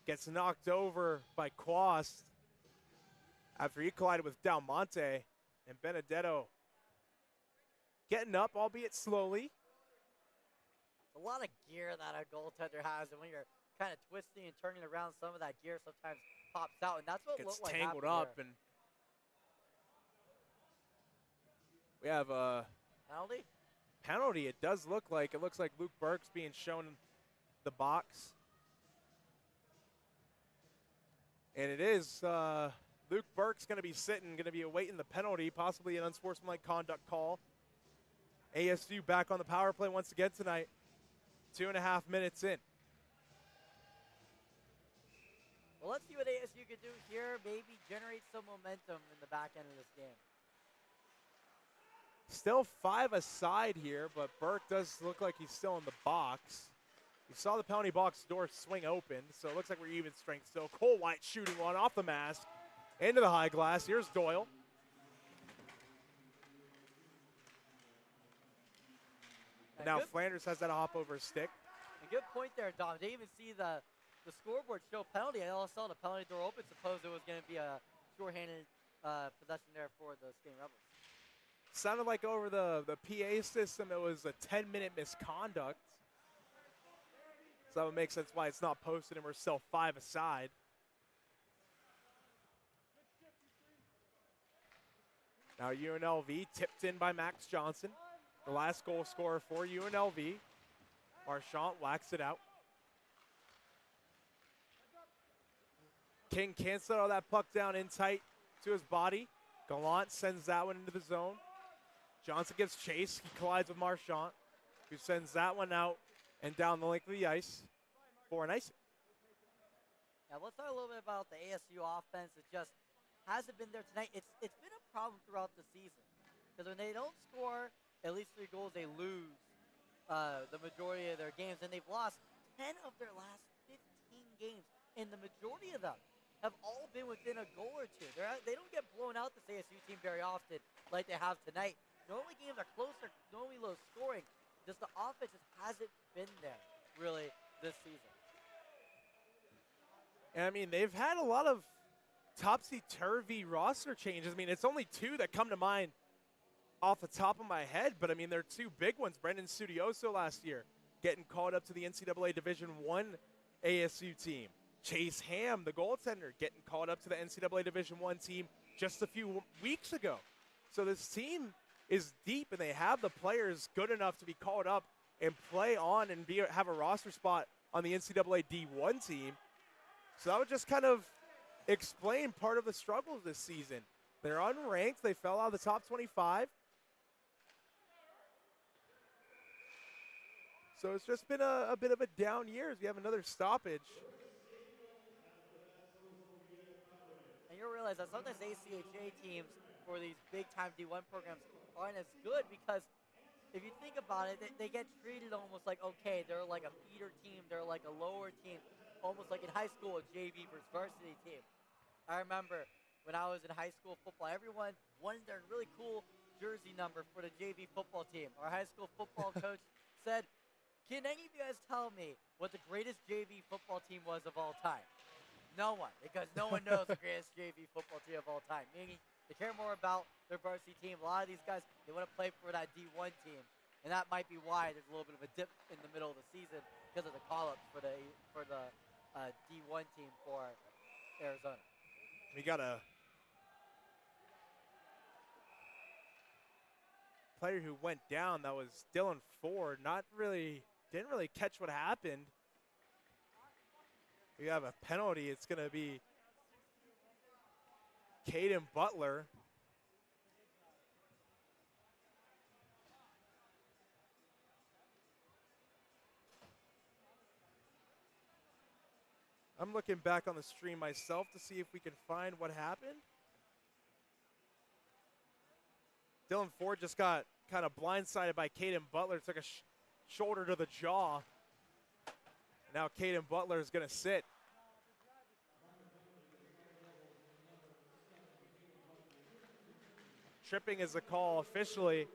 Speaker 3: gets knocked over by Quas after he collided with Dalmonte. And Benedetto getting up, albeit slowly.
Speaker 6: A lot of gear that a goaltender has, and when you're kind of twisting and turning around, some of that gear sometimes pops out, and that's what
Speaker 3: Gets
Speaker 6: looked like
Speaker 3: tangled
Speaker 6: happened
Speaker 3: up,
Speaker 6: here.
Speaker 3: and we have a
Speaker 6: Penalty?
Speaker 3: penalty. It does look like. It looks like Luke Burke's being shown the box. And it is Luke Burke's going to be sitting, going to be awaiting the penalty, possibly an unsportsmanlike conduct call. ASU back on the power play once again tonight. 2.5 minutes in.
Speaker 6: Well, let's see what ASU can do here. Maybe generate some momentum in the back end of this game.
Speaker 3: Still 5 aside here, but Burke does look like he's still in the box. You saw the penalty box door swing open, so it looks like we're even strength still. Cole White shooting one off the mask into the high glass. Here's Doyle. And now Flanders has that hop over his stick.
Speaker 6: A good point there, Dom. They even see the scoreboard show penalty. I all saw the penalty door open. Suppose it was going to be a shorthanded possession there for the Skating Rebels.
Speaker 3: Sounded like over the PA system it was a 10-minute misconduct. So that would make sense why it's not posted and we're still 5 aside. Now UNLV tipped in by Max Johnson, the last goal scorer for UNLV. Marchant whacks it out. King can't settle that puck down in tight to his body. Gallant sends that one into the zone. Johnson gives chase. He collides with Marchant, who sends that one out and down the length of the ice for an icing.
Speaker 6: Now let's talk a little bit about the ASU offense. It just hasn't been there tonight. It's been a problem throughout the season because when they don't score at least 3 goals, they lose the majority of their games, and they've lost 10 of their last 15 games, and the majority of them have all been within a goal or two. They don't get blown out, this ASU team, very often like they have tonight. Normally games are closer, normally low scoring. Just the offense just hasn't been there, really, this season.
Speaker 3: And I mean, they've had a lot of topsy-turvy roster changes. I mean, it's only 2 that come to mind off the top of my head, but I mean, they're 2 big ones. Brendan Studioso last year getting called up to the NCAA Division I ASU team. Chase Ham, the goaltender, getting called up to the NCAA Division I team just a few weeks ago. So this team is deep, and they have the players good enough to be called up and play on and have a roster spot on the NCAA D1 team. So that would just kind of explain part of the struggles this season. They're unranked. They fell out of the top 25. So it's just been a bit of a down year as we have another stoppage.
Speaker 6: And you'll realize that sometimes ACHA teams for these big-time D1 programs aren't as good because if you think about it, they get treated almost like, okay, they're like a feeder team, they're like a lower team, almost like in high school, a JV versus varsity team. I remember when I was in high school football, everyone wanted their really cool jersey number for the JV football team. Our high school football coach said, can any of you guys tell me what the greatest JV football team was of all time? No one, because no one knows the greatest JV football team of all time, meaning they care more about their varsity team. A lot of these guys, they want to play for that D1 team, and that might be why there's a little bit of a dip in the middle of the season because of the call-ups for the D1 team for Arizona.
Speaker 3: We got a player who went down. That was Dylan Ford. Didn't really catch what happened. We have a penalty. It's going to be Caden Butler. I'm looking back on the stream myself to see if we can find what happened. Dylan Ford just got kind of blindsided by Caden Butler. Took a shoulder to the jaw. Now Caden Butler is going to sit. Tripping is the call officially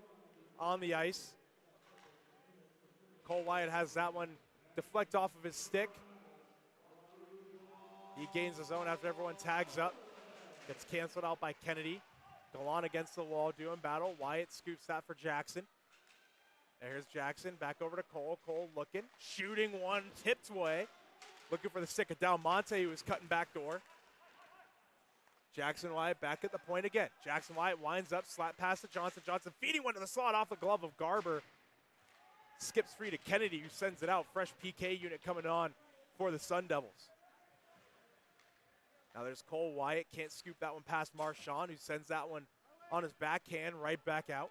Speaker 3: on the ice. Cole Wyatt has that one deflect off of his stick. He gains his own after everyone tags up. Gets canceled out by Kennedy. Golan against the wall, doing battle. Wyatt scoops that for Jackson. There's Jackson, back over to Cole. Cole looking, shooting one, tipped away. Looking for the stick of Dalmonte, who was cutting back door. Jackson Wyatt back at the point again. Jackson Wyatt winds up, slap pass to Johnson. Johnson feeding one to the slot off the glove of Garber. Skips free to Kennedy, who sends it out. Fresh PK unit coming on for the Sun Devils. Now there's Cole Wyatt, can't scoop that one past Marchand, who sends that one on his backhand right back out.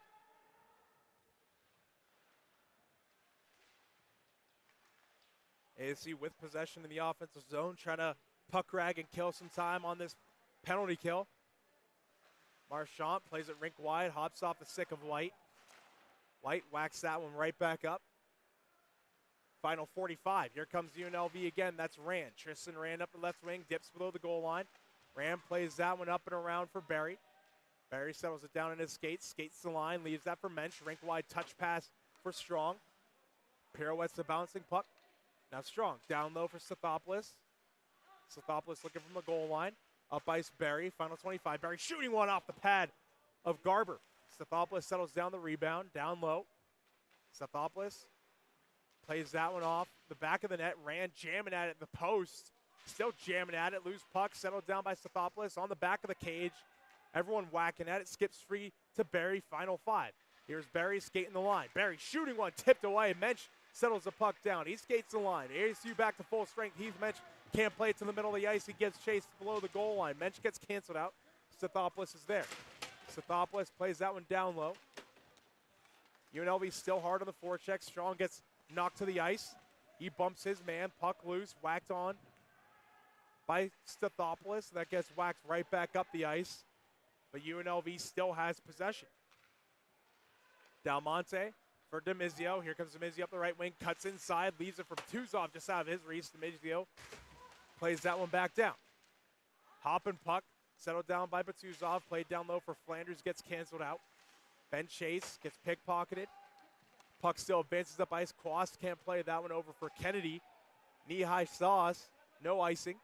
Speaker 3: ASU with possession in the offensive zone, trying to puck rag and kill some time on this penalty kill. Marchand plays it rink wide, hops off the stick of White. White whacks that one right back up. Final 45. Here comes UNLV again. That's Rand. Tristan Rand up the left wing, dips below the goal line. Rand plays that one up and around for Barry. Barry settles it down in his skates, skates the line, leaves that for Mensch. Rink wide touch pass for Strong. Pirouettes the bouncing puck. Now Strong, down low for Stathopoulos. Stathopoulos looking from the goal line. Up ice Barry, final 25. Barry shooting one off the pad of Garber. Stathopoulos settles down the rebound, down low. Stathopoulos plays that one off the back of the net. Rand jamming at it, the post. Still jamming at it, loose puck, settled down by Stathopoulos on the back of the cage. Everyone whacking at it, skips free to Barry, final 5. Here's Barry skating the line. Barry shooting one, tipped away. Mensch settles the puck down. He skates the line. ASU back to full strength. Heath Mensch can't play it to the middle of the ice. He gets chased below the goal line. Mensch gets canceled out. Stathopoulos is there. Stathopoulos plays that one down low. UNLV still hard on the forecheck. Strong gets knocked to the ice. He bumps his man. Puck loose. Whacked on by Stathopoulos. That gets whacked right back up the ice. But UNLV still has possession. Dalmonte for Demizio. Here comes Demizio up the right wing. Cuts inside. Leaves it for Tuzov just out of his reach. Demizio plays that one back down. Hopping puck. Settled down by Batuzov. Played down low for Flanders. Gets canceled out. Ben Chase gets pickpocketed. Puck still advances up ice. Quast can't play that one over for Kennedy. Knee-high sauce. No icing.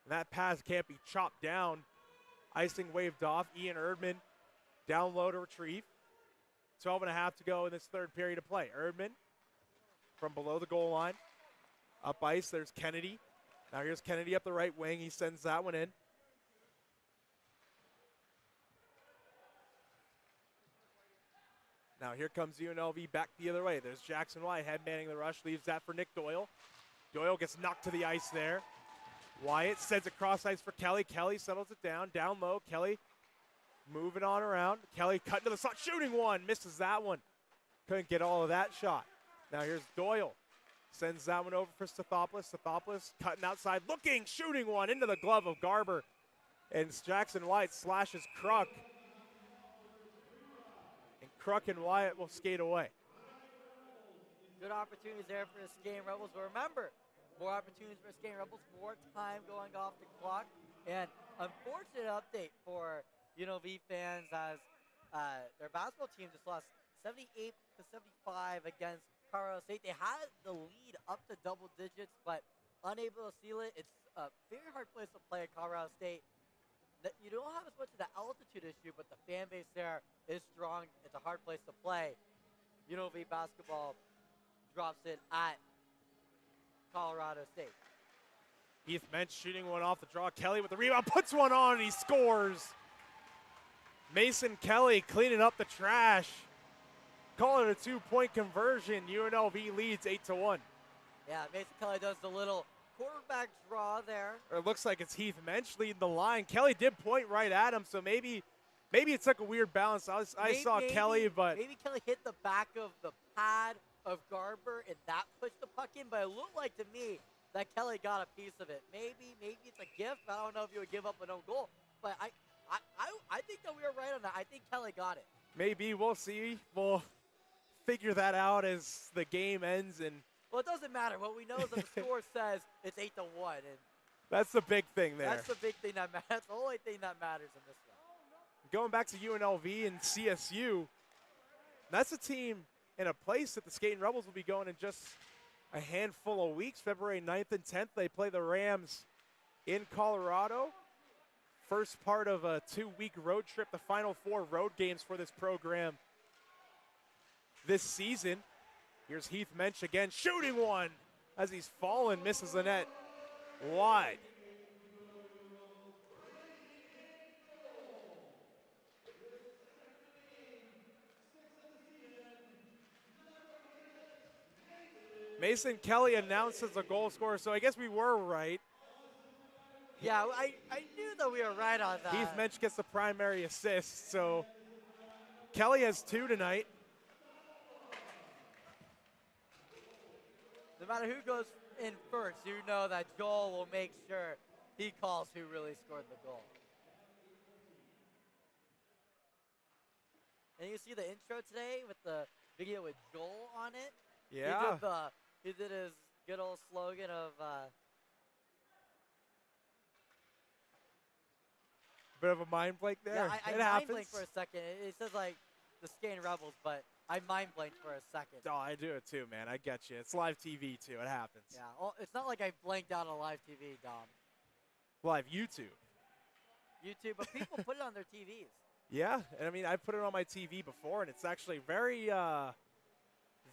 Speaker 3: And that pass can't be chopped down. Icing waved off. Ian Erdman down low to retrieve. 12.5 to go in this third period of play. Erdman from below the goal line. Up ice, there's Kennedy. Now here's Kennedy up the right wing. He sends that one in. Now here comes UNLV back the other way. There's Jackson White headmanning the rush, leaves that for Nick Doyle. Doyle gets knocked to the ice there. Wyatt sends it cross ice for Kelly. Kelly settles it down low. Kelly moving on around. Kelly cutting to the slot, shooting one, misses that one. Couldn't get all of that shot. Now here's Doyle. Sends that one over for Stathopoulos. Stathopoulos cutting outside, looking, shooting one into the glove of Garber. And Jackson White slashes Kruk. And Kruk and Wyatt will skate away.
Speaker 6: Good opportunities there for the Skating Rebels. But remember, more opportunities for the Skating Rebels, more time going off the clock. And unfortunate update for UNLV fans as their basketball team just lost 78-75 against Colorado State. They had the lead up to double digits, but unable to seal it. It's a very hard place to play at Colorado State. You don't have as much of the altitude issue, but the fan base there is strong. It's a hard place to play. UNLV basketball drops it at Colorado State.
Speaker 3: Heath Mensch shooting one off the draw. Kelly with the rebound, puts one on, and he scores. Mason Kelly cleaning up the trash. Call it a 2-point conversion. UNLV leads 8-1.
Speaker 6: Yeah, Mason Kelly does the little quarterback draw there.
Speaker 3: Or it looks like it's Heath Mensch leading the line. Kelly did point right at him, so maybe it took a weird balance. I saw Kelly, but
Speaker 6: maybe Kelly hit the back of the pad of Garber and that pushed the puck in. But it looked like to me that Kelly got a piece of it. Maybe it's a gift. I don't know if you would give up an own goal, but I think that we were right on that. I think Kelly got it.
Speaker 3: Maybe we'll see. We'll figure that out as the game ends. And
Speaker 6: well, it doesn't matter. What we know is that the score says it's 8-1, and
Speaker 3: that's the big thing there.
Speaker 6: That's the big thing that matters. That's the only thing that matters in this one.
Speaker 3: Going back to UNLV and CSU, that's a team in a place that the Skating Rebels will be going in just a handful of weeks. February 9th and 10th, they play the Rams in Colorado. First part of a 2-week road trip, the final 4 road games for this program this season. Here's Heath Mensch again, shooting one as he's fallen, misses the net wide. Mason Kelly announces a goal scorer, so I guess we were right.
Speaker 6: Yeah, I knew that we were right on that.
Speaker 3: Heath Mensch gets the primary assist, so Kelly has 2 tonight.
Speaker 6: No matter who goes in first, you know that Joel will make sure he calls who really scored the goal. And you see the intro today with the video with Joel on it?
Speaker 3: Yeah.
Speaker 6: He did his good old slogan of
Speaker 3: bit of a mind blank there.
Speaker 6: Yeah, I
Speaker 3: it
Speaker 6: mind
Speaker 3: happens.
Speaker 6: blanked for a second. It says like the Skating Rebels, but I mind blanked for a second.
Speaker 3: Oh, I do it too, man. I get you. It's live TV too. It happens.
Speaker 6: Yeah, well, it's not like I blanked out on live TV, Dom.
Speaker 3: Live YouTube.
Speaker 6: YouTube, but people put it on their TVs.
Speaker 3: Yeah, and I mean, I put it on my TV before, and it's actually very,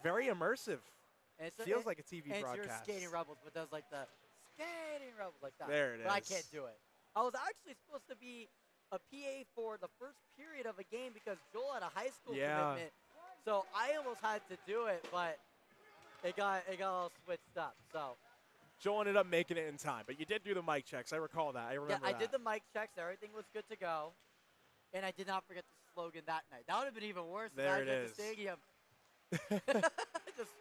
Speaker 3: very immersive.
Speaker 6: And
Speaker 3: Feels like a TV
Speaker 6: and
Speaker 3: broadcast.
Speaker 6: It's your Skating Rebels, but does like the Skating Rebels like that.
Speaker 3: There it
Speaker 6: but I
Speaker 3: is.
Speaker 6: can't do it. I was actually supposed to be a PA for the first period of a game because Joel had a high school commitment. So I almost had to do it, but it got all switched up. So
Speaker 3: Joel ended up making it in time, but you did do the mic checks. I recall that. I remember
Speaker 6: I did the mic checks. Everything was good to go. And I did not forget the slogan that night. That would have been even worse.
Speaker 3: There it
Speaker 6: is.
Speaker 3: is.
Speaker 6: The stadium. Just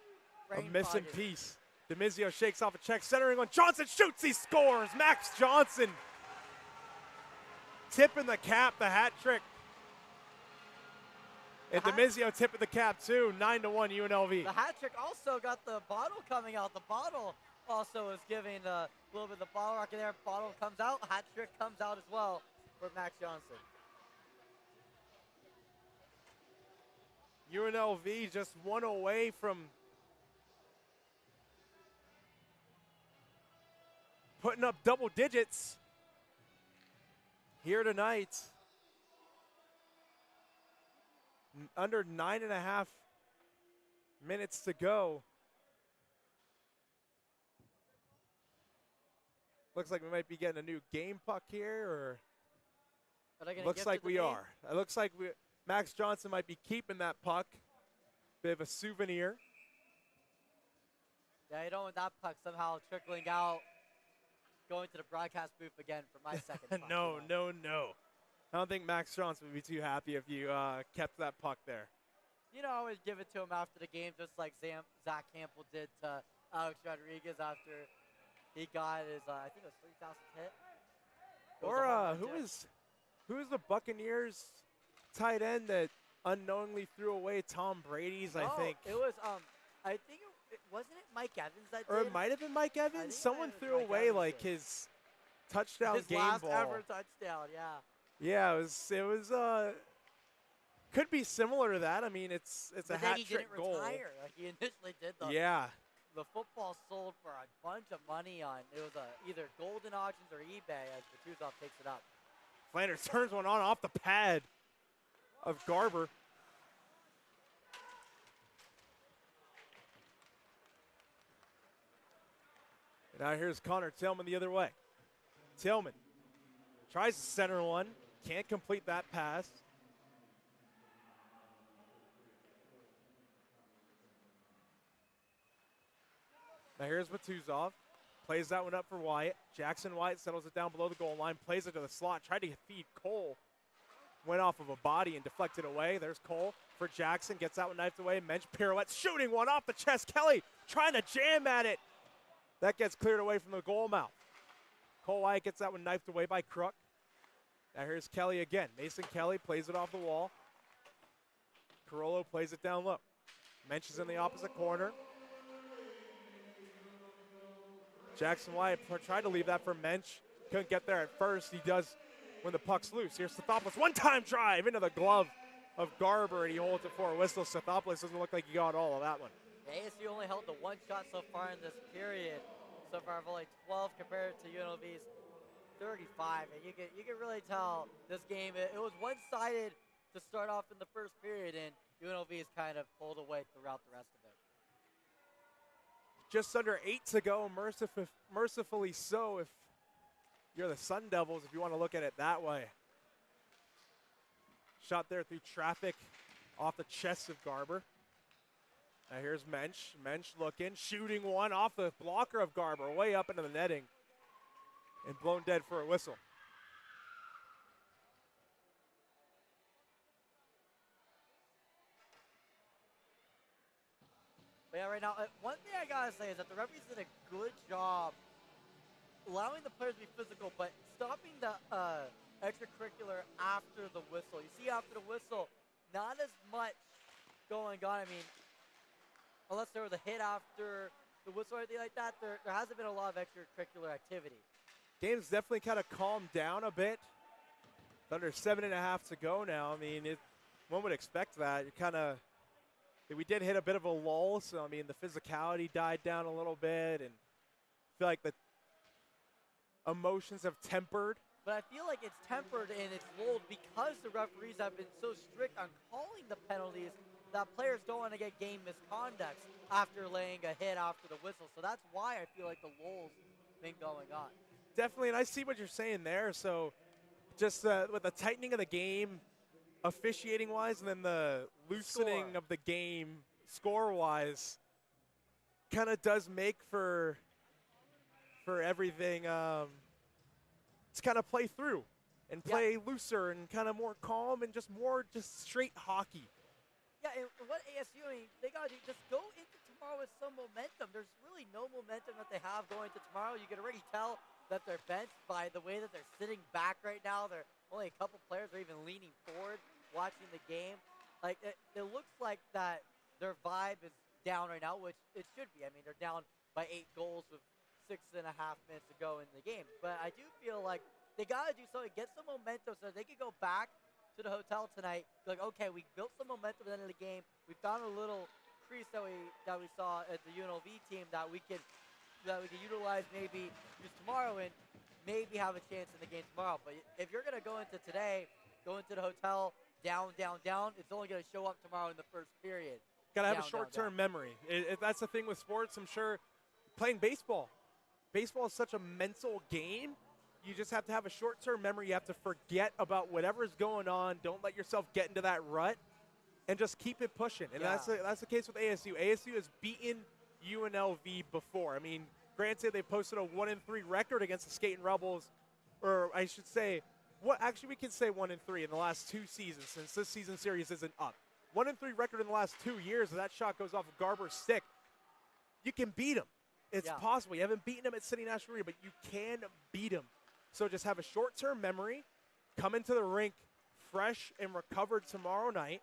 Speaker 3: A
Speaker 6: rain
Speaker 3: missing
Speaker 6: fogging.
Speaker 3: piece. DeMizio shakes off a check, centering on Johnson, shoots, he scores. Max Johnson tipping the cap, the hat trick. And DeMizio tipping the cap too, 9-1 UNLV.
Speaker 6: The hat trick also got the bottle coming out. The bottle also is giving a little bit of the bottle rocket there. Bottle comes out, hat trick comes out as well for Max Johnson.
Speaker 3: UNLV just 1 away from putting up double digits here tonight. Under 9.5 minutes to go. Looks like we might be getting a new game puck here, or looks like we are. It looks like Max Johnson might be keeping that puck. Bit of a souvenir.
Speaker 6: Yeah, you don't want that puck somehow trickling out, going to the broadcast booth again for my second puck.
Speaker 3: No. I don't think Max Strauss would be too happy if you kept that puck there.
Speaker 6: You know, I always give it to him after the game, just like Zach Campbell did to Alex Rodriguez after he got his, I think it was 3,000th hit.
Speaker 3: Or who is the Buccaneers tight end that unknowingly threw away Tom Brady's, I think?
Speaker 6: It was, I think wasn't it Mike Evans that
Speaker 3: Or
Speaker 6: did?
Speaker 3: it might have been Mike Evans. Someone threw away like his touchdown
Speaker 6: his
Speaker 3: game
Speaker 6: last
Speaker 3: ball.
Speaker 6: ever touchdown, yeah.
Speaker 3: Yeah, it was could be similar to that. I mean, it's a hat trick goal.
Speaker 6: He didn't retire like he initially did. The football sold for a bunch of money on, it was either Golden Auctions or eBay as Batuzov takes it up.
Speaker 3: Flanders turns one on off the pad of Garber. And now here's Connor Tillman the other way. Tillman tries to center one, can't complete that pass. Now here's Batuzov. Plays that one up for Wyatt. Jackson Wyatt settles it down below the goal line, plays it to the slot, tried to feed Cole. Went off of a body and deflected away. There's Cole for Jackson, gets that one knifed away. Mensch pirouette, shooting one off the chest. Kelly trying to jam at it. That gets cleared away from the goal mouth. Cole Wyatt gets that one knifed away by Crook. Now here's Kelly again. Mason Kelly plays it off the wall. Carollo plays it down low. Mensch is in the opposite corner. Jackson Wyatt tried to leave that for Mensch. Couldn't get there at first. He does when the puck's loose. Here's Stathopoulos. One-time drive into the glove of Garber, and he holds it for a whistle. Stathopoulos doesn't look like he got all of that one.
Speaker 6: ASU only held the one shot so far in this period. So far, only 12 compared to UNLV's 35. And you can really tell this game, it was one-sided to start off in the first period, and UNLV's kind of pulled away throughout the rest of it.
Speaker 3: Just under 8 to go, mercifully so if you're the Sun Devils, if you want to look at it that way. Shot there through traffic off the chest of Garber. Now here's Mensch. Mensch looking, shooting one off the blocker of Garber, way up into the netting, and blown dead for a whistle.
Speaker 6: But yeah, right now, one thing I gotta say is that the referees did a good job allowing the players to be physical, but stopping the extracurricular after the whistle. You see after the whistle, not as much going on. I mean, unless there was a hit after the whistle or anything like that, there hasn't been a lot of extracurricular activity.
Speaker 3: Game's definitely kind of calmed down a bit. Under 7.5 to go now. I mean, one would expect that. We did hit a bit of a lull, so I mean the physicality died down a little bit, and I feel like the emotions have tempered.
Speaker 6: But I feel like it's tempered and it's lulled because the referees have been so strict on calling the penalties that players don't want to get game misconducts after laying a hit after the whistle. So that's why I feel like the lull's been going on.
Speaker 3: Definitely, and I see what you're saying there. So just with the tightening of the game, officiating-wise, and then the loosening of the game score-wise, kind of does make for everything to kind of play through and play looser and kind of more calm and just straight hockey.
Speaker 6: Yeah, and what ASU, I mean, they got to do, just go into tomorrow with some momentum. There's really no momentum that they have going into tomorrow. You can already tell that they're benched by the way that they're sitting back right now. They're only a couple players are even leaning forward, watching the game. Like, it looks like that their vibe is down right now, which it should be. I mean, they're down by 8 goals with 6.5 minutes to go in the game. But I do feel like they got to do something, get some momentum so they can go back to the hotel tonight. Like, okay, we built some momentum at the end of the game. We found a little crease that we saw at the UNLV team that we can utilize, maybe use tomorrow, and maybe have a chance in the game tomorrow. But if you're going to go into today, go into the hotel, down, it's only going to show up tomorrow in the first period.
Speaker 3: Got to have a short-term memory. That's the thing with sports. I'm sure playing baseball. Baseball is such a mental game. You just have to have a short-term memory. You have to forget about whatever's going on. Don't let yourself get into that rut. and just keep it pushing. And that's the case with ASU. ASU has beaten UNLV before. I mean, granted, they posted a 1-3 record against the Skating Rebels, or I should say, actually we can say 1-3 in the last 2 seasons since this season series isn't up. 1-3 record in the last 2 years, and that shot goes off of Garber's stick. You can beat them. It's possible. You haven't beaten them at City National Arena, but you can beat them. So just have a short-term memory, come into the rink fresh and recovered tomorrow night,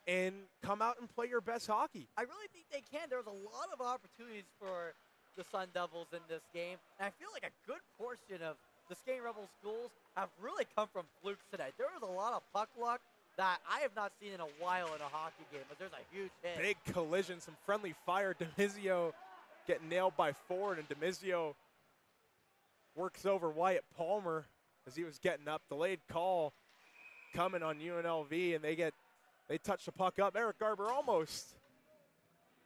Speaker 3: and come out and play your best hockey.
Speaker 6: I really think they can. There was a lot of opportunities for the Sun Devils in this game, and I feel like a good portion of the Skating Rebels goals have really come from flukes today. There was a lot of puck luck that I have not seen in a while in a hockey game, but there's a huge hit.
Speaker 3: Big collision, some friendly fire. Demizio getting nailed by Ford, and Demizio works over Wyatt Palmer as he was getting up. Delayed call coming on UNLV, and they touch the puck up. Eric Garber almost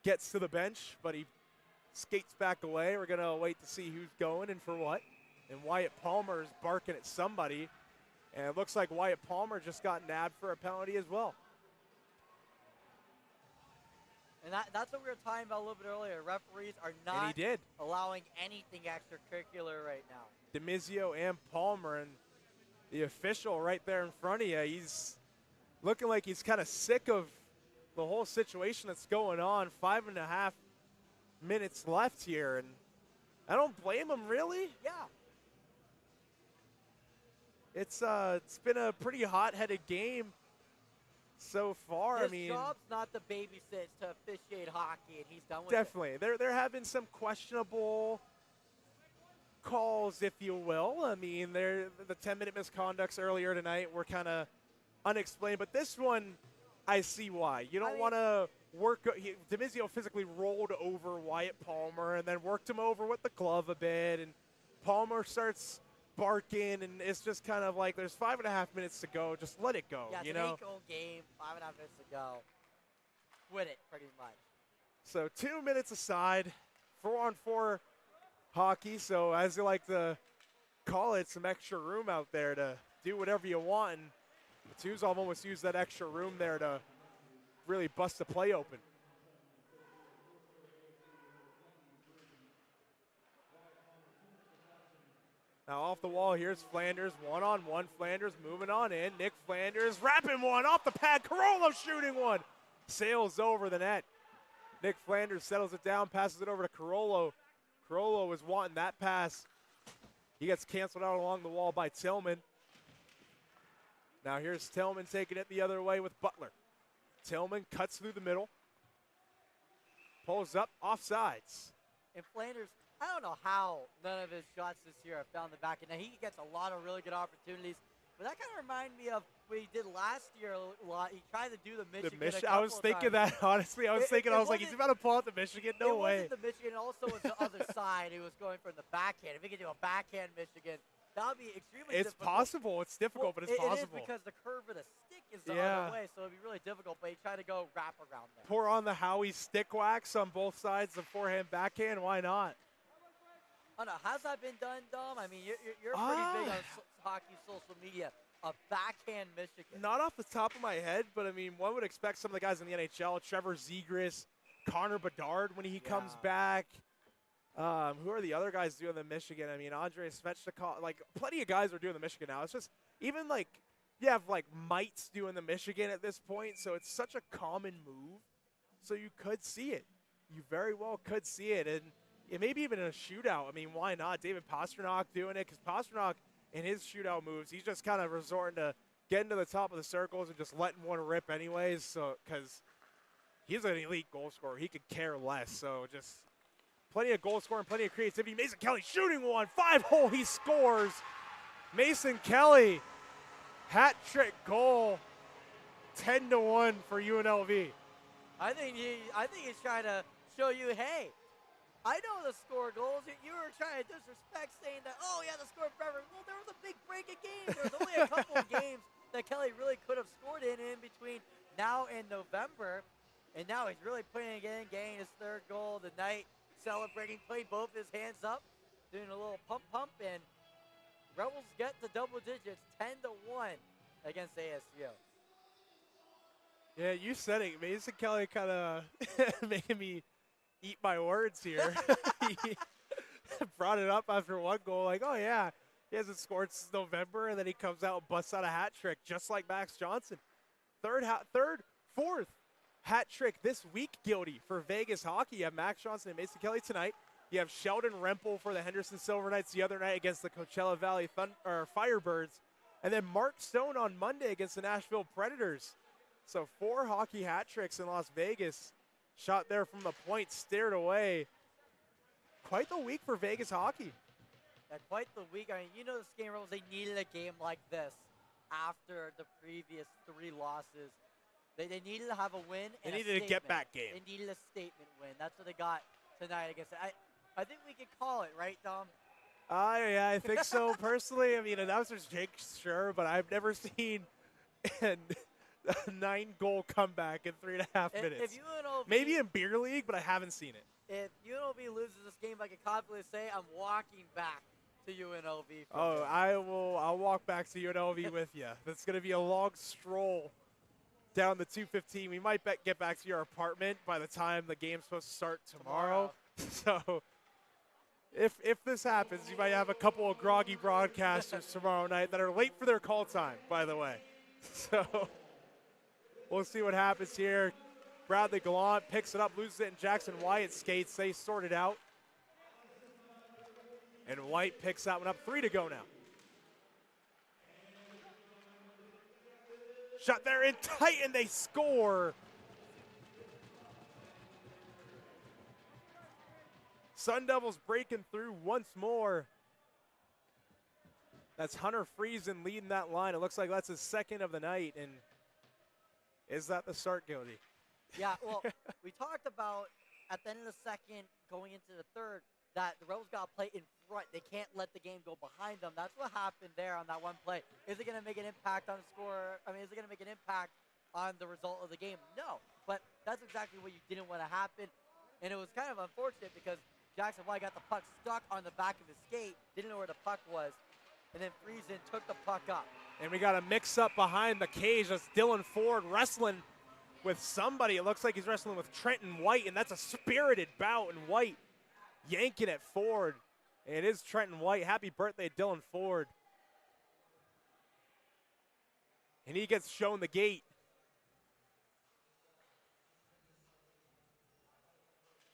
Speaker 3: gets to the bench, but he skates back away. We're going to wait to see who's going and for what. And Wyatt Palmer is barking at somebody. And it looks like Wyatt Palmer just got nabbed for a penalty as well.
Speaker 6: And that's what we were talking about a little bit earlier. Referees are not allowing anything extracurricular right now.
Speaker 3: Demizio and Palmer, and the official right there in front of you, he's looking like he's kind of sick of the whole situation that's going on. 5.5 minutes left here, and I don't blame him, really.
Speaker 6: Yeah.
Speaker 3: It's been a pretty hot-headed game so far.
Speaker 6: His
Speaker 3: I mean,
Speaker 6: job's not to babysit, to officiate hockey, and he's done with
Speaker 3: definitely. They're having some questionable calls, if you will. I mean, the 10-minute misconducts earlier tonight were kind of unexplained, but this one, I see why. You don't want to work. Demizio physically rolled over Wyatt Palmer and then worked him over with the glove a bit, and Palmer starts barking, and it's just kind of like there's 5.5 minutes to go. Just let it go.
Speaker 6: Yeah, it's
Speaker 3: you
Speaker 6: an
Speaker 3: know?
Speaker 6: 8-goal game, 5.5 minutes to go. Quit it, pretty much.
Speaker 3: So 2 minutes aside, 4-on-4 hockey. So as you like to call it, some extra room out there to do whatever you want. And the Twos almost used that extra room there to really bust the play open. Now off the wall, here's Flanders, one-on-one. Flanders moving on in. Nick Flanders wrapping one off the pad. Carollo shooting one. Sails over the net. Nick Flanders settles it down, passes it over to Carollo. Carollo was wanting that pass. He gets canceled out along the wall by Tillman. Now here's Tillman taking it the other way with Butler. Tillman cuts through the middle. Pulls up, offsides.
Speaker 6: And Flanders, I don't know how none of his shots this year have found the back end. Now, he gets a lot of really good opportunities, but that kind of reminded me of what he did last year a lot. He tried to do the Michigan.
Speaker 3: I was thinking that, honestly. I was like, he's about to pull out the Michigan. No way.
Speaker 6: It wasn't the Michigan. Also, was the other side. He was going from the backhand. If he could do a backhand Michigan, that would be extremely difficult.
Speaker 3: It's possible. It's difficult, but it's possible.
Speaker 6: It is because the curve of the stick is the other way, so it would be really difficult, but he tried to go wrap around there.
Speaker 3: Pour on the Howie stick wax on both sides, the forehand, backhand. Why not?
Speaker 6: Oh, no. Has that been done, Dom? I mean, you're pretty big on hockey social media. A backhand Michigan.
Speaker 3: Not off the top of my head, but, I mean, one would expect some of the guys in the NHL, Trevor Zegras, Connor Bedard when he comes back. Who are the other guys doing the Michigan? I mean, Andrei Svechnikov, like, plenty of guys are doing the Michigan now. It's just, even, like, you have, like, Mites doing the Michigan at this point, so it's such a common move. So you could see it. You very well could see it. And maybe even in a shootout. I mean, why not? David Pasternak doing it, because Pasternak, in his shootout moves, he's just kind of resorting to getting to the top of the circles and just letting one rip anyways. So, because he's an elite goal scorer. He could care less. So just plenty of goal scoring, plenty of creativity. Mason Kelly shooting one. 5-hole, he scores. Mason Kelly, hat trick goal. 10-1 for UNLV.
Speaker 6: I think he's trying to show you, hey, I know the score goals. You were trying to disrespect saying that, oh, yeah, the score forever. Well, there was a big break of games. There was only a couple of games that Kelly really could have scored in between now and November. And now he's really putting it in, getting his third goal of the night, celebrating, putting both his hands up, doing a little pump, and Rebels get to double digits, 10-1 against ASU.
Speaker 3: Yeah, you said it. Mason Kelly kind of made me eat my words here. He brought it up after one goal, like, oh, yeah, he hasn't scored since November, and then he comes out and busts out a hat trick, just like Max Johnson. Fourth hat trick this week, Guilty, for Vegas hockey. You have Max Johnson and Mason Kelly tonight. You have Sheldon Rempel for the Henderson Silver Knights the other night against the Coachella Valley Firebirds. And then Mark Stone on Monday against the Nashville Predators. So 4 hockey hat tricks in Las Vegas. Shot there from the point, stared away. Quite the week for Vegas hockey.
Speaker 6: Yeah, quite the week. I mean, you know the Skating Rebels, they needed a game like this after the previous 3 losses. They needed to have a win and
Speaker 3: they needed a get-back game.
Speaker 6: They needed a statement win. That's what they got tonight against it. I think we can call it, right, Dom?
Speaker 3: Yeah, I think so. Personally, I mean, announcers Jake, sure, but I've never seen a 9-goal comeback in 3.5 minutes.
Speaker 6: If UNLV,
Speaker 3: maybe in beer league, but I haven't seen it.
Speaker 6: If UNLV loses this game, I can confidently say I'm walking back to UNLV.
Speaker 3: Oh, I'll walk back to UNLV with you. That's going to be a long stroll down the 215. We might get back to your apartment by the time the game's supposed to start tomorrow. So if this happens, you might have a couple of groggy broadcasters tomorrow night that are late for their call time, by the way. So we'll see what happens here. Bradley Gallant picks it up, loses it, and Jackson Wyatt skates. They sort it out. And White picks that one up. 3 to go now. Shot there in tight, and they score. Sun Devils breaking through once more. That's Hunter Friesen leading that line. It looks like that's his second of the night. And is that the start, Guilty?
Speaker 6: Yeah, well, we talked about at the end of the second, going into the third, that the Rebels got to play in front. They can't let the game go behind them. That's what happened there on that one play. Is it going to make an impact on the score? I mean, is it going to make an impact on the result of the game? No, but that's exactly what you didn't want to happen. And it was kind of unfortunate because Jackson White got the puck stuck on the back of his skate, didn't know where the puck was, and then Friesen took the puck up.
Speaker 3: And we got a mix-up behind the cage. That's Dylan Ford wrestling with somebody. It looks like he's wrestling with Trenton White, and that's a spirited bout, and White yanking at Ford. And it is Trenton White. Happy birthday, Dylan Ford. And he gets shown the gate.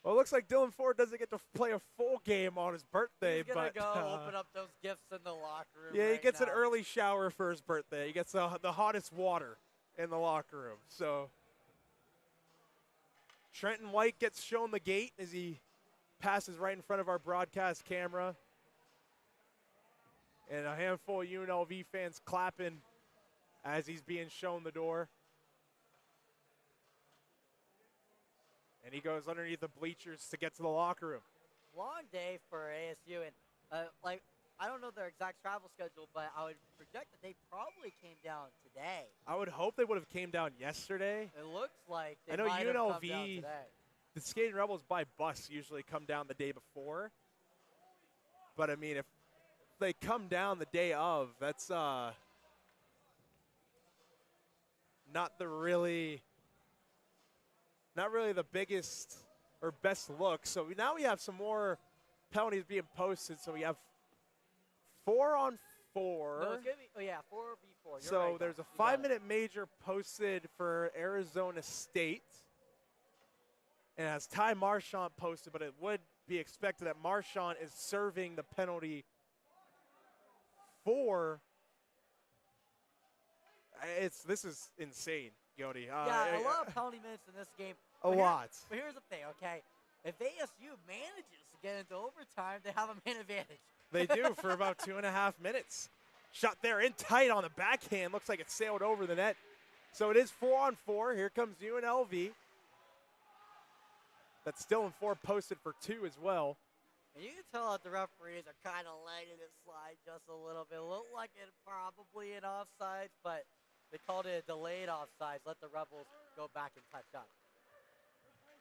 Speaker 3: Well, it looks like Dylan Ford doesn't get to play a full game on his birthday.
Speaker 6: He's going to go open up those gifts in the locker room.
Speaker 3: Yeah, he gets
Speaker 6: now.
Speaker 3: an early shower for his birthday. He gets the hottest water in the locker room. So Trenton White gets shown the gate as he passes right in front of our broadcast camera. And a handful of UNLV fans clapping as he's being shown the door. And he goes underneath the bleachers to get to the locker room.
Speaker 6: Long day for ASU. And, I don't know their exact travel schedule, but I would project that they probably came down today.
Speaker 3: I would hope they would have came down yesterday.
Speaker 6: It looks like they
Speaker 3: I know
Speaker 6: might have come down
Speaker 3: UNLV,
Speaker 6: today.
Speaker 3: the Skating Rebels by bus usually come down the day before. But, I mean, if they come down the day of, that's not really the biggest or best look. So now we have some more penalties being posted. So we have 4-on-4.
Speaker 6: No, it's gonna be, 4v4.
Speaker 3: So
Speaker 6: right,
Speaker 3: there's a
Speaker 6: you got it.
Speaker 3: 5-minute major posted for Arizona State. And it has Ty Marchant posted, but it would be expected that Marchant is serving the penalty for. This is insane, Yodi.
Speaker 6: Yeah, a lot of penalty minutes in this game.
Speaker 3: A lot.
Speaker 6: But here's the thing, okay? If ASU manages to get into overtime, they have a man advantage.
Speaker 3: They do for about 2.5 minutes. Shot there in tight on the backhand. Looks like it sailed over the net. So it is 4-on-4. Here comes UNLV. That's Dylan Ford posted for 2 as well.
Speaker 6: And you can tell that the referees are kind of letting it slide just a little bit. It looked like it probably an offside, but they called it a delayed offside. Let the Rebels go back and touch up.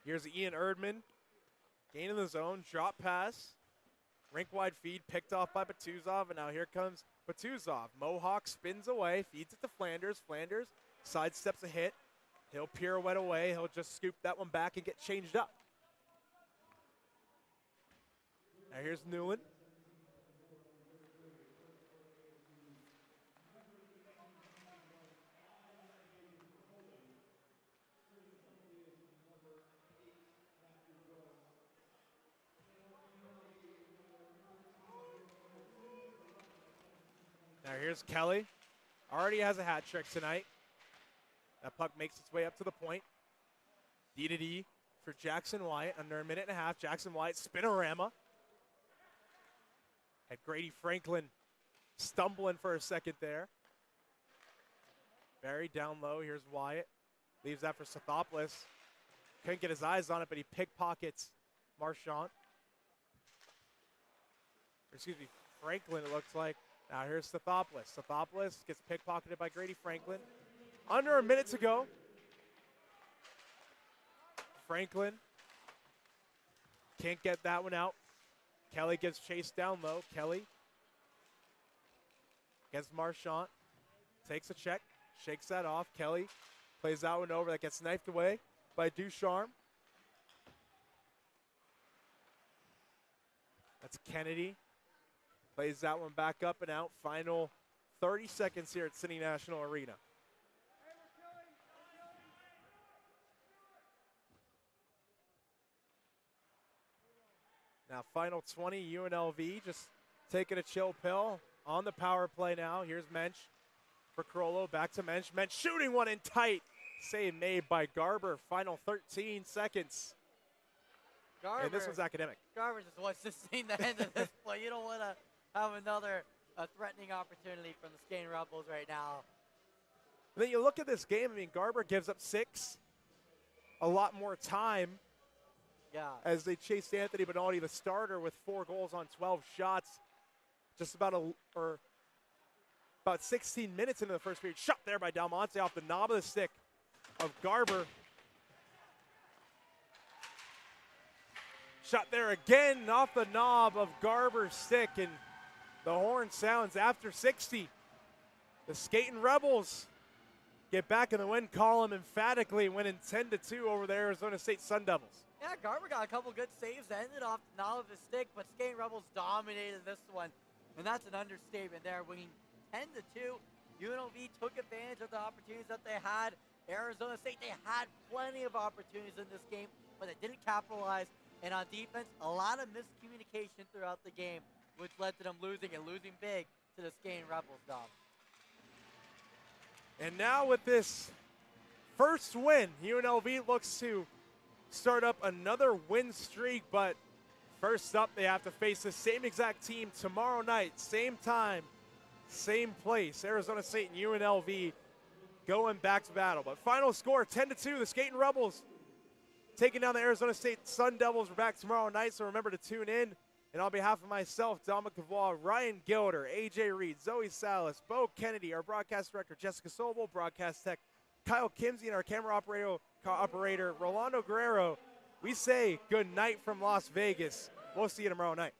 Speaker 3: Here's Ian Erdman. Gain in the zone. Drop pass. Rink-wide feed picked off by Batuzov, and now here comes Batuzov. Mohawk spins away, feeds it to Flanders. Flanders sidesteps a hit. He'll pirouette away. He'll just scoop that one back and get changed up. Now here's Newland. Now here's Kelly. Already has a hat trick tonight. That puck makes its way up to the point. D-to-D for Jackson Wyatt under a minute and a half. Jackson Wyatt spinorama. Had Grady Franklin stumbling for a second there. Barry down low. Here's Wyatt. Leaves that for Sathopoulos. Couldn't get his eyes on it, but he pickpockets Marchand. Excuse me, Franklin, it looks like. Now here's Sathopoulos. Sathopoulos gets pickpocketed by Grady Franklin. Under a minute to go. Franklin can't get that one out. Kelly gets chased down low. Kelly against Marchand. Takes a check. Shakes that off. Kelly plays that one over. That gets knifed away by Ducharme. That's Kennedy. Plays that one back up and out. Final 30 seconds here at City National Arena. Now final 20, UNLV just taking a chill pill on the power play now. Here's Mensch for Carollo. Back to Mensch. Mensch shooting one in tight. Save made by Garber. Final 13 seconds.
Speaker 6: Garber,
Speaker 3: and this one's academic.
Speaker 6: Garber just wants to see the end of this play. You don't want to have another threatening opportunity from the Skating Rebels right now.
Speaker 3: And then you look at this game. I mean, Garber gives up 6. A lot more time.
Speaker 6: Yeah.
Speaker 3: As they chased Anthony Benaldi, the starter, with 4 goals on 12 shots. Just about 16 minutes into the first period. Shot there by Del Monte off the knob of the stick of Garber. Shot there again off the knob of Garber's stick, and the horn sounds after 60. The Skating Rebels get back in the win column emphatically, winning 10-2 over the Arizona State Sun Devils.
Speaker 6: Yeah, Garber got a couple good saves that ended off the knob of his stick, but Skating Rebels dominated this one, and that's an understatement there. Winning 10-2, UNLV took advantage of the opportunities that they had. Arizona State, they had plenty of opportunities in this game, but they didn't capitalize. And on defense, a lot of miscommunication throughout the game, which led to them losing and losing big to the Skating Rebels, Dom.
Speaker 3: And now with this first win, UNLV looks to start up another win streak, but first up, they have to face the same exact team tomorrow night, same time, same place. Arizona State and UNLV going back to battle. But final score, 10-2, the Skating Rebels taking down the Arizona State Sun Devils. We're back tomorrow night, so remember to tune in. And on behalf of myself, Dominic Cavois, Ryan Gilder, AJ Reed, Zoe Salas, Bo Kennedy, our broadcast director, Jessica Sobel, broadcast tech, Kyle Kimsey, and our camera operator, Rolando Guerrero, we say good night from Las Vegas. We'll see you tomorrow night.